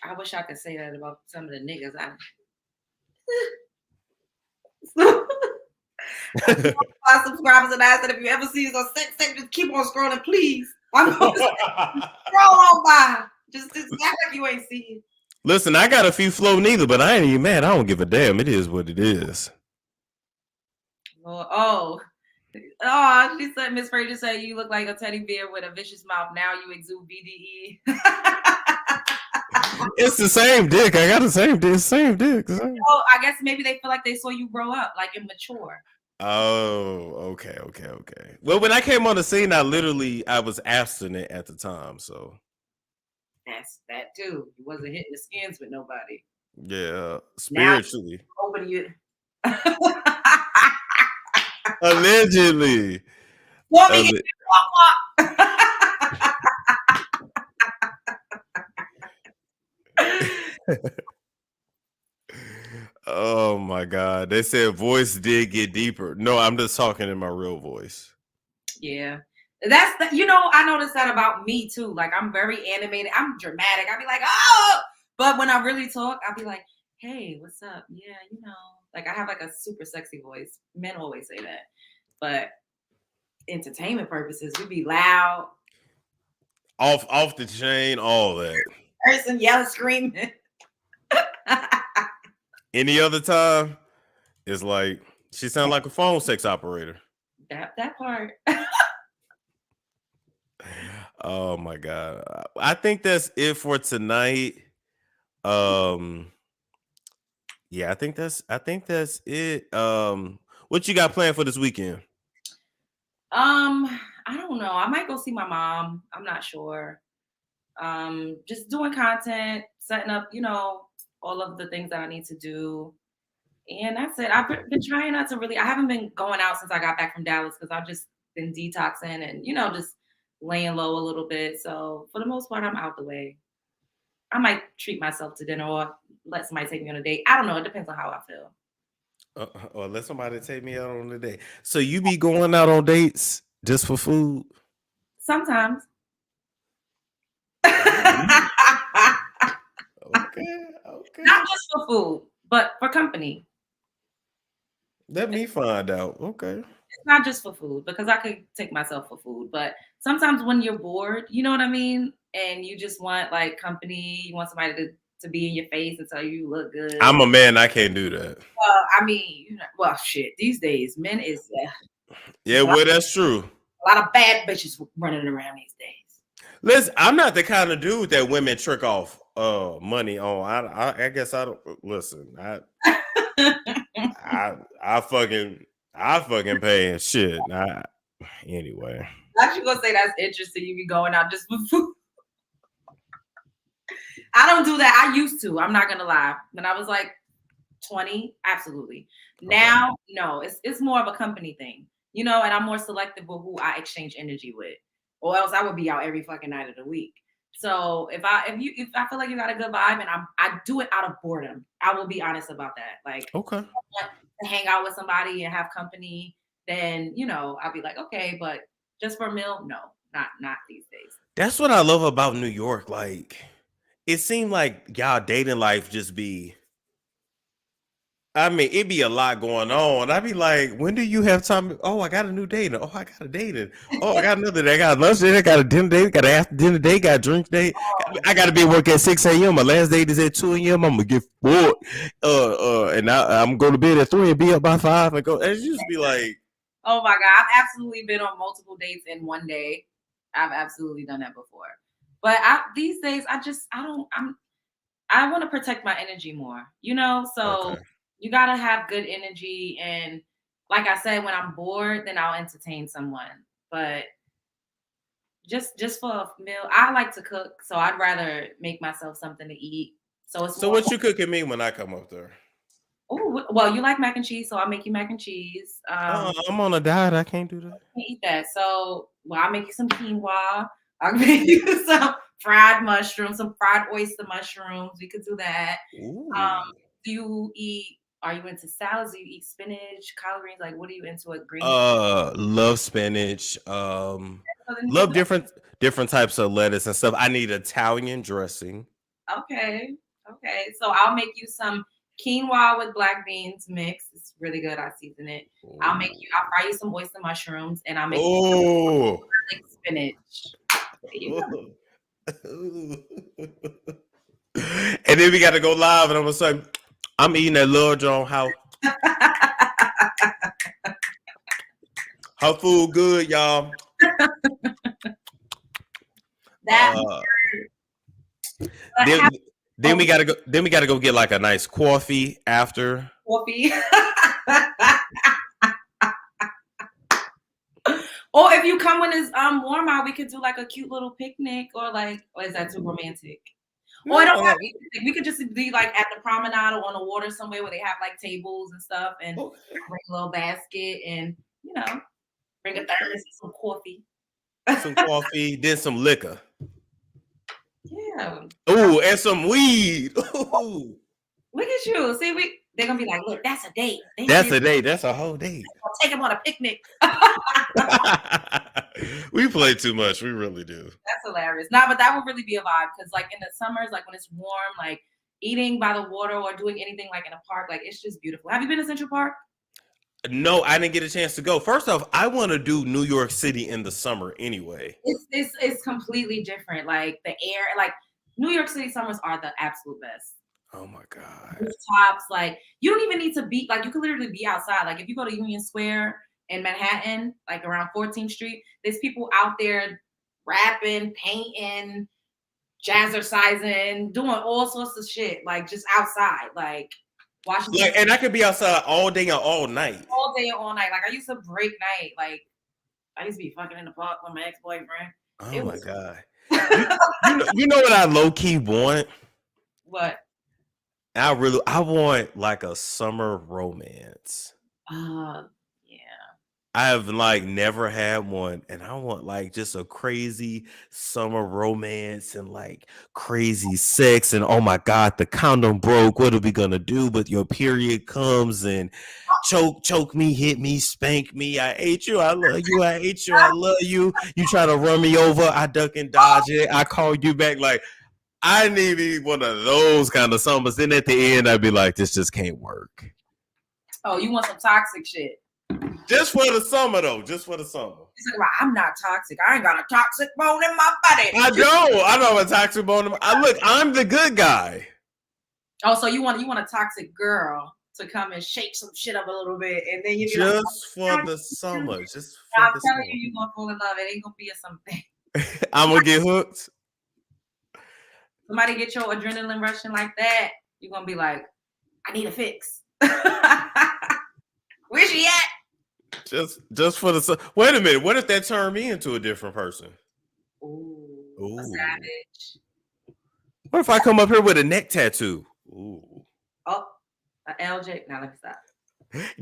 I wish I could say that about some of the niggas. My subscribers and ask that if you ever see us on sex, just keep on scrolling, please. I'm going to scroll on by. Just act like you ain't seen. Listen, I got a few flow neither, but I ain't even mad. I don't give a damn. It is what it is. Oh, she said, Miss Frazier said you look like a teddy bear with a vicious mouth. Now you exude BDE. It's the same dick. I got the same dick. Oh, I guess maybe they feel like they saw you grow up, like, and mature. Oh, okay. Well, when I came on the scene, I was abstinent at the time, so. That's that too. You wasn't hitting the skins with nobody. Yeah, spiritually. Open you. Allegedly. Want me to Oh my God. They said voice did get deeper. No, I'm just talking in my real voice. Yeah. That's I noticed that about me too. Like, I'm very animated. I'm dramatic. I'll be like, oh, but when I really talk, I'll be like, hey, what's up? Yeah, like, I have like a super sexy voice. Men always say that. But entertainment purposes, we be loud. Off the chain, all that. Person yelling, screaming. Any other time, it's like she sounds like a phone sex operator. That part. Oh my God. I think that's it for tonight. Yeah, I think that's it. What you got planned for this weekend? I don't know. I might go see my mom. I'm not sure. Just doing content, setting up, all of the things that I need to do. And that's it. I've been trying not to really, I haven't been going out since I got back from Dallas because I've just been detoxing and, just laying low a little bit. So for the most part, I'm out the way. I might treat myself to dinner or let somebody take me on a date. I don't know. It depends on how I feel. Or let somebody take me out on a date. So you be going out on dates just for food? Sometimes. Okay. Not just for food, but for company. Let me find out. Okay. It's not just for food because I could take myself for food, but sometimes when you're bored, you know what I mean? And you just want like company, you want somebody to be in your face and tell you look good. I'm a man, I can't do that. Well, I mean, shit. These days, men is yeah, well, that's true. A lot of bad bitches running around these days. Listen, I'm not the kind of dude that women trick off money on. I guess I don't listen. I fucking pay shit. Anyway. Not you gonna say that's interesting. You be going out just for food. I don't do that. I used to. I'm not gonna lie. When I was like 20, absolutely. Now, no. It's more of a company thing, and I'm more selective with who I exchange energy with, or else I would be out every fucking night of the week. So if I feel like you got a good vibe and I do it out of boredom, I will be honest about that. Like, okay, if I want to hang out with somebody and have company, then I'll be like, okay, but just for a meal, no, not these days. That's what I love about New York. Like, it seemed like y'all dating life just be. I mean, it be a lot going on. I'd be like, when do you have time? Oh, I got a new date. Oh, I got a date. Oh, I got another day. I got lunch day. I got a dinner day. Got an after dinner day. Got a drink day. I got to be at work at 6 a.m. My last date is at 2 a.m. I'm gonna get bored. And I'm going to bed at 3 and be up by 5 and go. It used to be like, oh my God, I've absolutely been on multiple dates in one day. I've absolutely done that before. But these days, I want to protect my energy more, so. Okay. You got to have good energy. And like I said, when I'm bored, then I'll entertain someone. But just for a meal, I like to cook. So I'd rather make myself something to eat. So what you cooking me when I come up there? Oh, well, you like mac and cheese. So I'll make you mac and cheese. I'm on a diet. I can't do that. I can't eat that. So, I'll make you some quinoa. I'll make you some fried mushrooms, some fried oyster mushrooms. We could do that. Ooh. Are you into salads? Do you eat spinach, collard greens? Like, what are you into? Green? Love spinach. Love different types of lettuce and stuff. I need Italian dressing. Okay. So I'll make you some quinoa with black beans mix. It's really good. I season it. Ooh. I'll fry you some oyster mushrooms, and I'll make you some spinach. And then we got to go live, and I'm gonna say, I'm eating at Lil John house. Her food good, y'all. Then we gotta go. Then we gotta go get like a nice coffee after. Coffee. Or if you come when it's warm out, we could do like a cute little picnic, or is that too romantic? Or we could just be like at the promenade or on the water somewhere where they have like tables and stuff, and bring a little basket and bring a thermos and some coffee. Some coffee, then some liquor. Yeah. Ooh, and some weed. Ooh. Look at you. See, they're gonna be like, look, that's a date. That's a date. That's a whole date. I'll take them on a picnic. We play too much. We really do. That's hilarious. Nah, but that would really be a vibe because, like, in the summers, like when it's warm, like eating by the water or doing anything like in a park, like it's just beautiful. Have you been to Central Park? No, I didn't get a chance to go. First off, I want to do New York City in the summer anyway. It's completely different. Like the air, like New York City summers are the absolute best. Oh my God. Rooftops, like you don't even need to be like you could literally be outside. Like if you go to Union Square in Manhattan, like around 14th Street, there's people out there rapping, painting, jazzercising, doing all sorts of shit, like just outside, like watching. Like, and I could be outside all day and all night. All day and all night. Like I used to break night. Like I used to be fucking in the park with my ex-boyfriend. Oh my God. you know what I low-key want? What? I want like a summer romance. Yeah. I have like never had one, and I want like just a crazy summer romance and like crazy sex. And oh my God, the condom broke. What are we gonna do? But your period comes and choke me, hit me, spank me. I hate you. I love you. I hate you. I love you. You try to run me over. I duck and dodge it. I call you back. Like I need one of those kind of summers. Then at the end, I'd be like, this just can't work. Oh, you want some toxic shit? Just for the summer, though. Just for the summer. I'm not toxic. I ain't got a toxic bone in my body. I don't. I don't have a toxic bone in my. Look, I'm the good guy. Oh, so you want a toxic girl to come and shake some shit up a little bit, and then you just for the summer. Just for I'm the telling summer. you gonna fall in love. It ain't gonna be a something. I'm gonna get hooked. Somebody get your adrenaline rushing like that, you're gonna be like, I need a fix. Where she at? Just for the wait a minute. What if that turned me into a different person? Ooh. A savage. What if I come up here with a neck tattoo? Ooh. Oh, an LJ. Now let me stop.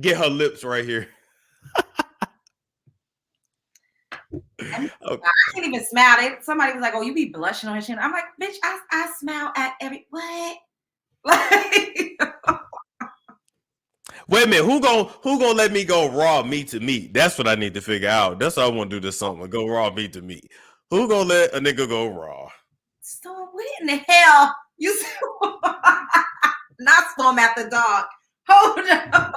Get her lips right here. Okay. I can't even smile. Somebody was like, "Oh, you be blushing on her chin." I'm like, "Bitch, I smile at every what?" Like, wait a minute. Who gonna let me go raw meat to meat? That's what I need to figure out. That's what I want to do this summer. Go raw meat to meat. Who gonna let a nigga go raw? Storm, what in the hell? You not Storm at the dog. Hold on.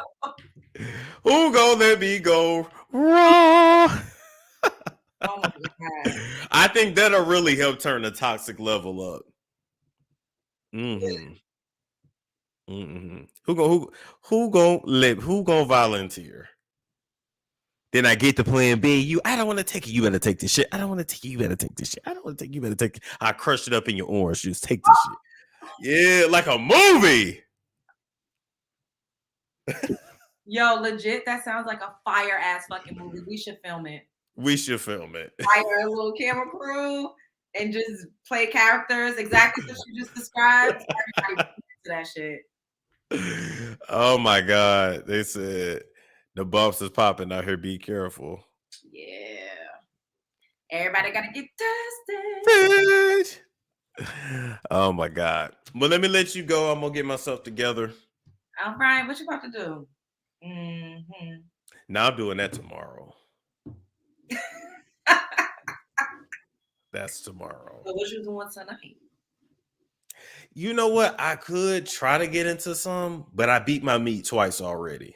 Who gonna let me go raw? Oh my God. I think that'll really help turn the toxic level up. Mm-hmm. Mm-hmm. Who gonna volunteer? Then I get to plan B. I don't want to take it. You better take this shit. I don't want to take it. You better take this shit. I don't want to take it. You better take it. I crushed it up in your orange juice. Take this shit. Yeah, like a movie. Yo, legit, that sounds like a fire ass fucking movie. We should film it. We should film it. Hire a little camera crew and just play characters exactly what you just described. Everybody to that shit. Oh my God. They said the bumps is popping out here. Be careful. Yeah. Everybody gotta get tested. Oh my God. Well, let me let you go. I'm gonna get myself together. All right, what you about to do? Mm-hmm. Now I'm doing that tomorrow. That's tomorrow. So what you doing tonight? You know what? I could try to get into some, but I beat my meat twice already.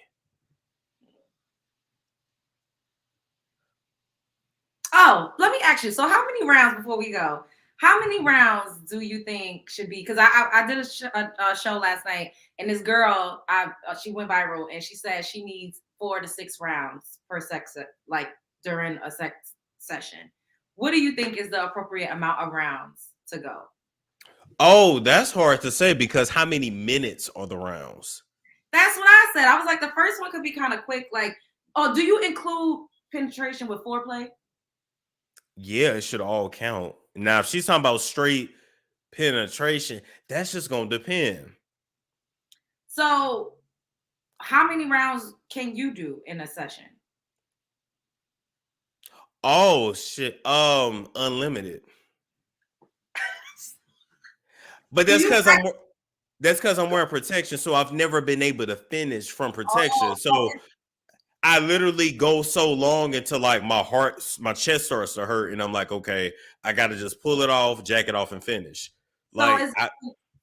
Oh, let me ask you. So how many rounds before we go? How many rounds do you think should be? Because I did a show last night, and this girl, she went viral, and she said she needs 4 to 6 rounds per sex, like during a sex session. What do you think is the appropriate amount of rounds to go? Oh, that's hard to say because how many minutes are the rounds? That's what I said. I was like, the first one could be kind of quick. Like, oh, do you include penetration with foreplay? Yeah, it should all count. Now, if she's talking about straight penetration, that's just gonna depend. So, how many rounds can you do in a session? Oh shit. Unlimited. But that's because I'm wearing protection, so I've never been able to finish from protection. So I literally go so long until like my chest starts to hurt, and I'm like, okay, I gotta just pull it off, jack it off, and finish. So it's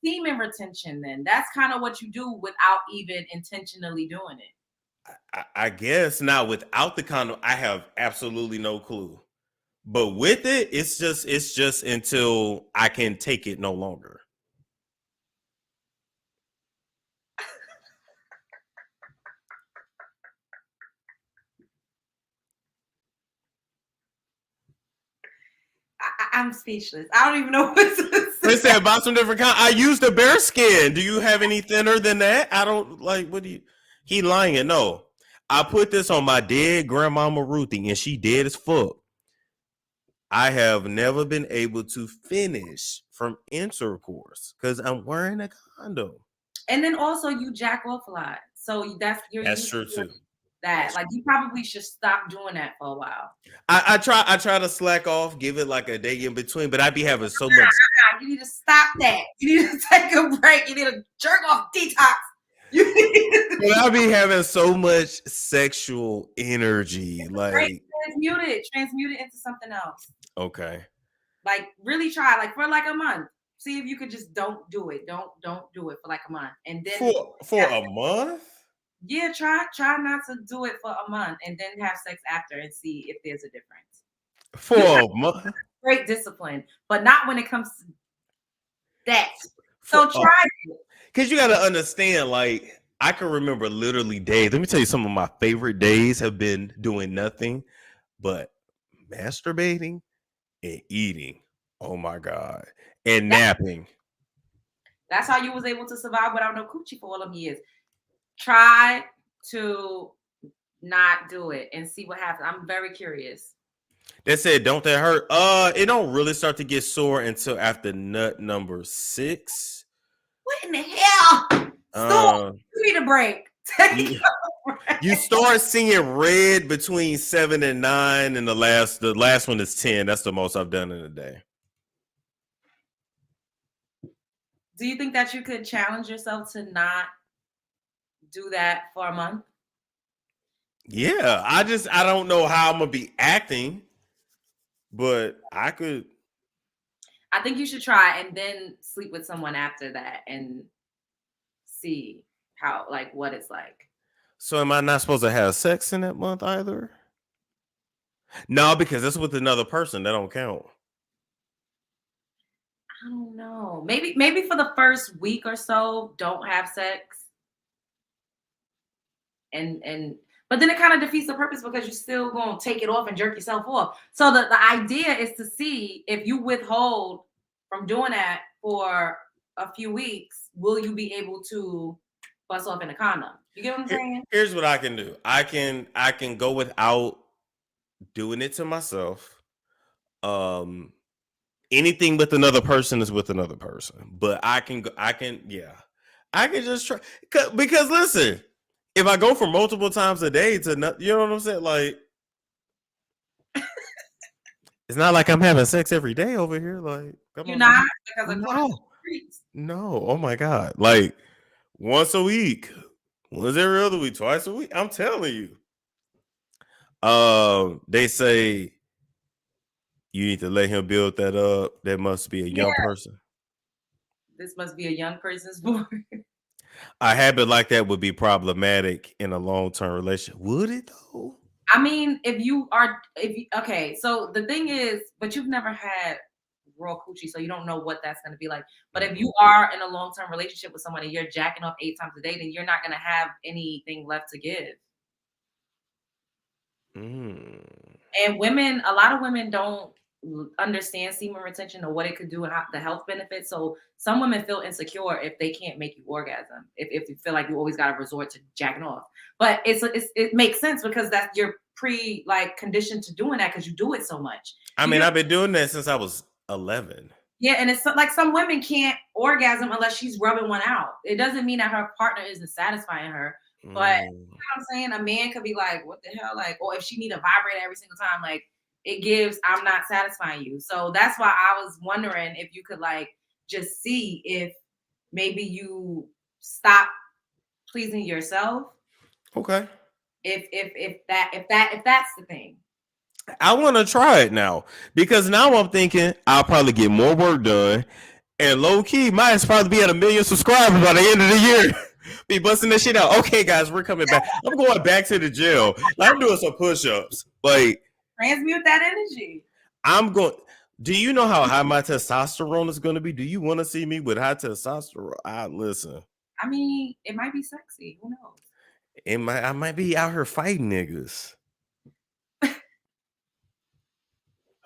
semen retention then. That's kind of what you do without even intentionally doing it. I guess now without the condom, I have absolutely no clue. But with it, it's just until I can take it no longer. I'm speechless. I don't even know what to Chris said buy some different kind. I used the bear skin. Do you have any thinner than that? I don't like. What do you? He lying. No, I put this on my dead grandmama Ruthie, and she dead as fuck. I have never been able to finish from intercourse because I'm wearing a condom. And then also you jack off a lot, so that's true too. That like you probably should stop doing that for a while. I try to slack off, give it like a day in between, but I be having so much. You need to stop that. You need to take a break. You need to jerk off detox. But I be having so much sexual energy, like transmute it into something else. Okay. Like really try, like for like a month. See if you could just don't do it. Don't do it for like a month, and then for a month. Yeah, try not to do it for a month and then have sex after and see if there's a difference. For a month? Great discipline, but not when it comes to that. So try it. Because you got to understand, like, I can remember literally days. Let me tell you, some of my favorite days have been doing nothing but masturbating and eating. Oh, my God. And napping. That's how you was able to survive without no coochie for all them years. Try to not do it and see what happens. I'm very curious. They said, don't that hurt? It don't really start to get sore until after nut number 6. What in the hell? Stop. You need a break. You start seeing red between 7 and 9, and the last one is 10. That's the most I've done in a day. Do you think that you could challenge yourself to not do that for a month? Yeah, I don't know how I'm gonna be acting, but I could. I think you should try and then sleep with someone after that and see how, like, what it's like. So am I not supposed to have sex in that month either? No, because that's with another person. That don't count. I don't know. Maybe for the first week or so, don't have sex. But then it kind of defeats the purpose because you're still going to take it off and jerk yourself off. So the idea is to see if you withhold from doing that for a few weeks, will you be able to bust off in a condom? You get what I'm saying? Here's what I can do. I can go without doing it to myself. Anything with another person is with another person. But I can just try. Because listen, if I go for multiple times a day to not, you know what I'm saying? Like, it's not like I'm having sex every day over here. Like, you're not, because of no. Oh my God. Like once a week, once every other week, twice a week. I'm telling you. They say you need to let him build that up. That must be a young person. This must be a young person's boy. A habit like that would be problematic in a long-term relationship. Would it though? I mean, okay, so the thing is, but you've never had raw coochie, so you don't know what that's going to be like. But if you are in a long-term relationship with someone and you're jacking off 8 times a day, then you're not going to have anything left to give. And a lot of women don't understand semen retention or what it could do and the health benefits. So some women feel insecure if they can't make you orgasm, if you feel like you always got to resort to jacking off. But it makes sense because that's your conditioned to doing that because you do it so much. I mean, I've been doing that since I was 11. Yeah, and it's like some women can't orgasm unless she's rubbing one out. It doesn't mean that her partner isn't satisfying her. But you know what I'm saying? A man could be like, what the hell? Like, or if she need a vibrator every single time, like it gives, I'm not satisfying you. So that's why I was wondering if you could just see if maybe you stop pleasing yourself. Okay. If that's the thing. I want to try it now because now I'm thinking I'll probably get more work done and low key might probably be at 1 million subscribers by the end of the year. Be busting this shit out. Okay, guys, we're coming back. I'm going back to the gym. I'm doing some push-ups. Transmute that energy. Do you know how high my testosterone is going to be? Do you want to see me with high testosterone? Listen. I mean, it might be sexy. Who knows? I might be out here fighting niggas.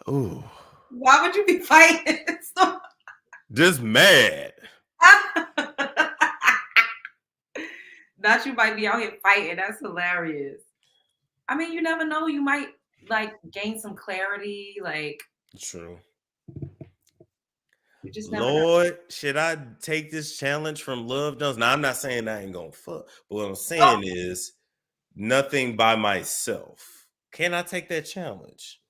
Ooh. Why would you be fighting? Just mad. Not you might be out here fighting. That's hilarious. I mean, you never know. You might like gain some clarity. Like, true. You just never Lord, know. should I take this challenge from Love Jones? Now, I'm not saying I ain't gonna fuck, but what I'm saying is nothing by myself. Can I take that challenge?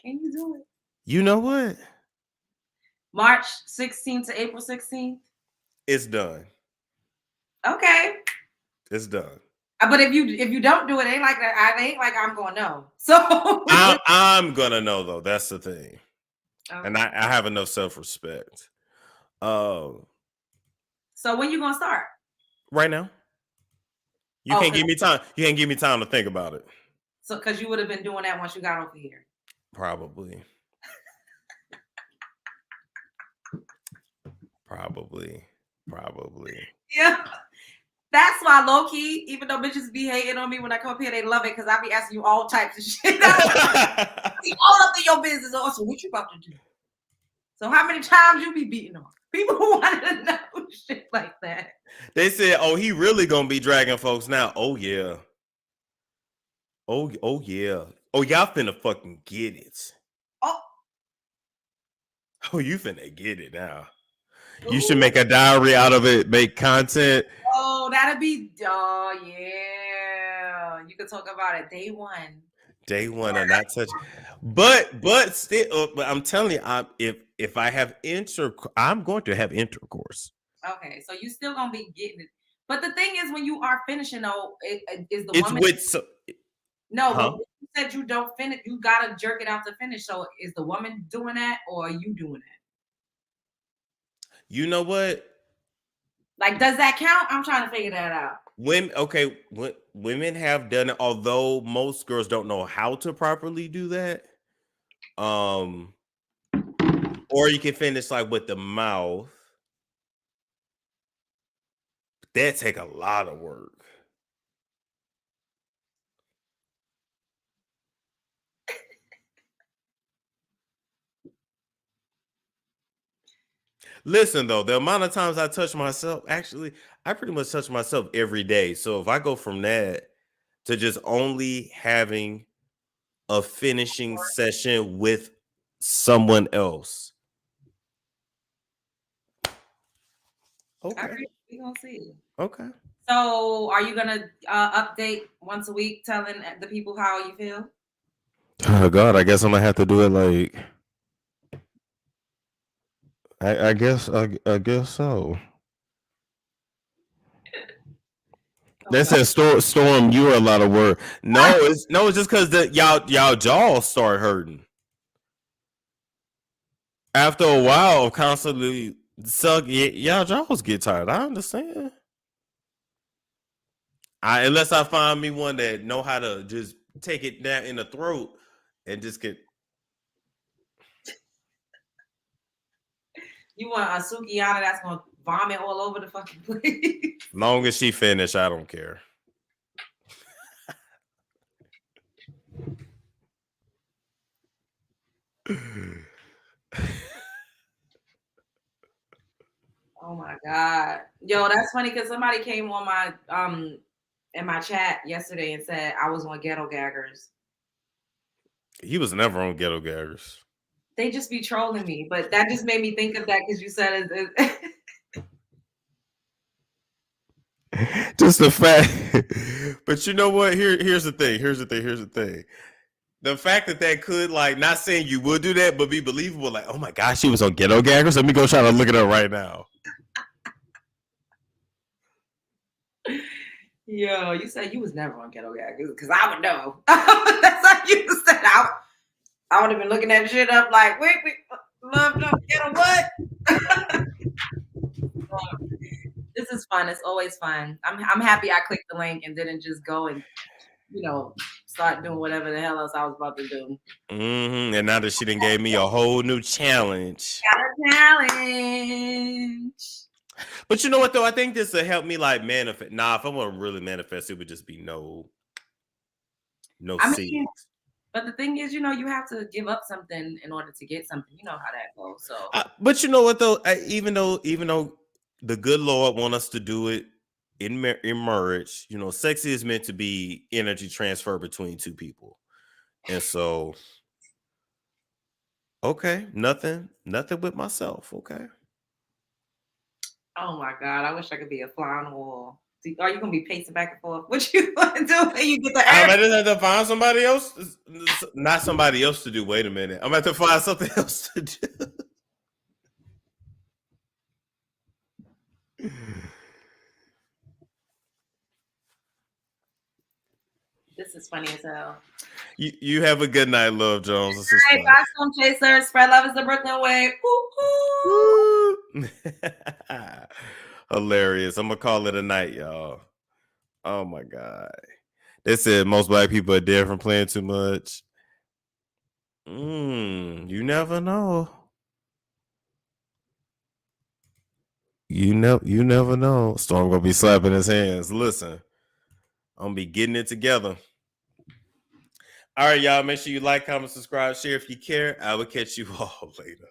Can you do it? You know what? March 16th to April 16th. It's done. Okay. It's done. But if you don't do it, ain't like that. I ain't like I'm gonna know. So I'm gonna know though. That's the thing. okay. And I have enough self-respect. So when you gonna start? Right now. You can't give me time. You can't give me time to think about it. So because you would have been doing that once you got over here. Probably. Yeah. That's why low key, even though bitches be hating on me when I come up here, they love it because I be asking you all types of shit. All up in your business. Also, what you about to do? So how many times you be beating on? People want to know shit like that. They said, "Oh, he really gonna be dragging folks now." Oh yeah. Oh yeah. Oh, y'all finna fucking get it. Oh, you finna get it now. Ooh. You should make a diary out of it, make content. Oh, that'd be, oh yeah. You could talk about it day one. Day one or not touch. But still, but I'm telling you, if I have I'm going to have intercourse. Okay, so you still gonna be getting it. But the thing is, when you are finishing, though, is the it's woman. No, but you said you don't finish. You gotta jerk it out to finish. So is the woman doing that, or are you doing that? You know what? Like, does that count? I'm trying to figure that out. Women have done it, although most girls don't know how to properly do that. Or you can finish like with the mouth. That take a lot of work. Listen, though, the amount of times I touch myself, actually, I pretty much touch myself every day. So if I go from that to just only having a finishing session with someone else. Okay. All right, we're gonna see. Okay. So are you gonna update once a week telling the people how you feel? Oh God, I guess I'm gonna have to do it like I guess so. They said storm, you're a lot of work. No, it's just because y'all jaws start hurting. After a while of constantly suck, y'all jaws get tired. I understand. Unless I find me one that know how to just take it down in the throat and just get. You want a Sukiana that's gonna vomit all over the fucking place? Long as she finish, I don't care. Oh my God. Yo, that's funny because somebody came on my in my chat yesterday and said I was on Ghetto Gaggers. He was never on Ghetto Gaggers. They just be trolling me, but that just made me think of that because you said it. Just the fact, but you know what? Here's the thing. The fact that could, like, not saying you would do that, but be believable. Like, oh my gosh, she was on Ghetto Gaggers. Let me go try to look it up right now. Yo, you said you was never on Ghetto Gaggers because I would know. That's how you said. I would have been looking that shit up like, wait, love no Ghetto what? This is fun. It's always fun. I'm happy I clicked the link and didn't just go and, start doing whatever the hell else I was about to do. Mm-hmm. And now that she done gave me a whole new challenge. But you know what, though? I think this will help me, like, manifest. If I want to really manifest, it would just be no seeds. But the thing is, you know, you have to give up something in order to get something. You know how that goes. So, but you know what though? Even though the good Lord want us to do it in marriage, you know, sex is meant to be energy transfer between two people, and so okay, nothing with myself. Okay. oh my God, I wish I could be a fly on the wall. Are you gonna be pacing back and forth? What you gonna do when you get the I might just have to find somebody else, not somebody else to do. Wait a minute, I'm about to find something else to do. This is funny as hell. You have a good night, Love Jones. This is fun. Bye, Storm Chaser. Spread love is the Brooklyn way. Woo-hoo. Hilarious. I'm gonna call it a night, y'all. Oh my God. They said most black people are dead from playing too much. You never know. You never know. Storm gonna be slapping his hands. Listen, I'm gonna be getting it together. All right, y'all. Make sure you like, comment, subscribe, share if you care. I will catch you all later.